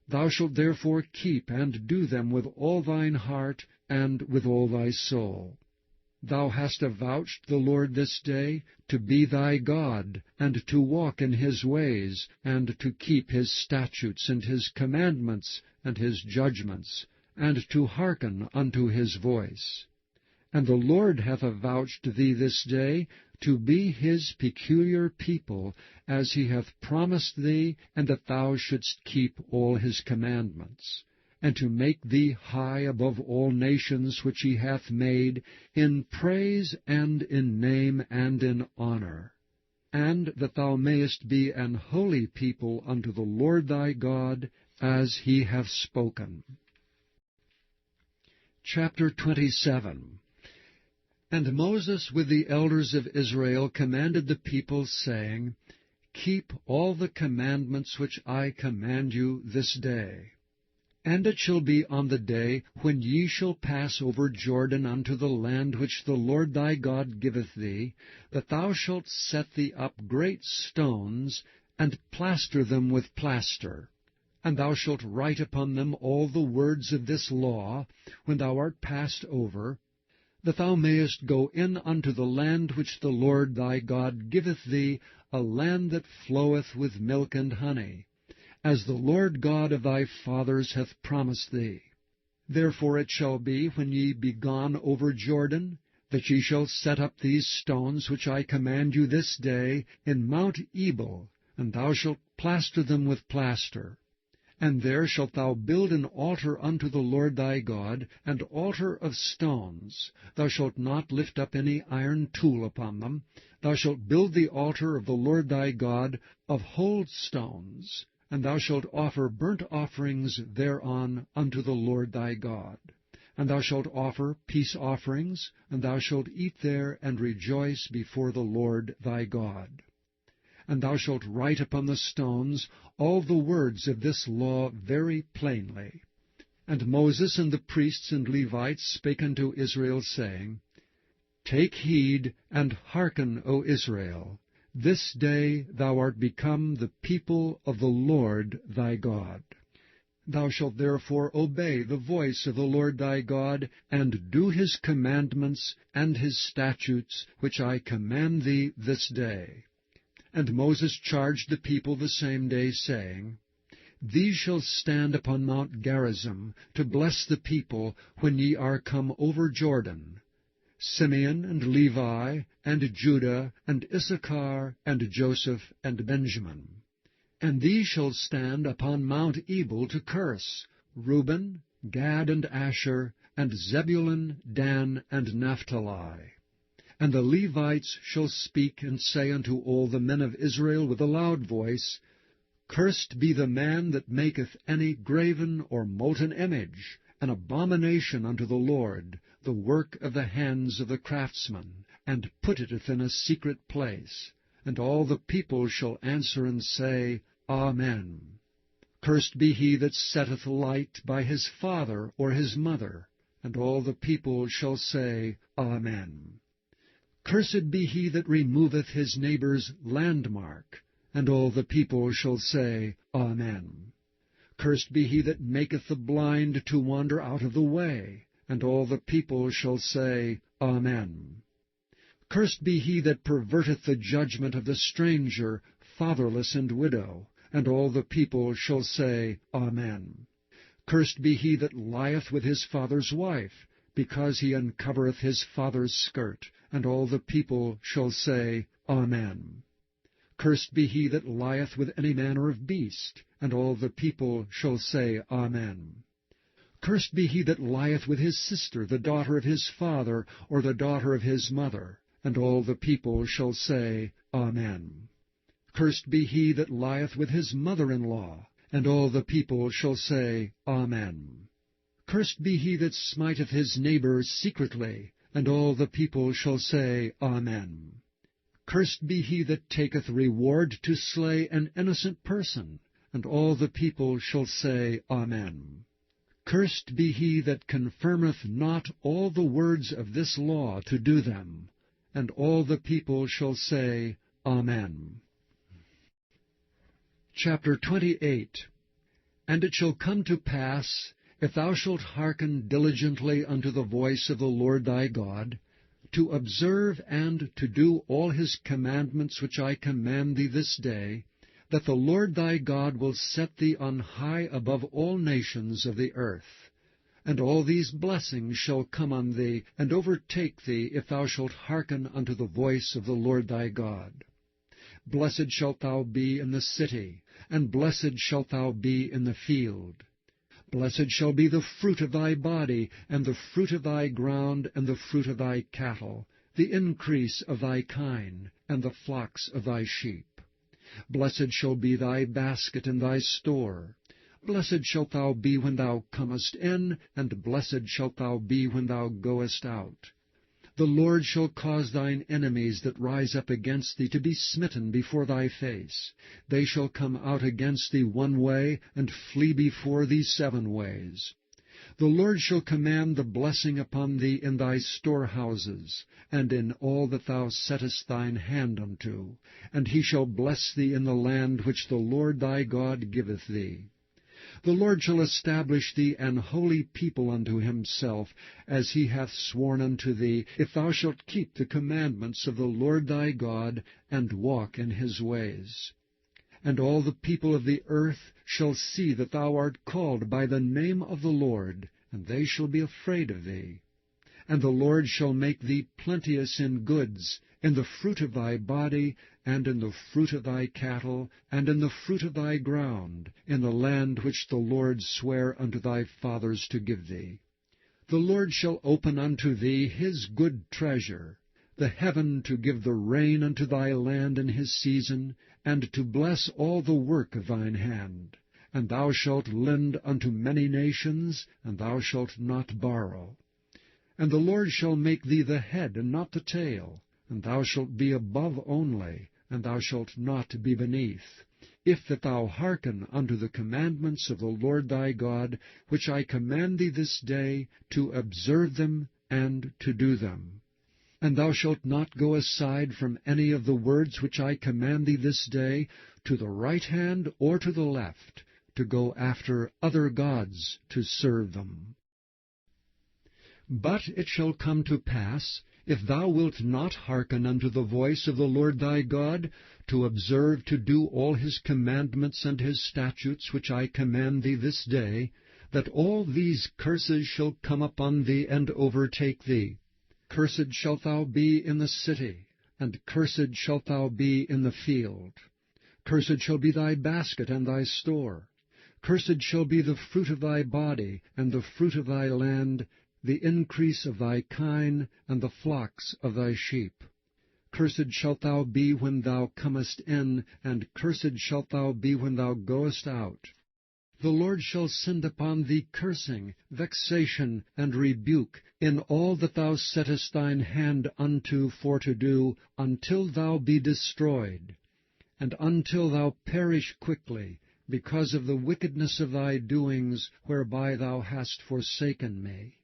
Thou shalt therefore keep and do them with all thine heart, and with all thy soul. Thou hast avouched the Lord this day to be thy God, and to walk in his ways, and to keep his statutes, and his commandments, and his judgments, and to hearken unto his voice. And the Lord hath avouched thee this day to be his peculiar people, as he hath promised thee, and that thou shouldst keep all his commandments, and to make thee high above all nations which he hath made, in praise, and in name, and in honor, and that thou mayest be an holy people unto the Lord thy God, as he hath spoken. Chapter 27. And Moses with the elders of Israel commanded the people, saying, Keep all the commandments which I command you this day. And it shall be on the day when ye shall pass over Jordan unto the land which the Lord thy God giveth thee, that thou shalt set thee up great stones, and plaster them with plaster. And thou shalt write upon them all the words of this law, when thou art passed over, that thou mayest go in unto the land which the Lord thy God giveth thee, a land that floweth with milk and honey, as the Lord God of thy fathers hath promised thee. Therefore it shall be, when ye be gone over Jordan, that ye shall set up these stones which I command you this day in Mount Ebal, and thou shalt plaster them with plaster. And there shalt thou build an altar unto the Lord thy God, an altar of stones. Thou shalt not lift up any iron tool upon them. Thou shalt build the altar of the Lord thy God of whole stones, and thou shalt offer burnt offerings thereon unto the Lord thy God. And thou shalt offer peace offerings, and thou shalt eat there, and rejoice before the Lord thy God. And thou shalt write upon the stones all the words of this law very plainly. And Moses and the priests and Levites spake unto Israel, saying, Take heed, and hearken, O Israel. This day thou art become the people of the Lord thy God. Thou shalt therefore obey the voice of the Lord thy God, and do his commandments and his statutes, which I command thee this day. And Moses charged the people the same day, saying, These shall stand upon Mount Gerizim, to bless the people when ye are come over Jordan, Simeon and Levi, and Judah, and Issachar, and Joseph, and Benjamin. And these shall stand upon Mount Ebal to curse, Reuben, Gad, and Asher, and Zebulun, Dan, and Naphtali. And the Levites shall speak and say unto all the men of Israel with a loud voice, Cursed be the man that maketh any graven or molten image, an abomination unto the Lord, the work of the hands of the craftsman, and putteth in a secret place. And all the people shall answer and say, Amen. Cursed be he that setteth light by his father or his mother. And all the people shall say, Amen. Cursed be he that removeth his neighbour's landmark. And all the people shall say, Amen. Cursed be he that maketh the blind to wander out of the way. And all the people shall say, Amen. Cursed be he that perverteth the judgment of the stranger, fatherless, and widow. And all the people shall say, Amen. Cursed be he that lieth with his father's wife, because he uncovereth his father's skirt. And all the people shall say, Amen. Cursed be he that lieth with any manner of beast. And all the people shall say, Amen. Cursed be he that lieth with his sister, the daughter of his father, or the daughter of his mother. And all the people shall say, Amen. Cursed be he that lieth with his mother-in-law. And all the people shall say, Amen. Cursed be he that smiteth his neighbour secretly. And all the people shall say, Amen. Cursed be he that taketh reward to slay an innocent person. And all the people shall say, Amen. Cursed be he that confirmeth not all the words of this law to do them. And all the people shall say, Amen. Chapter 28. And it shall come to pass, if thou shalt hearken diligently unto the voice of the Lord thy God, to observe and to do all his commandments which I command thee this day, that the Lord thy God will set thee on high above all nations of the earth. And all these blessings shall come on thee, and overtake thee, if thou shalt hearken unto the voice of the Lord thy God. Blessed shalt thou be in the city, and blessed shalt thou be in the field. Blessed shall be the fruit of thy body, and the fruit of thy ground, and the fruit of thy cattle, the increase of thy kine, and the flocks of thy sheep. Blessed shall be thy basket and thy store. Blessed shalt thou be when thou comest in, and blessed shalt thou be when thou goest out. The Lord shall cause thine enemies that rise up against thee to be smitten before thy face. They shall come out against thee one way, and flee before thee 7 ways. The Lord shall command the blessing upon thee in thy storehouses, and in all that thou settest thine hand unto. And he shall bless thee in the land which the Lord thy God giveth thee. The Lord shall establish thee an holy people unto himself, as he hath sworn unto thee, if thou shalt keep the commandments of the Lord thy God, and walk in his ways. And all the people of the earth shall see that thou art called by the name of the Lord, and they shall be afraid of thee. And the Lord shall make thee plenteous in goods, in the fruit of thy body, and in the fruit of thy cattle, and in the fruit of thy ground, in the land which the Lord sware unto thy fathers to give thee. The Lord shall open unto thee his good treasure, the heaven to give the rain unto thy land in his season, and to bless all the work of thine hand. And thou shalt lend unto many nations, and thou shalt not borrow. And the Lord shall make thee the head and not the tail, and thou shalt be above only, and thou shalt not be beneath. if that thou hearken unto the commandments of the Lord thy God, which I command thee this day, to observe them and to do them. And thou shalt not go aside from any of the words which I command thee this day, to the right hand or to the left, to go after other gods to serve them. But it shall come to pass, if thou wilt not hearken unto the voice of the Lord thy God, to observe to do all his commandments and his statutes which I command thee this day, that all these curses shall come upon thee and overtake thee. Cursed shalt thou be in the city, and cursed shalt thou be in the field. Cursed shall be thy basket and thy store. Cursed shall be the fruit of thy body, and the fruit of thy land, the increase of thy kine, and the flocks of thy sheep. Cursed shalt thou be when thou comest in, and cursed shalt thou be when thou goest out. The Lord shall send upon thee cursing, vexation, and rebuke, in all that thou settest thine hand unto for to do, until thou be destroyed, and until thou perish quickly, because of the wickedness of thy doings, whereby thou hast forsaken me.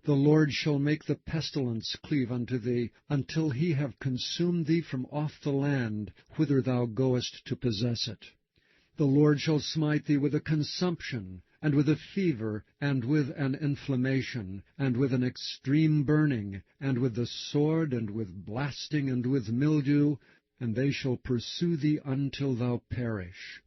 The Lord shall make the pestilence cleave unto thee, until he have consumed thee from off the land, whither thou goest to possess it. The Lord shall smite thee with a consumption, and with a fever, and with an inflammation, and with an extreme burning, and with the sword, and with blasting, and with mildew, and they shall pursue thee until thou perish.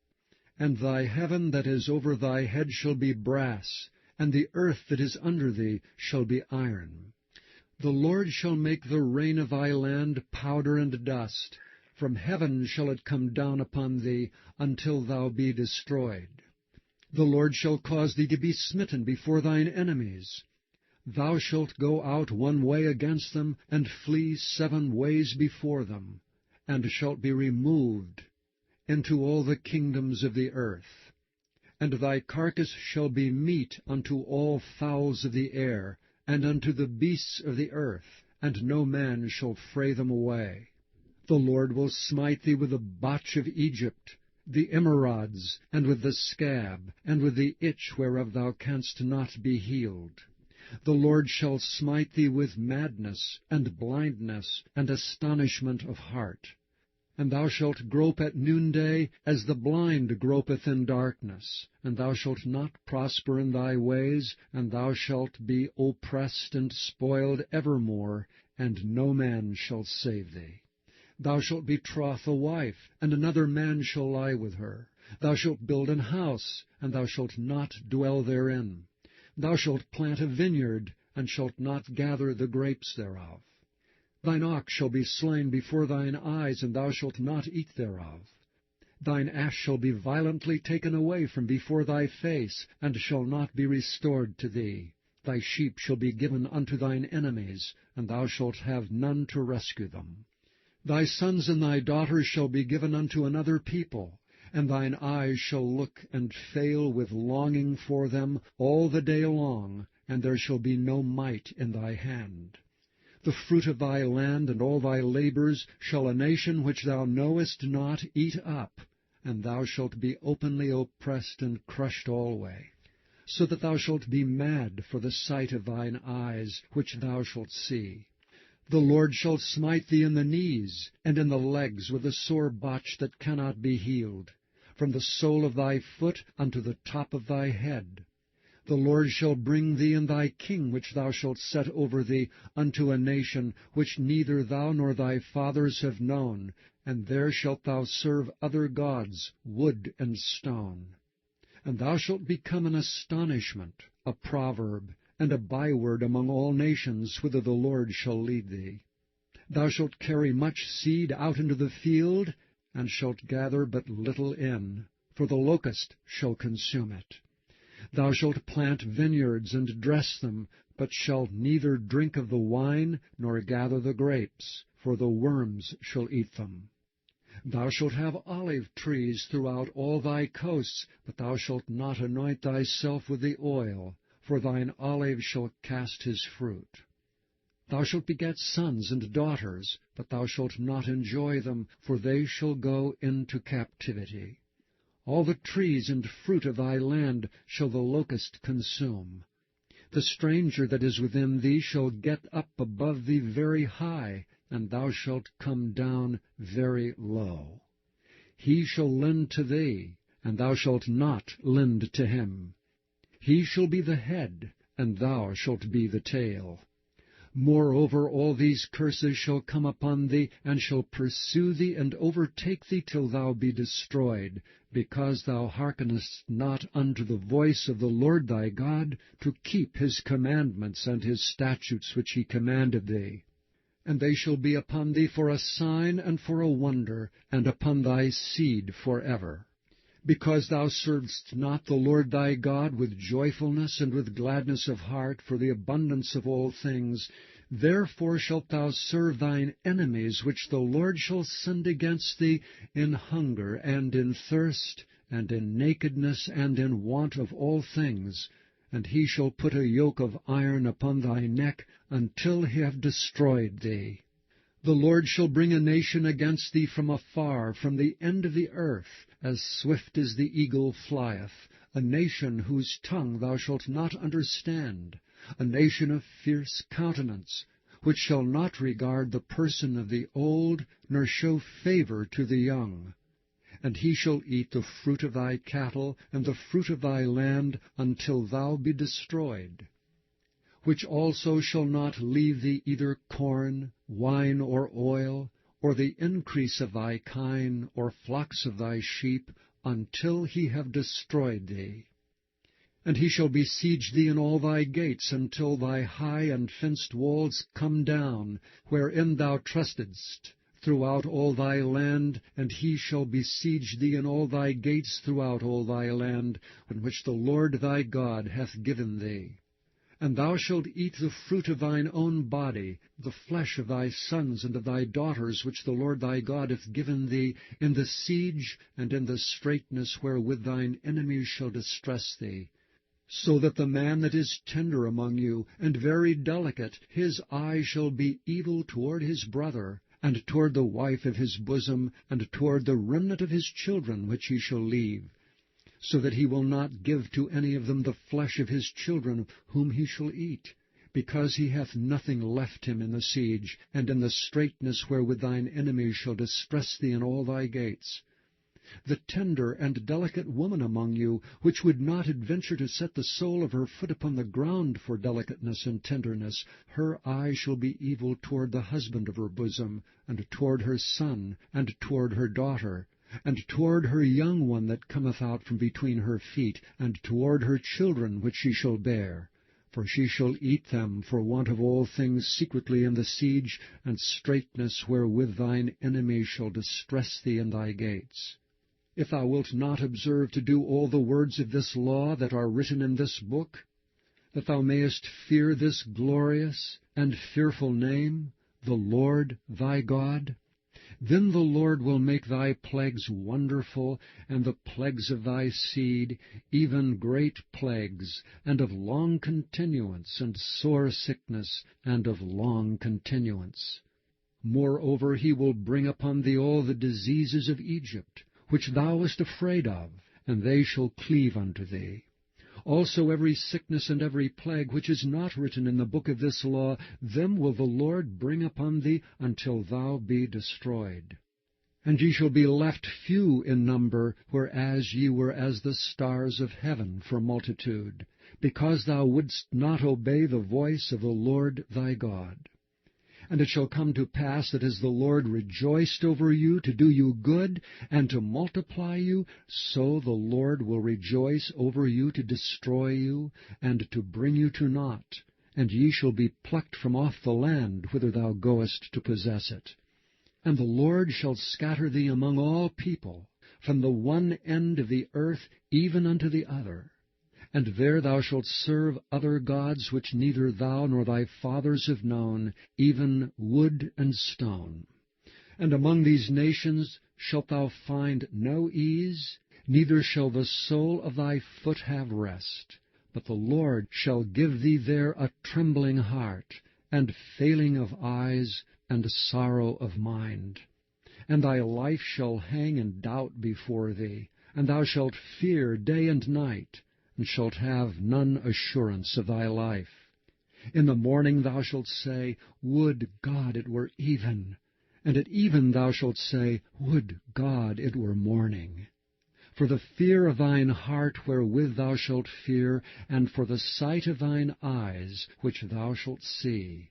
And thy heaven that is over thy head shall be brass, and the earth that is under thee shall be iron. The Lord shall make the rain of thy land powder and dust. From heaven shall it come down upon thee, until thou be destroyed. The Lord shall cause thee to be smitten before thine enemies. Thou shalt go out one way against them, and flee 7 ways before them, and shalt be removed into all the kingdoms of the earth. And thy carcass shall be meat unto all fowls of the air, and unto the beasts of the earth, and no man shall fray them away. The Lord will smite thee with the botch of Egypt, the emerods, and with the scab, and with the itch whereof thou canst not be healed. The Lord shall smite thee with madness, and blindness, and astonishment of heart. And thou shalt grope at noonday, as the blind gropeth in darkness. And thou shalt not prosper in thy ways, and thou shalt be oppressed and spoiled evermore, and no man shall save thee. Thou shalt betroth a wife, and another man shall lie with her. Thou shalt build an house, and thou shalt not dwell therein. Thou shalt plant a vineyard, and shalt not gather the grapes thereof. Thine ox shall be slain before thine eyes, and thou shalt not eat thereof. Thine ass shall be violently taken away from before thy face, and shall not be restored to thee. Thy sheep shall be given unto thine enemies, and thou shalt have none to rescue them. Thy sons and thy daughters shall be given unto another people, and thine eyes shall look and fail with longing for them all the day long, and there shall be no might in thy hand. The fruit of thy land and all thy labors shall a nation which thou knowest not eat up, and thou shalt be openly oppressed and crushed alway, so that thou shalt be mad for the sight of thine eyes, which thou shalt see. The Lord shall smite thee in the knees, and in the legs with a sore botch that cannot be healed, from the sole of thy foot unto the top of thy head. The Lord shall bring thee and thy king which thou shalt set over thee unto a nation which neither thou nor thy fathers have known, and there shalt thou serve other gods, wood and stone. And thou shalt become an astonishment, a proverb, and a byword among all nations, whither the Lord shall lead thee. Thou shalt carry much seed out into the field, and shalt gather but little in, for the locust shall consume it. Thou shalt plant vineyards and dress them, but shalt neither drink of the wine, nor gather the grapes, for the worms shall eat them. Thou shalt have olive trees throughout all thy coasts, but thou shalt not anoint thyself with the oil, for thine olive shall cast his fruit. Thou shalt beget sons and daughters, but thou shalt not enjoy them, for they shall go into captivity. All the trees and fruit of thy land shall the locust consume. The stranger that is within thee shall get up above thee very high, and thou shalt come down very low. He shall lend to thee, and thou shalt not lend to him. He shall be the head, and thou shalt be the tail. Moreover, all these curses shall come upon thee, and shall pursue thee, and overtake thee till thou be destroyed, because thou hearkenest not unto the voice of the Lord thy God, to keep his commandments and his statutes which he commanded thee. And they shall be upon thee for a sign and for a wonder, and upon thy seed forever. Because thou servedst not the Lord thy God with joyfulness and with gladness of heart for the abundance of all things, therefore shalt thou serve thine enemies, which the Lord shall send against thee in hunger, and in thirst, and in nakedness, and in want of all things. And he shall put a yoke of iron upon thy neck, until he have destroyed thee. The Lord shall bring a nation against thee from afar, from the end of the earth, as swift as the eagle flieth, a nation whose tongue thou shalt not understand, a nation of fierce countenance, which shall not regard the person of the old, nor show favor to the young. And he shall eat the fruit of thy cattle, and the fruit of thy land, until thou be destroyed. Which also shall not leave thee either corn, wine, or oil, or the increase of thy kine, or flocks of thy sheep, until he have destroyed thee. And he shall besiege thee in all thy gates, until thy high and fenced walls come down, wherein thou trustedst, throughout all thy land, and he shall besiege thee in all thy gates throughout all thy land, in which the Lord thy God hath given thee. And thou shalt eat the fruit of thine own body, the flesh of thy sons and of thy daughters, which the Lord thy God hath given thee, in the siege and in the straitness wherewith thine enemies shall distress thee. So that the man that is tender among you, and very delicate, his eye shall be evil toward his brother, and toward the wife of his bosom, and toward the remnant of his children which he shall leave, so that he will not give to any of them the flesh of his children whom he shall eat, because he hath nothing left him in the siege, and in the straitness wherewith thine enemies shall distress thee in all thy gates. The tender and delicate woman among you, which would not adventure to set the sole of her foot upon the ground for delicateness and tenderness, her eye shall be evil toward the husband of her bosom, and toward her son, and toward her daughter, and toward her young one that cometh out from between her feet, and toward her children which she shall bear. For she shall eat them for want of all things secretly in the siege, and straitness wherewith thine enemies shall distress thee in thy gates. If thou wilt not observe to do all the words of this law that are written in this book, that thou mayest fear this glorious and fearful name, the Lord thy God, then the Lord will make thy plagues wonderful, and the plagues of thy seed, even great plagues, and of long continuance, and sore sickness, and of long continuance. Moreover, he will bring upon thee all the diseases of Egypt, which thou wast afraid of, and they shall cleave unto thee. Also every sickness and every plague which is not written in the book of this law, them will the Lord bring upon thee until thou be destroyed. And ye shall be left few in number, whereas ye were as the stars of heaven for multitude, because thou wouldst not obey the voice of the Lord thy God. And it shall come to pass that as the Lord rejoiced over you to do you good and to multiply you, so the Lord will rejoice over you to destroy you and to bring you to naught, and ye shall be plucked from off the land whither thou goest to possess it. And the Lord shall scatter thee among all people, from the one end of the earth even unto the other. And there thou shalt serve other gods which neither thou nor thy fathers have known, even wood and stone. And among these nations shalt thou find no ease, neither shall the sole of thy foot have rest. But the Lord shall give thee there a trembling heart, and failing of eyes, and sorrow of mind. And thy life shall hang in doubt before thee, and thou shalt fear day and night, and shalt have none assurance of thy life. In the morning thou shalt say, Would God it were even! And at even thou shalt say, Would God it were morning! For the fear of thine heart wherewith thou shalt fear, and for the sight of thine eyes which thou shalt see.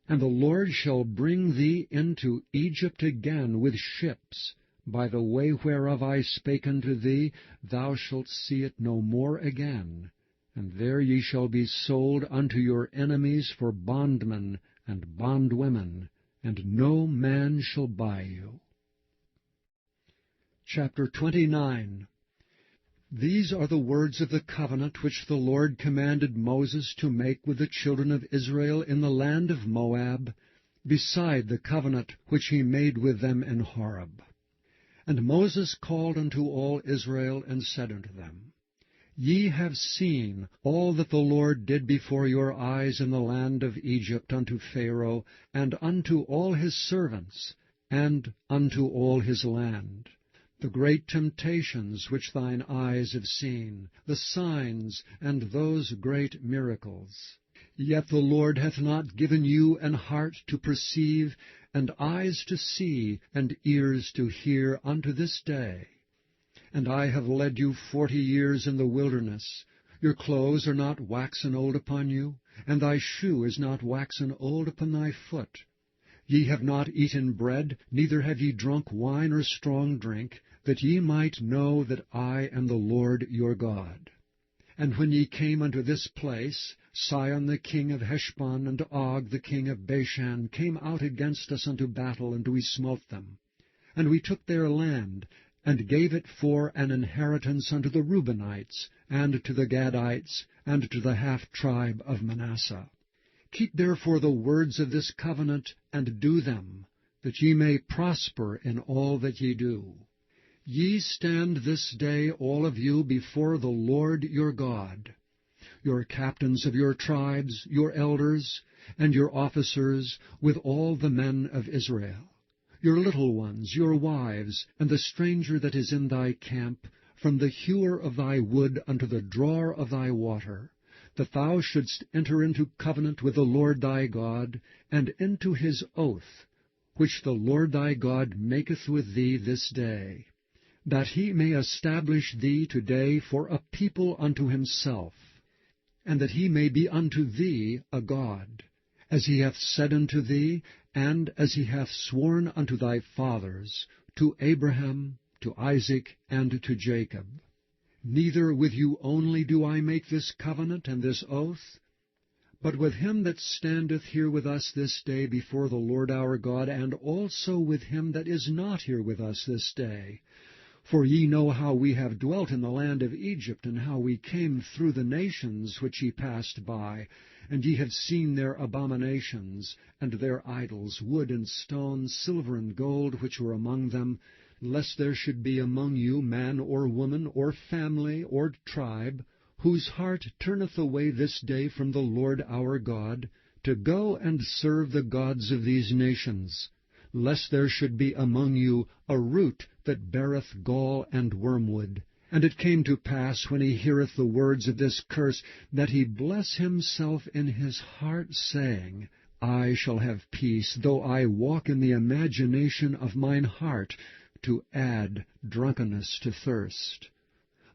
And the Lord shall bring thee into Egypt again with ships. By the way whereof I spake unto thee, thou shalt see it no more again. And there ye shall be sold unto your enemies for bondmen and bondwomen, and no man shall buy you. Chapter 29. These are the words of the covenant which the Lord commanded Moses to make with the children of Israel in the land of Moab, beside the covenant which he made with them in Horeb. And Moses called unto all Israel, and said unto them, Ye have seen all that the Lord did before your eyes in the land of Egypt unto Pharaoh, and unto all his servants, and unto all his land. The great temptations which thine eyes have seen, the signs, and those great miracles. Yet the Lord hath not given you an heart to perceive, and eyes to see, and ears to hear unto this day. And I have led you 40 years in the wilderness. Your clothes are not waxen old upon you, and thy shoe is not waxen old upon thy foot. Ye have not eaten bread, neither have ye drunk wine or strong drink, that ye might know that I am the Lord your God. And when ye came unto this place, Sihon the king of Heshbon and Og the king of Bashan came out against us unto battle, and we smote them. And we took their land, and gave it for an inheritance unto the Reubenites, and to the Gadites, and to the half-tribe of Manasseh. Keep therefore the words of this covenant, and do them, that ye may prosper in all that ye do. Ye stand this day all of you before the Lord your God, your captains of your tribes, your elders, and your officers, with all the men of Israel, your little ones, your wives, and the stranger that is in thy camp, from the hewer of thy wood unto the drawer of thy water, that thou shouldst enter into covenant with the Lord thy God, and into his oath, which the Lord thy God maketh with thee this day, that he may establish thee today for a people unto himself, and that he may be unto thee a God, as he hath said unto thee, and as he hath sworn unto thy fathers, to Abraham, to Isaac, and to Jacob. Neither with you only do I make this covenant and this oath, but with him that standeth here with us this day before the Lord our God, and also with him that is not here with us this day. For ye know how we have dwelt in the land of Egypt, and how we came through the nations which ye passed by, and ye have seen their abominations, and their idols, wood and stone, silver and gold, which were among them, lest there should be among you man or woman, or family, or tribe, whose heart turneth away this day from the Lord our God, to go and serve the gods of these nations, lest there should be among you a root that beareth gall and wormwood. And it came to pass, when he heareth the words of this curse, that he bless himself in his heart, saying, I shall have peace, though I walk in the imagination of mine heart, to add drunkenness to thirst.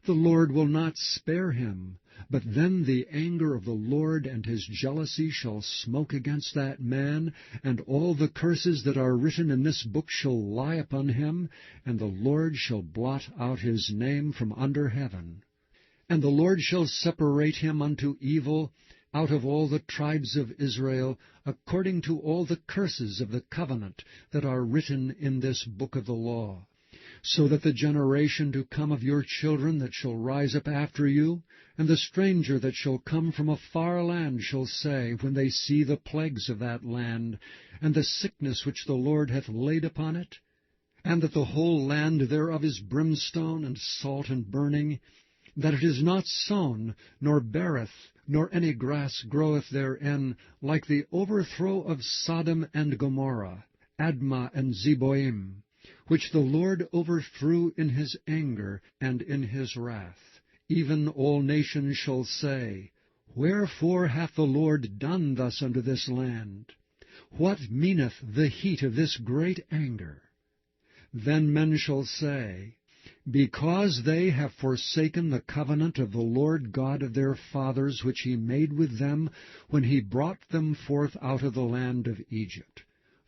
The Lord will not spare him, but then the anger of the Lord and his jealousy shall smoke against that man, and all the curses that are written in this book shall lie upon him, and the Lord shall blot out his name from under heaven. And the Lord shall separate him unto evil out of all the tribes of Israel, according to all the curses of the covenant that are written in this book of the law. So that the generation to come of your children that shall rise up after you, and the stranger that shall come from a far land shall say, when they see the plagues of that land, and the sickness which the Lord hath laid upon it, and that the whole land thereof is brimstone and salt and burning, that it is not sown, nor beareth, nor any grass groweth therein, like the overthrow of Sodom and Gomorrah, Admah and Zeboim, which the Lord overthrew in his anger and in his wrath. Even all nations shall say, Wherefore hath the Lord done thus unto this land? What meaneth the heat of this great anger? Then men shall say, Because they have forsaken the covenant of the Lord God of their fathers, which he made with them when he brought them forth out of the land of Egypt.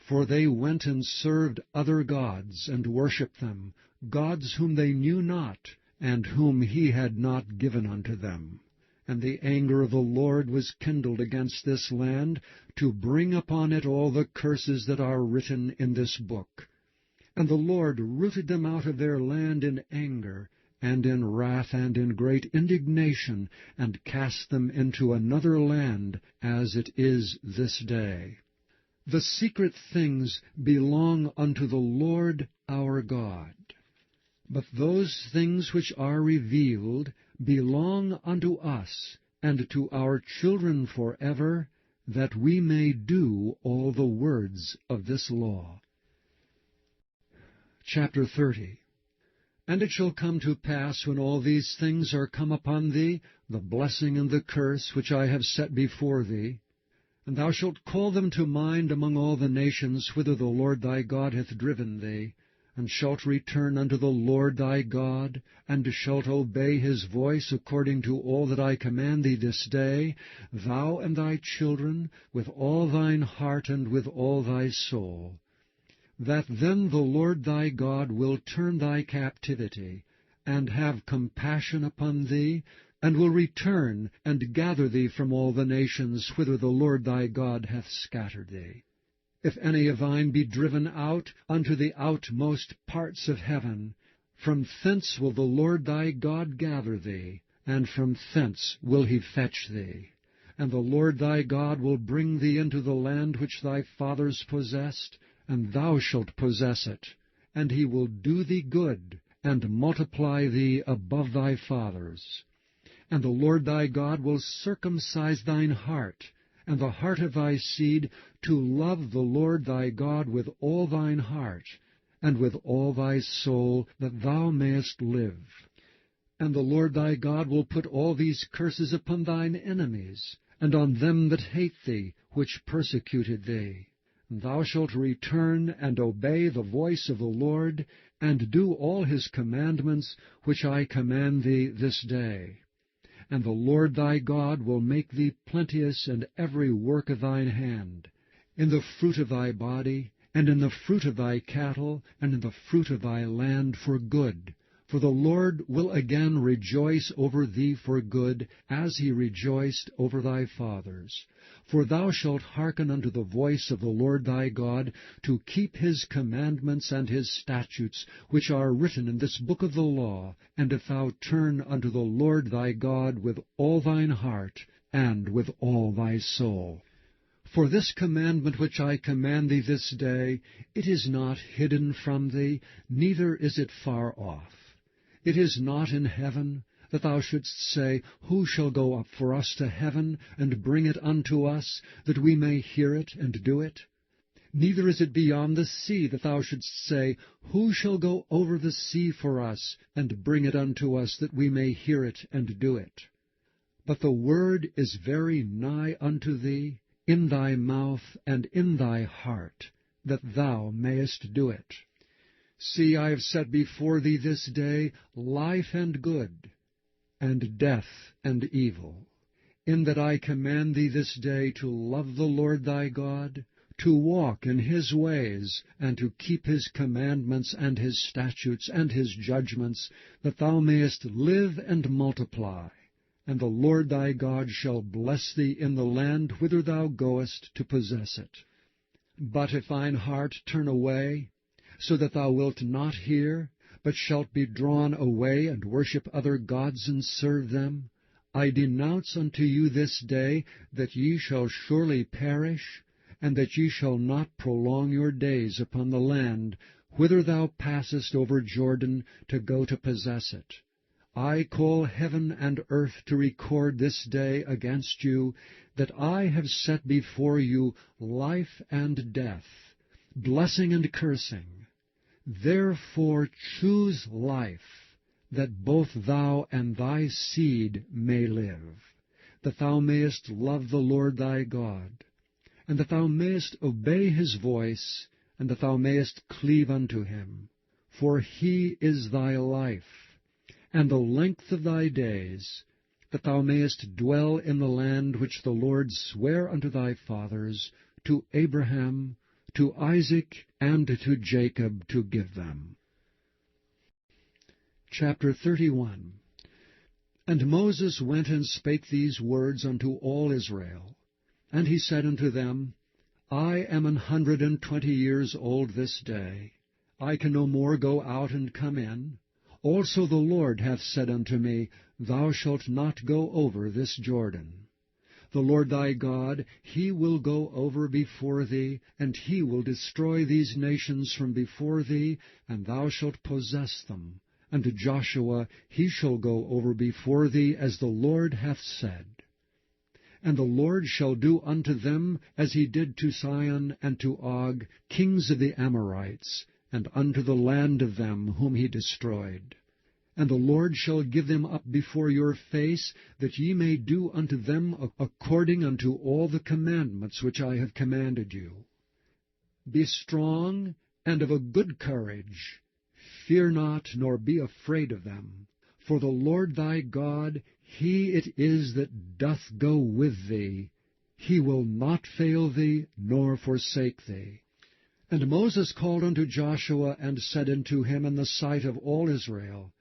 For they went and served other gods, and worshipped them, gods whom they knew not, and whom he had not given unto them. And the anger of the Lord was kindled against this land, to bring upon it all the curses that are written in this book. And the Lord rooted them out of their land in anger, and in wrath, and in great indignation, and cast them into another land, as it is this day. The secret things belong unto the Lord our God. But those things which are revealed belong unto us, and to our children forever, that we may do all the words of this law. Chapter 30. And it shall come to pass, when all these things are come upon thee, the blessing and the curse which I have set before thee, and thou shalt call them to mind among all the nations whither the Lord thy God hath driven thee, and shalt return unto the Lord thy God, and shalt obey his voice according to all that I command thee this day, thou and thy children, with all thine heart and with all thy soul, that then the Lord thy God will turn thy captivity, and have compassion upon thee, and will return and gather thee from all the nations whither the Lord thy God hath scattered thee. If any of thine be driven out unto the outmost parts of heaven, from thence will the Lord thy God gather thee, and from thence will he fetch thee. And the Lord thy God will bring thee into the land which thy fathers possessed, and thou shalt possess it, and he will do thee good, and multiply thee above thy fathers. And the Lord thy God will circumcise thine heart, and the heart of thy seed, to love the Lord thy God with all thine heart, and with all thy soul, that thou mayest live. And the Lord thy God will put all these curses upon thine enemies, and on them that hate thee, which persecuted thee. And thou shalt return and obey the voice of the Lord, and do all his commandments, which I command thee this day. And the Lord thy God will make thee plenteous in every work of thine hand, in the fruit of thy body, and in the fruit of thy cattle, and in the fruit of thy land for good. For the Lord will again rejoice over thee for good, as he rejoiced over thy fathers. For thou shalt hearken unto the voice of the Lord thy God, to keep his commandments and his statutes, which are written in this book of the law, and if thou turn unto the Lord thy God with all thine heart, and with all thy soul. For this commandment which I command thee this day, it is not hidden from thee, neither is it far off. It is not in heaven, that thou shouldst say, Who shall go up for us to heaven, and bring it unto us, that we may hear it and do it? Neither is it beyond the sea, that thou shouldst say, Who shall go over the sea for us, and bring it unto us, that we may hear it and do it? But the word is very nigh unto thee, in thy mouth and in thy heart, that thou mayest do it. See, I have set before thee this day life and good, and death and evil, in that I command thee this day to love the Lord thy God, to walk in his ways, and to keep his commandments and his statutes and his judgments, that thou mayest live and multiply. And the Lord thy God shall bless thee in the land whither thou goest to possess it. But if thine heart turn away, so that thou wilt not hear, but shalt be drawn away, and worship other gods, and serve them, I denounce unto you this day that ye shall surely perish, and that ye shall not prolong your days upon the land whither thou passest over Jordan to go to possess it. I call heaven and earth to record this day against you, that I have set before you life and death, blessing and cursing. Therefore choose life, that both thou and thy seed may live, that thou mayest love the Lord thy God, and that thou mayest obey his voice, and that thou mayest cleave unto him. For he is thy life, and the length of thy days, that thou mayest dwell in the land which the Lord sware unto thy fathers, to Abraham, to Isaac, and to Jacob, to give them. Chapter 31. And Moses went and spake these words unto all Israel. And he said unto them, I am 120 years old this day. I can no more go out and come in. Also the Lord hath said unto me, Thou shalt not go over this Jordan. The Lord thy God, he will go over before thee, and he will destroy these nations from before thee, and thou shalt possess them. And to Joshua, he shall go over before thee, as the Lord hath said. And the Lord shall do unto them as he did to Sihon and to Og, kings of the Amorites, and unto the land of them whom he destroyed. And the Lord shall give them up before your face, that ye may do unto them according unto all the commandments which I have commanded you. Be strong and of a good courage. Fear not, nor be afraid of them. For the Lord thy God, he it is that doth go with thee. He will not fail thee, nor forsake thee. And Moses called unto Joshua, and said unto him in the sight of all Israel,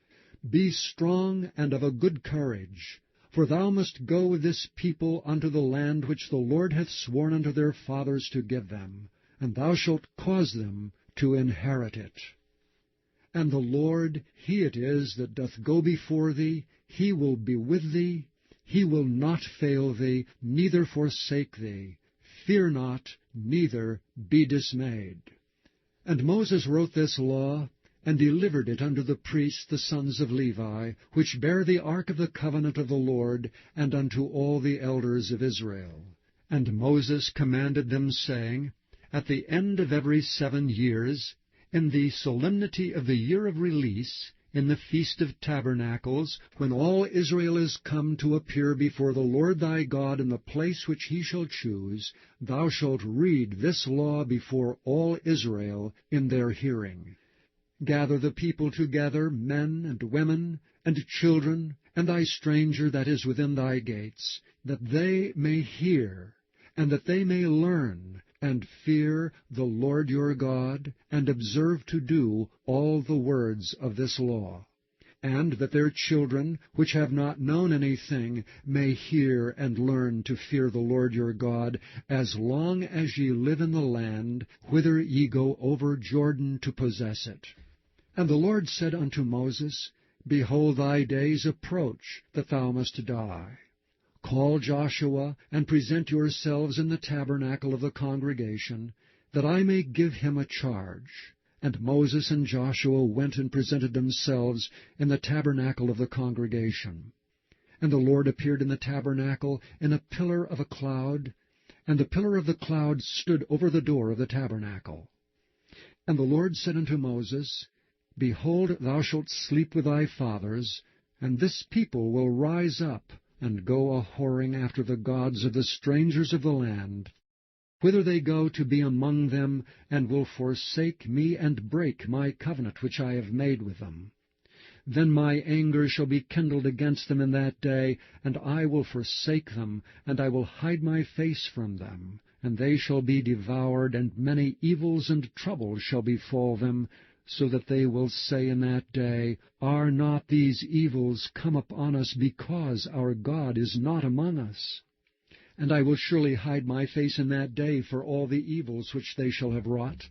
Be strong and of a good courage, for thou must go with this people unto the land which the Lord hath sworn unto their fathers to give them, and thou shalt cause them to inherit it. And the Lord, he it is that doth go before thee, he will be with thee, he will not fail thee, neither forsake thee. Fear not, neither be dismayed. And Moses wrote this law, and delivered it unto the priests the sons of Levi, which bare the ark of the covenant of the Lord, and unto all the elders of Israel. And Moses commanded them, saying, At the end of every 7 years, in the solemnity of the year of release, in the Feast of Tabernacles, when all Israel is come to appear before the Lord thy God in the place which he shall choose, thou shalt read this law before all Israel in their hearing. Gather the people together, men and women, and children, and thy stranger that is within thy gates, that they may hear, and that they may learn, and fear the Lord your God, and observe to do all the words of this law, and that their children, which have not known anything, may hear and learn to fear the Lord your God, as long as ye live in the land, whither ye go over Jordan to possess it. And the Lord said unto Moses, Behold, thy days approach, that thou must die. Call Joshua, and present yourselves in the tabernacle of the congregation, that I may give him a charge. And Moses and Joshua went and presented themselves in the tabernacle of the congregation. And the Lord appeared in the tabernacle in a pillar of a cloud, and the pillar of the cloud stood over the door of the tabernacle. And the Lord said unto Moses, Behold, thou shalt sleep with thy fathers, and this people will rise up, and go a-whoring after the gods of the strangers of the land, whither they go to be among them, and will forsake me, and break my covenant which I have made with them. Then my anger shall be kindled against them in that day, and I will forsake them, and I will hide my face from them, and they shall be devoured, and many evils and troubles shall befall them, so that they will say in that day, Are not these evils come upon us because our God is not among us? And I will surely hide my face in that day for all the evils which they shall have wrought,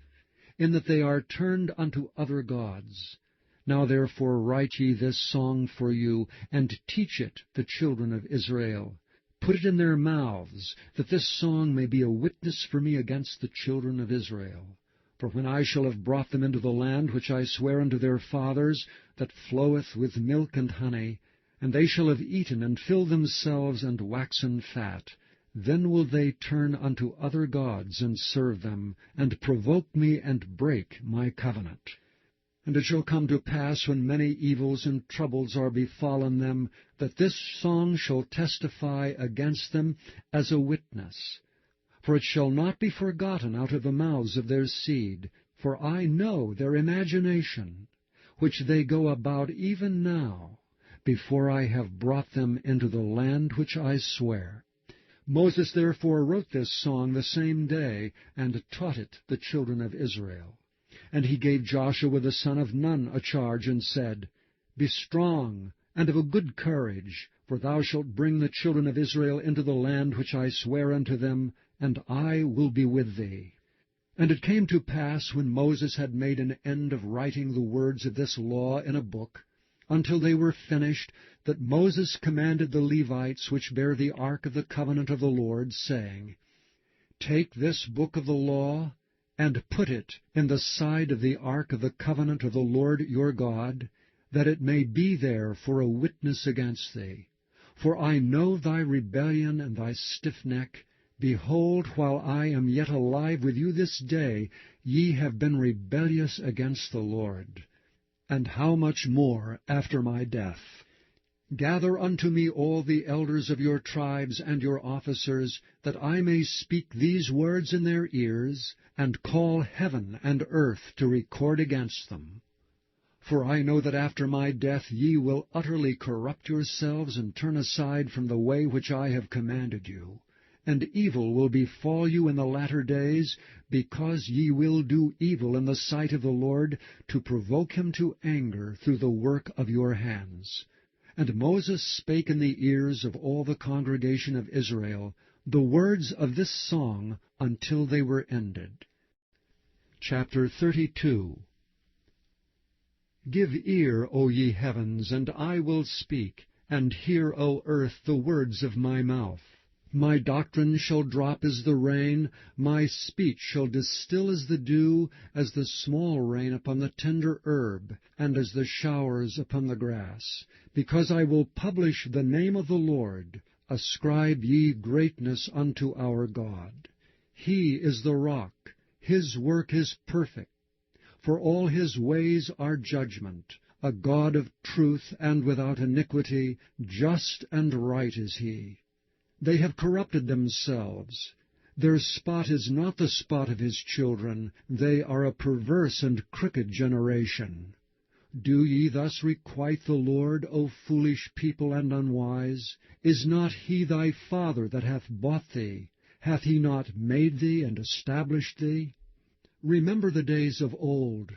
in that they are turned unto other gods. Now therefore write ye this song for you, and teach it the children of Israel. Put it in their mouths, that this song may be a witness for me against the children of Israel. For when I shall have brought them into the land which I swear unto their fathers, that floweth with milk and honey, and they shall have eaten and filled themselves and waxen fat, then will they turn unto other gods and serve them, and provoke me and break my covenant. And it shall come to pass, when many evils and troubles are befallen them, that this song shall testify against them as a witness. For it shall not be forgotten out of the mouths of their seed, for I know their imagination, which they go about even now, before I have brought them into the land which I swear. Moses therefore wrote this song the same day, and taught it the children of Israel. And he gave Joshua the son of Nun a charge, and said, Be strong, and of a good courage, for thou shalt bring the children of Israel into the land which I swear unto them, and I will be with thee. And it came to pass, when Moses had made an end of writing the words of this law in a book, until they were finished, that Moses commanded the Levites which bear the ark of the covenant of the Lord, saying, Take this book of the law, and put it in the side of the ark of the covenant of the Lord your God, that it may be there for a witness against thee. For I know thy rebellion and thy stiff neck. Behold, while I am yet alive with you this day, ye have been rebellious against the Lord. And how much more after my death? Gather unto me all the elders of your tribes and your officers, that I may speak these words in their ears, and call heaven and earth to record against them. For I know that after my death ye will utterly corrupt yourselves, and turn aside from the way which I have commanded you. And evil will befall you in the latter days, because ye will do evil in the sight of the Lord, to provoke him to anger through the work of your hands. And Moses spake in the ears of all the congregation of Israel the words of this song until they were ended. Chapter 32. Give ear, O ye heavens, and I will speak, and hear, O earth, the words of my mouth. My doctrine shall drop as the rain, my speech shall distill as the dew, as the small rain upon the tender herb, and as the showers upon the grass. Because I will publish the name of the Lord. Ascribe ye greatness unto our God. He is the rock, his work is perfect. For all his ways are judgment, a God of truth and without iniquity, just and right is he. They have corrupted themselves. Their spot is not the spot of his children. They are a perverse and crooked generation. Do ye thus requite the Lord, O foolish people and unwise? Is not he thy father that hath bought thee? Hath he not made thee and established thee? Remember the days of old.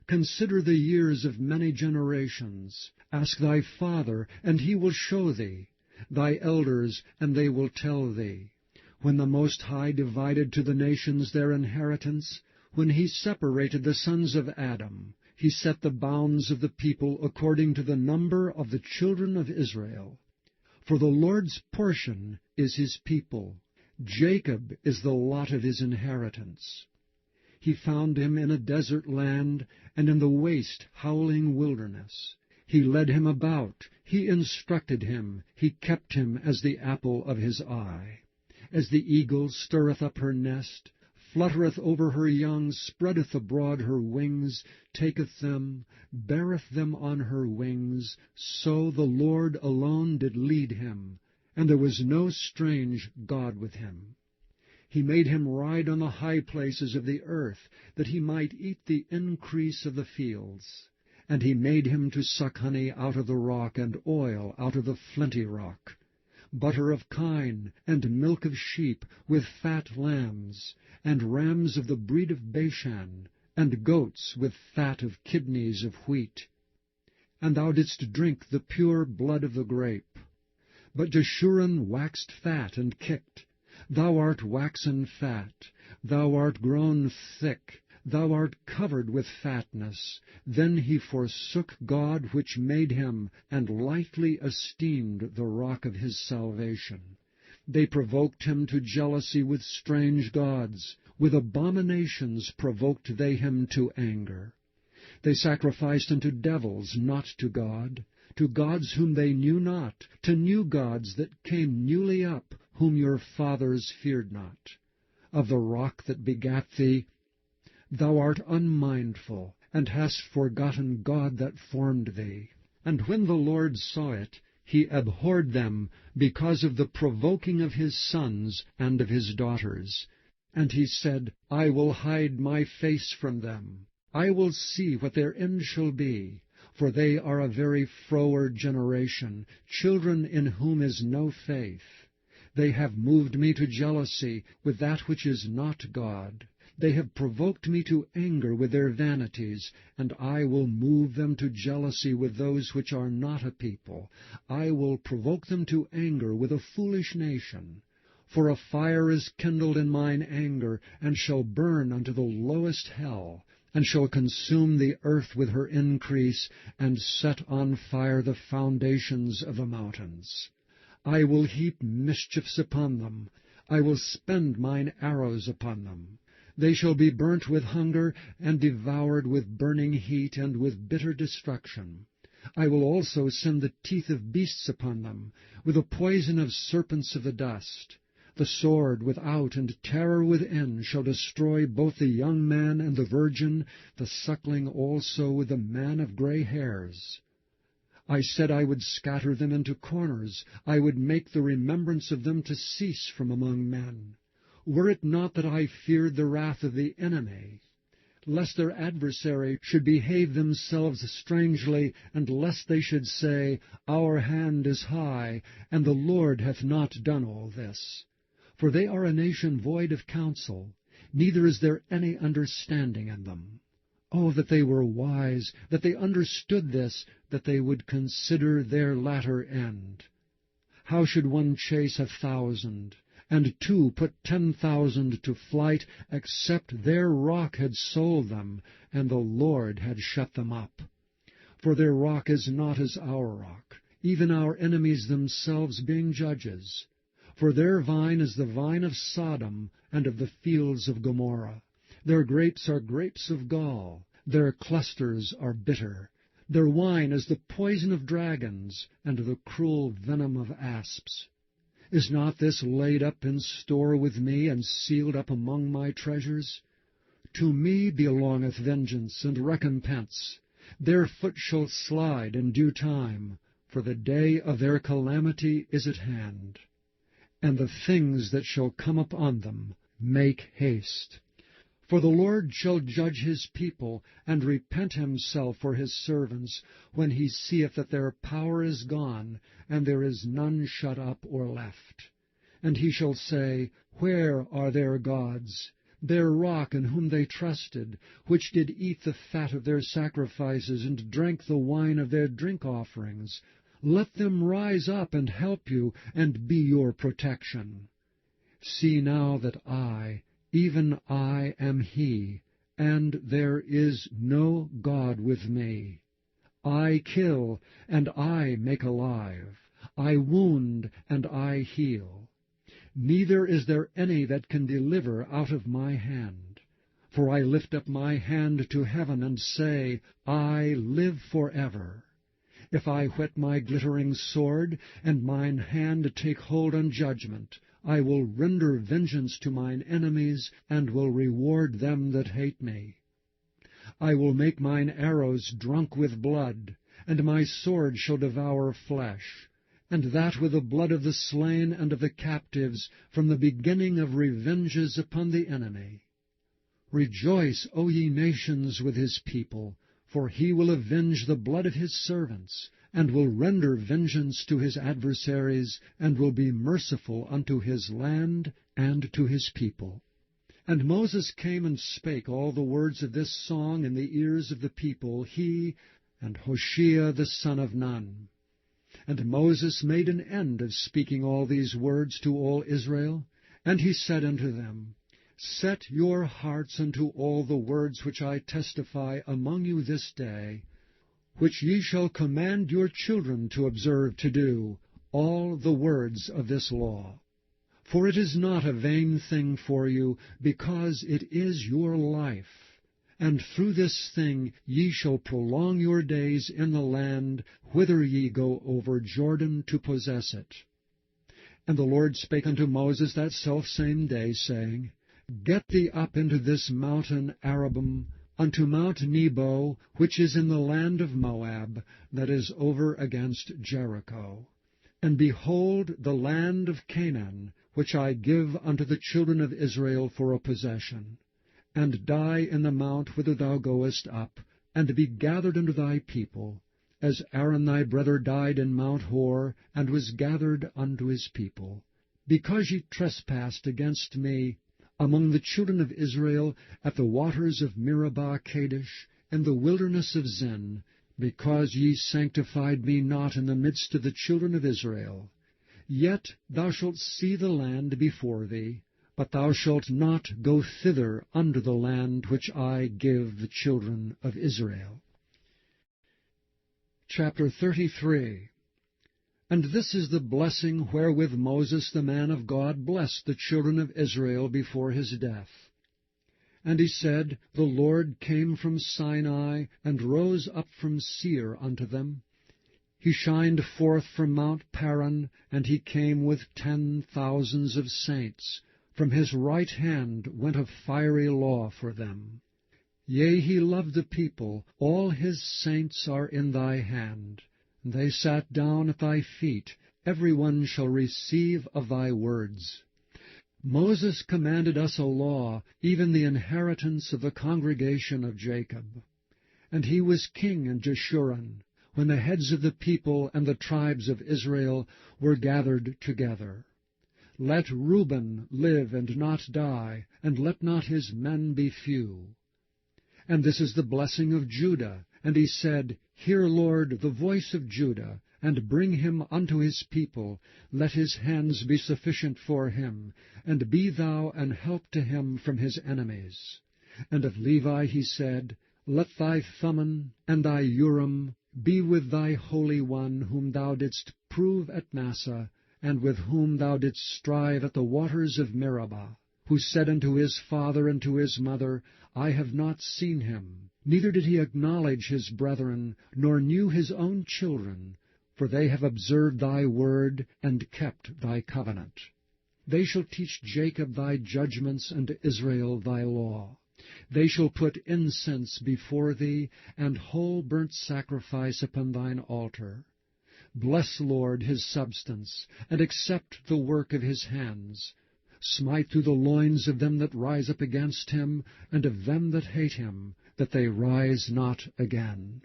Consider the years of many generations. Ask thy father, and he will show thee, thy elders, and they will tell thee. When the Most High divided to the nations their inheritance, when he separated the sons of Adam, he set the bounds of the people according to the number of the children of Israel. For the Lord's portion is his people. Jacob is the lot of his inheritance. He found him in a desert land, and in the waste, howling wilderness. He led him about, he instructed him, he kept him as the apple of his eye. As the eagle stirreth up her nest, fluttereth over her young, spreadeth abroad her wings, taketh them, beareth them on her wings, so the Lord alone did lead him, and there was no strange God with him. He made him ride on the high places of the earth, that he might eat the increase of the fields. And he made him to suck honey out of the rock, and oil out of the flinty rock, butter of kine, and milk of sheep, with fat lambs, and rams of the breed of Bashan, and goats with fat of kidneys of wheat. And thou didst drink the pure blood of the grape. But Jeshurun waxed fat and kicked. Thou art waxen fat, thou art grown thick, thou art covered with fatness. Then he forsook God which made him, and lightly esteemed the rock of his salvation. They provoked him to jealousy with strange gods. With abominations provoked they him to anger. They sacrificed unto devils, not to God, to gods whom they knew not, to new gods that came newly up, whom your fathers feared not. Of the rock that begat thee, thou art unmindful, and hast forgotten God that formed thee. And when the Lord saw it, he abhorred them because of the provoking of his sons and of his daughters. And he said, I will hide my face from them. I will see what their end shall be. For they are a very froward generation, children in whom is no faith. They have moved me to jealousy with that which is not God. They have provoked me to anger with their vanities, and I will move them to jealousy with those which are not a people. I will provoke them to anger with a foolish nation. For a fire is kindled in mine anger, and shall burn unto the lowest hell, and shall consume the earth with her increase, and set on fire the foundations of the mountains. I will heap mischiefs upon them. I will spend mine arrows upon them. They shall be burnt with hunger, and devoured with burning heat, and with bitter destruction. I will also send the teeth of beasts upon them, with the poison of serpents of the dust. The sword without and terror within shall destroy both the young man and the virgin, the suckling also with the man of gray hairs. I said I would scatter them into corners. I would make the remembrance of them to cease from among men. Were it not that I feared the wrath of the enemy, lest their adversary should behave themselves strangely, and lest they should say, Our hand is high, and the Lord hath not done all this. For they are a nation void of counsel, neither is there any understanding in them. Oh, that they were wise, that they understood this, that they would consider their latter end. How should one chase 1,000, and two put 10,000 to flight, except their rock had sold them, and the Lord had shut them up? For their rock is not as our rock, even our enemies themselves being judges. For their vine is the vine of Sodom, and of the fields of Gomorrah. Their grapes are grapes of gall, their clusters are bitter. Their wine is the poison of dragons, and the cruel venom of asps. Is not this laid up in store with me, and sealed up among my treasures? To me belongeth vengeance and recompense. Their foot shall slide in due time, for the day of their calamity is at hand. And the things that shall come upon them make haste. For the Lord shall judge his people, and repent himself for his servants, when he seeth that their power is gone, and there is none shut up or left. And he shall say, Where are their gods, their rock in whom they trusted, which did eat the fat of their sacrifices, and drank the wine of their drink offerings? Let them rise up and help you, and be your protection. See now that I, even I, am he, and there is no God with me. I kill, and I make alive. I wound, and I heal. Neither is there any that can deliver out of my hand. For I lift up my hand to heaven, and say, I live forever. If I whet my glittering sword, and mine hand take hold on judgment, I will render vengeance to mine enemies, and will reward them that hate me. I will make mine arrows drunk with blood, and my sword shall devour flesh, and that with the blood of the slain and of the captives, from the beginning of revenges upon the enemy. Rejoice, O ye nations, with his people, for he will avenge the blood of his servants, and will render vengeance to his adversaries, and will be merciful unto his land and to his people. And Moses came and spake all the words of this song in the ears of the people, he and Hoshea the son of Nun. And Moses made an end of speaking all these words to all Israel, and he said unto them, Set your hearts unto all the words which I testify among you this day, which ye shall command your children to observe to do, all the words of this law. For it is not a vain thing for you, because it is your life. And through this thing ye shall prolong your days in the land, whither ye go over Jordan to possess it. And the Lord spake unto Moses that selfsame day, saying, Get thee up into this mountain Arabim, unto Mount Nebo, which is in the land of Moab, that is over against Jericho. And behold the land of Canaan, which I give unto the children of Israel for a possession. And die in the mount whither thou goest up, and be gathered unto thy people, as Aaron thy brother died in Mount Hor, and was gathered unto his people. Because ye trespassed against me among the children of Israel at the waters of Meribah Kadesh, in the wilderness of Zin, because ye sanctified me not in the midst of the children of Israel. Yet thou shalt see the land before thee, but thou shalt not go thither unto the land which I give the children of Israel. Chapter 33. And this is the blessing wherewith Moses the man of God blessed the children of Israel before his death. And he said, The Lord came from Sinai, and rose up from Seir unto them. He shined forth from Mount Paran, and he came with 10,000s of saints. From his right hand went a fiery law for them. Yea, he loved the people, all his saints are in thy hand. They sat down at thy feet, every one shall receive of thy words. Moses commanded us a law, even the inheritance of the congregation of Jacob. And he was king in Jeshurun, when the heads of the people and the tribes of Israel were gathered together. Let Reuben live and not die, and let not his men be few. And this is the blessing of Judah. And he said, Hear, Lord, the voice of Judah, and bring him unto his people. Let his hands be sufficient for him, and be thou an help to him from his enemies. And of Levi he said, Let thy Thummim and thy Urim be with thy Holy One, whom thou didst prove at Massah, and with whom thou didst strive at the waters of Meribah, who said unto his father and to his mother, I have not seen him, neither did he acknowledge his brethren, nor knew his own children, for they have observed thy word, and kept thy covenant. They shall teach Jacob thy judgments, and Israel thy law. They shall put incense before thee, and whole burnt sacrifice upon thine altar. Bless, Lord, his substance, and accept the work of his hands. Smite through the loins of them that rise up against him, and of them that hate him, that they rise not again.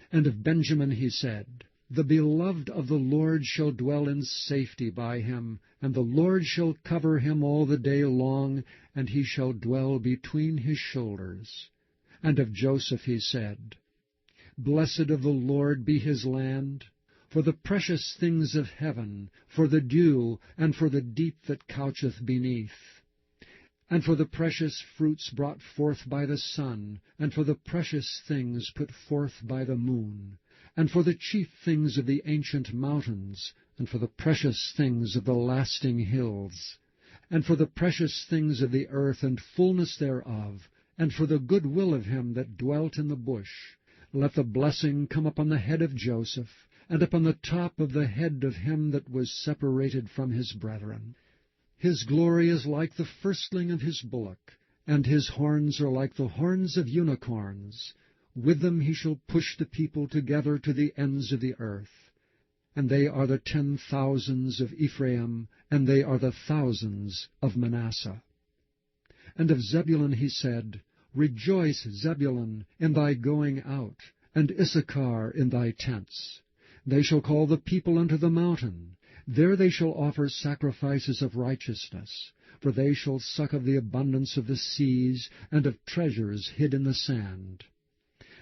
And of Benjamin he said, The beloved of the Lord shall dwell in safety by him, and the Lord shall cover him all the day long, and he shall dwell between his shoulders. And of Joseph he said, Blessed of the Lord be his land, for the precious things of heaven, for the dew, and for the deep that coucheth beneath, and for the precious fruits brought forth by the sun, and for the precious things put forth by the moon, and for the chief things of the ancient mountains, and for the precious things of the lasting hills, and for the precious things of the earth and fullness thereof, and for the good will of him that dwelt in the bush. Let the blessing come upon the head of Joseph, and upon the top of the head of him that was separated from his brethren. His glory is like the firstling of his bullock, and his horns are like the horns of unicorns. With them he shall push the people together to the ends of the earth. And they are the 10,000s of Ephraim, and they are the thousands of Manasseh. And of Zebulun he said, Rejoice, Zebulun, in thy going out, and Issachar in thy tents. They shall call the people unto the mountain. There they shall offer sacrifices of righteousness, for they shall suck of the abundance of the seas, and of treasures hid in the sand.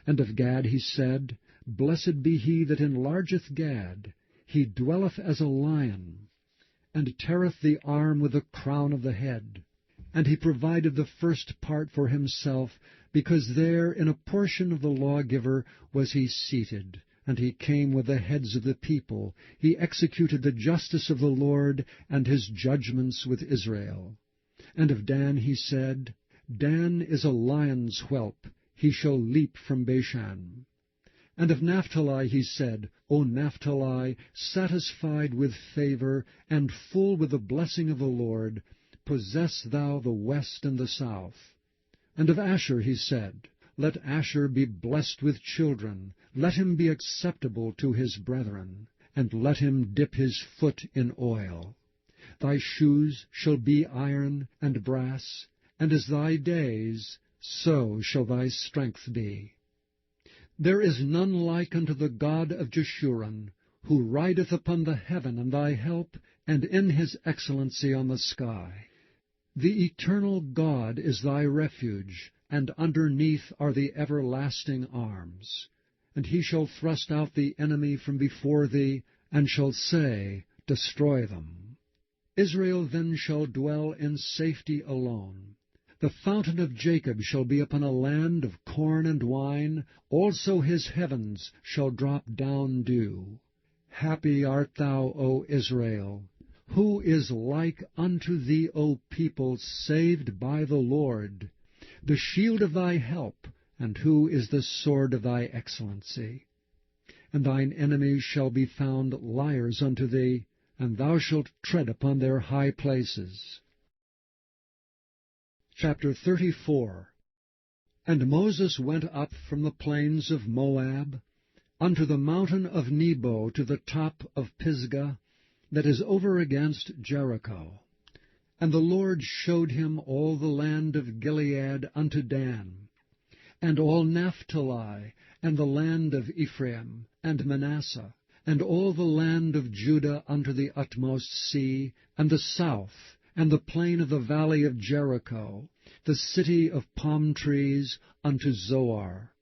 And of Gad he said, Blessed be he that enlargeth Gad. He dwelleth as a lion, and teareth the arm with the crown of the head. And he provided the first part for himself, because there in a portion of the lawgiver was he seated. And he came with the heads of the people. He executed the justice of the Lord, and his judgments with Israel. And of Dan he said, Dan is a lion's whelp, he shall leap from Bashan. And of Naphtali he said, O Naphtali, satisfied with favor, and full with the blessing of the Lord, possess thou the west and the south. And of Asher he said, Let Asher be blessed with children, let him be acceptable to his brethren, and let him dip his foot in oil. Thy shoes shall be iron and brass, and as thy days, so shall thy strength be. There is none like unto the God of Jeshurun, who rideth upon the heaven in thy help, and in his excellency on the sky. The eternal God is thy refuge, and underneath are the everlasting arms. And he shall thrust out the enemy from before thee, and shall say, Destroy them. Israel then shall dwell in safety alone. The fountain of Jacob shall be upon a land of corn and wine, also his heavens shall drop down dew. Happy art thou, O Israel! Who is like unto thee, O people, saved by the Lord? The shield of thy help, and who is the sword of thy excellency? And thine enemies shall be found liars unto thee, and thou shalt tread upon their high places. Chapter 34. And Moses went up from the plains of Moab unto the mountain of Nebo to the top of Pisgah, that is over against Jericho. And the Lord showed him all the land of Gilead unto Dan, and all Naphtali, and the land of Ephraim, and Manasseh, and all the land of Judah unto the utmost sea, and the south, and the plain of the valley of Jericho, the city of palm trees, unto Zoar.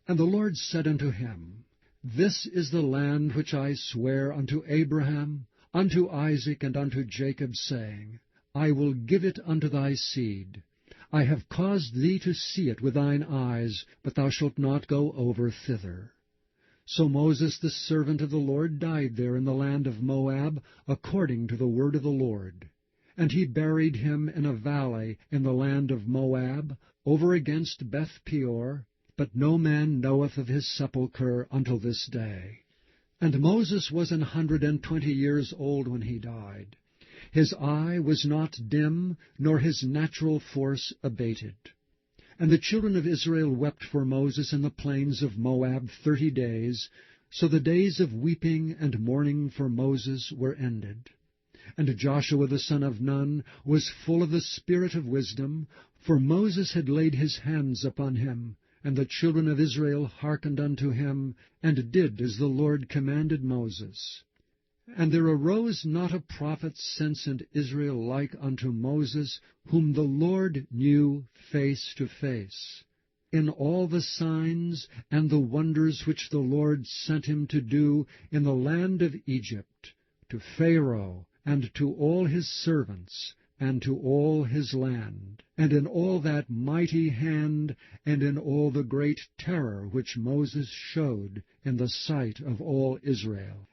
And the Lord said unto him, This is the land which I sware unto Abraham, unto Isaac, and unto Jacob, saying, I will give it unto thy seed. I have caused thee to see it with thine eyes, but thou shalt not go over thither. So Moses the servant of the Lord died there in the land of Moab, according to the word of the Lord. And he buried him in a valley in the land of Moab, over against Beth Peor, but no man knoweth of his sepulchre until this day. And Moses was 120 years old when he died. His eye was not dim, nor his natural force abated. And the children of Israel wept for Moses in the plains of Moab 30 days, so the days of weeping and mourning for Moses were ended. And Joshua the son of Nun was full of the spirit of wisdom, for Moses had laid his hands upon him, and the children of Israel hearkened unto him, and did as the Lord commanded Moses. And there arose not a prophet since in Israel like unto Moses, whom the Lord knew face to face, in all the signs and the wonders which the Lord sent him to do in the land of Egypt, to Pharaoh, and to all his servants, and to all his land, and in all that mighty hand, and in all the great terror which Moses showed in the sight of all Israel.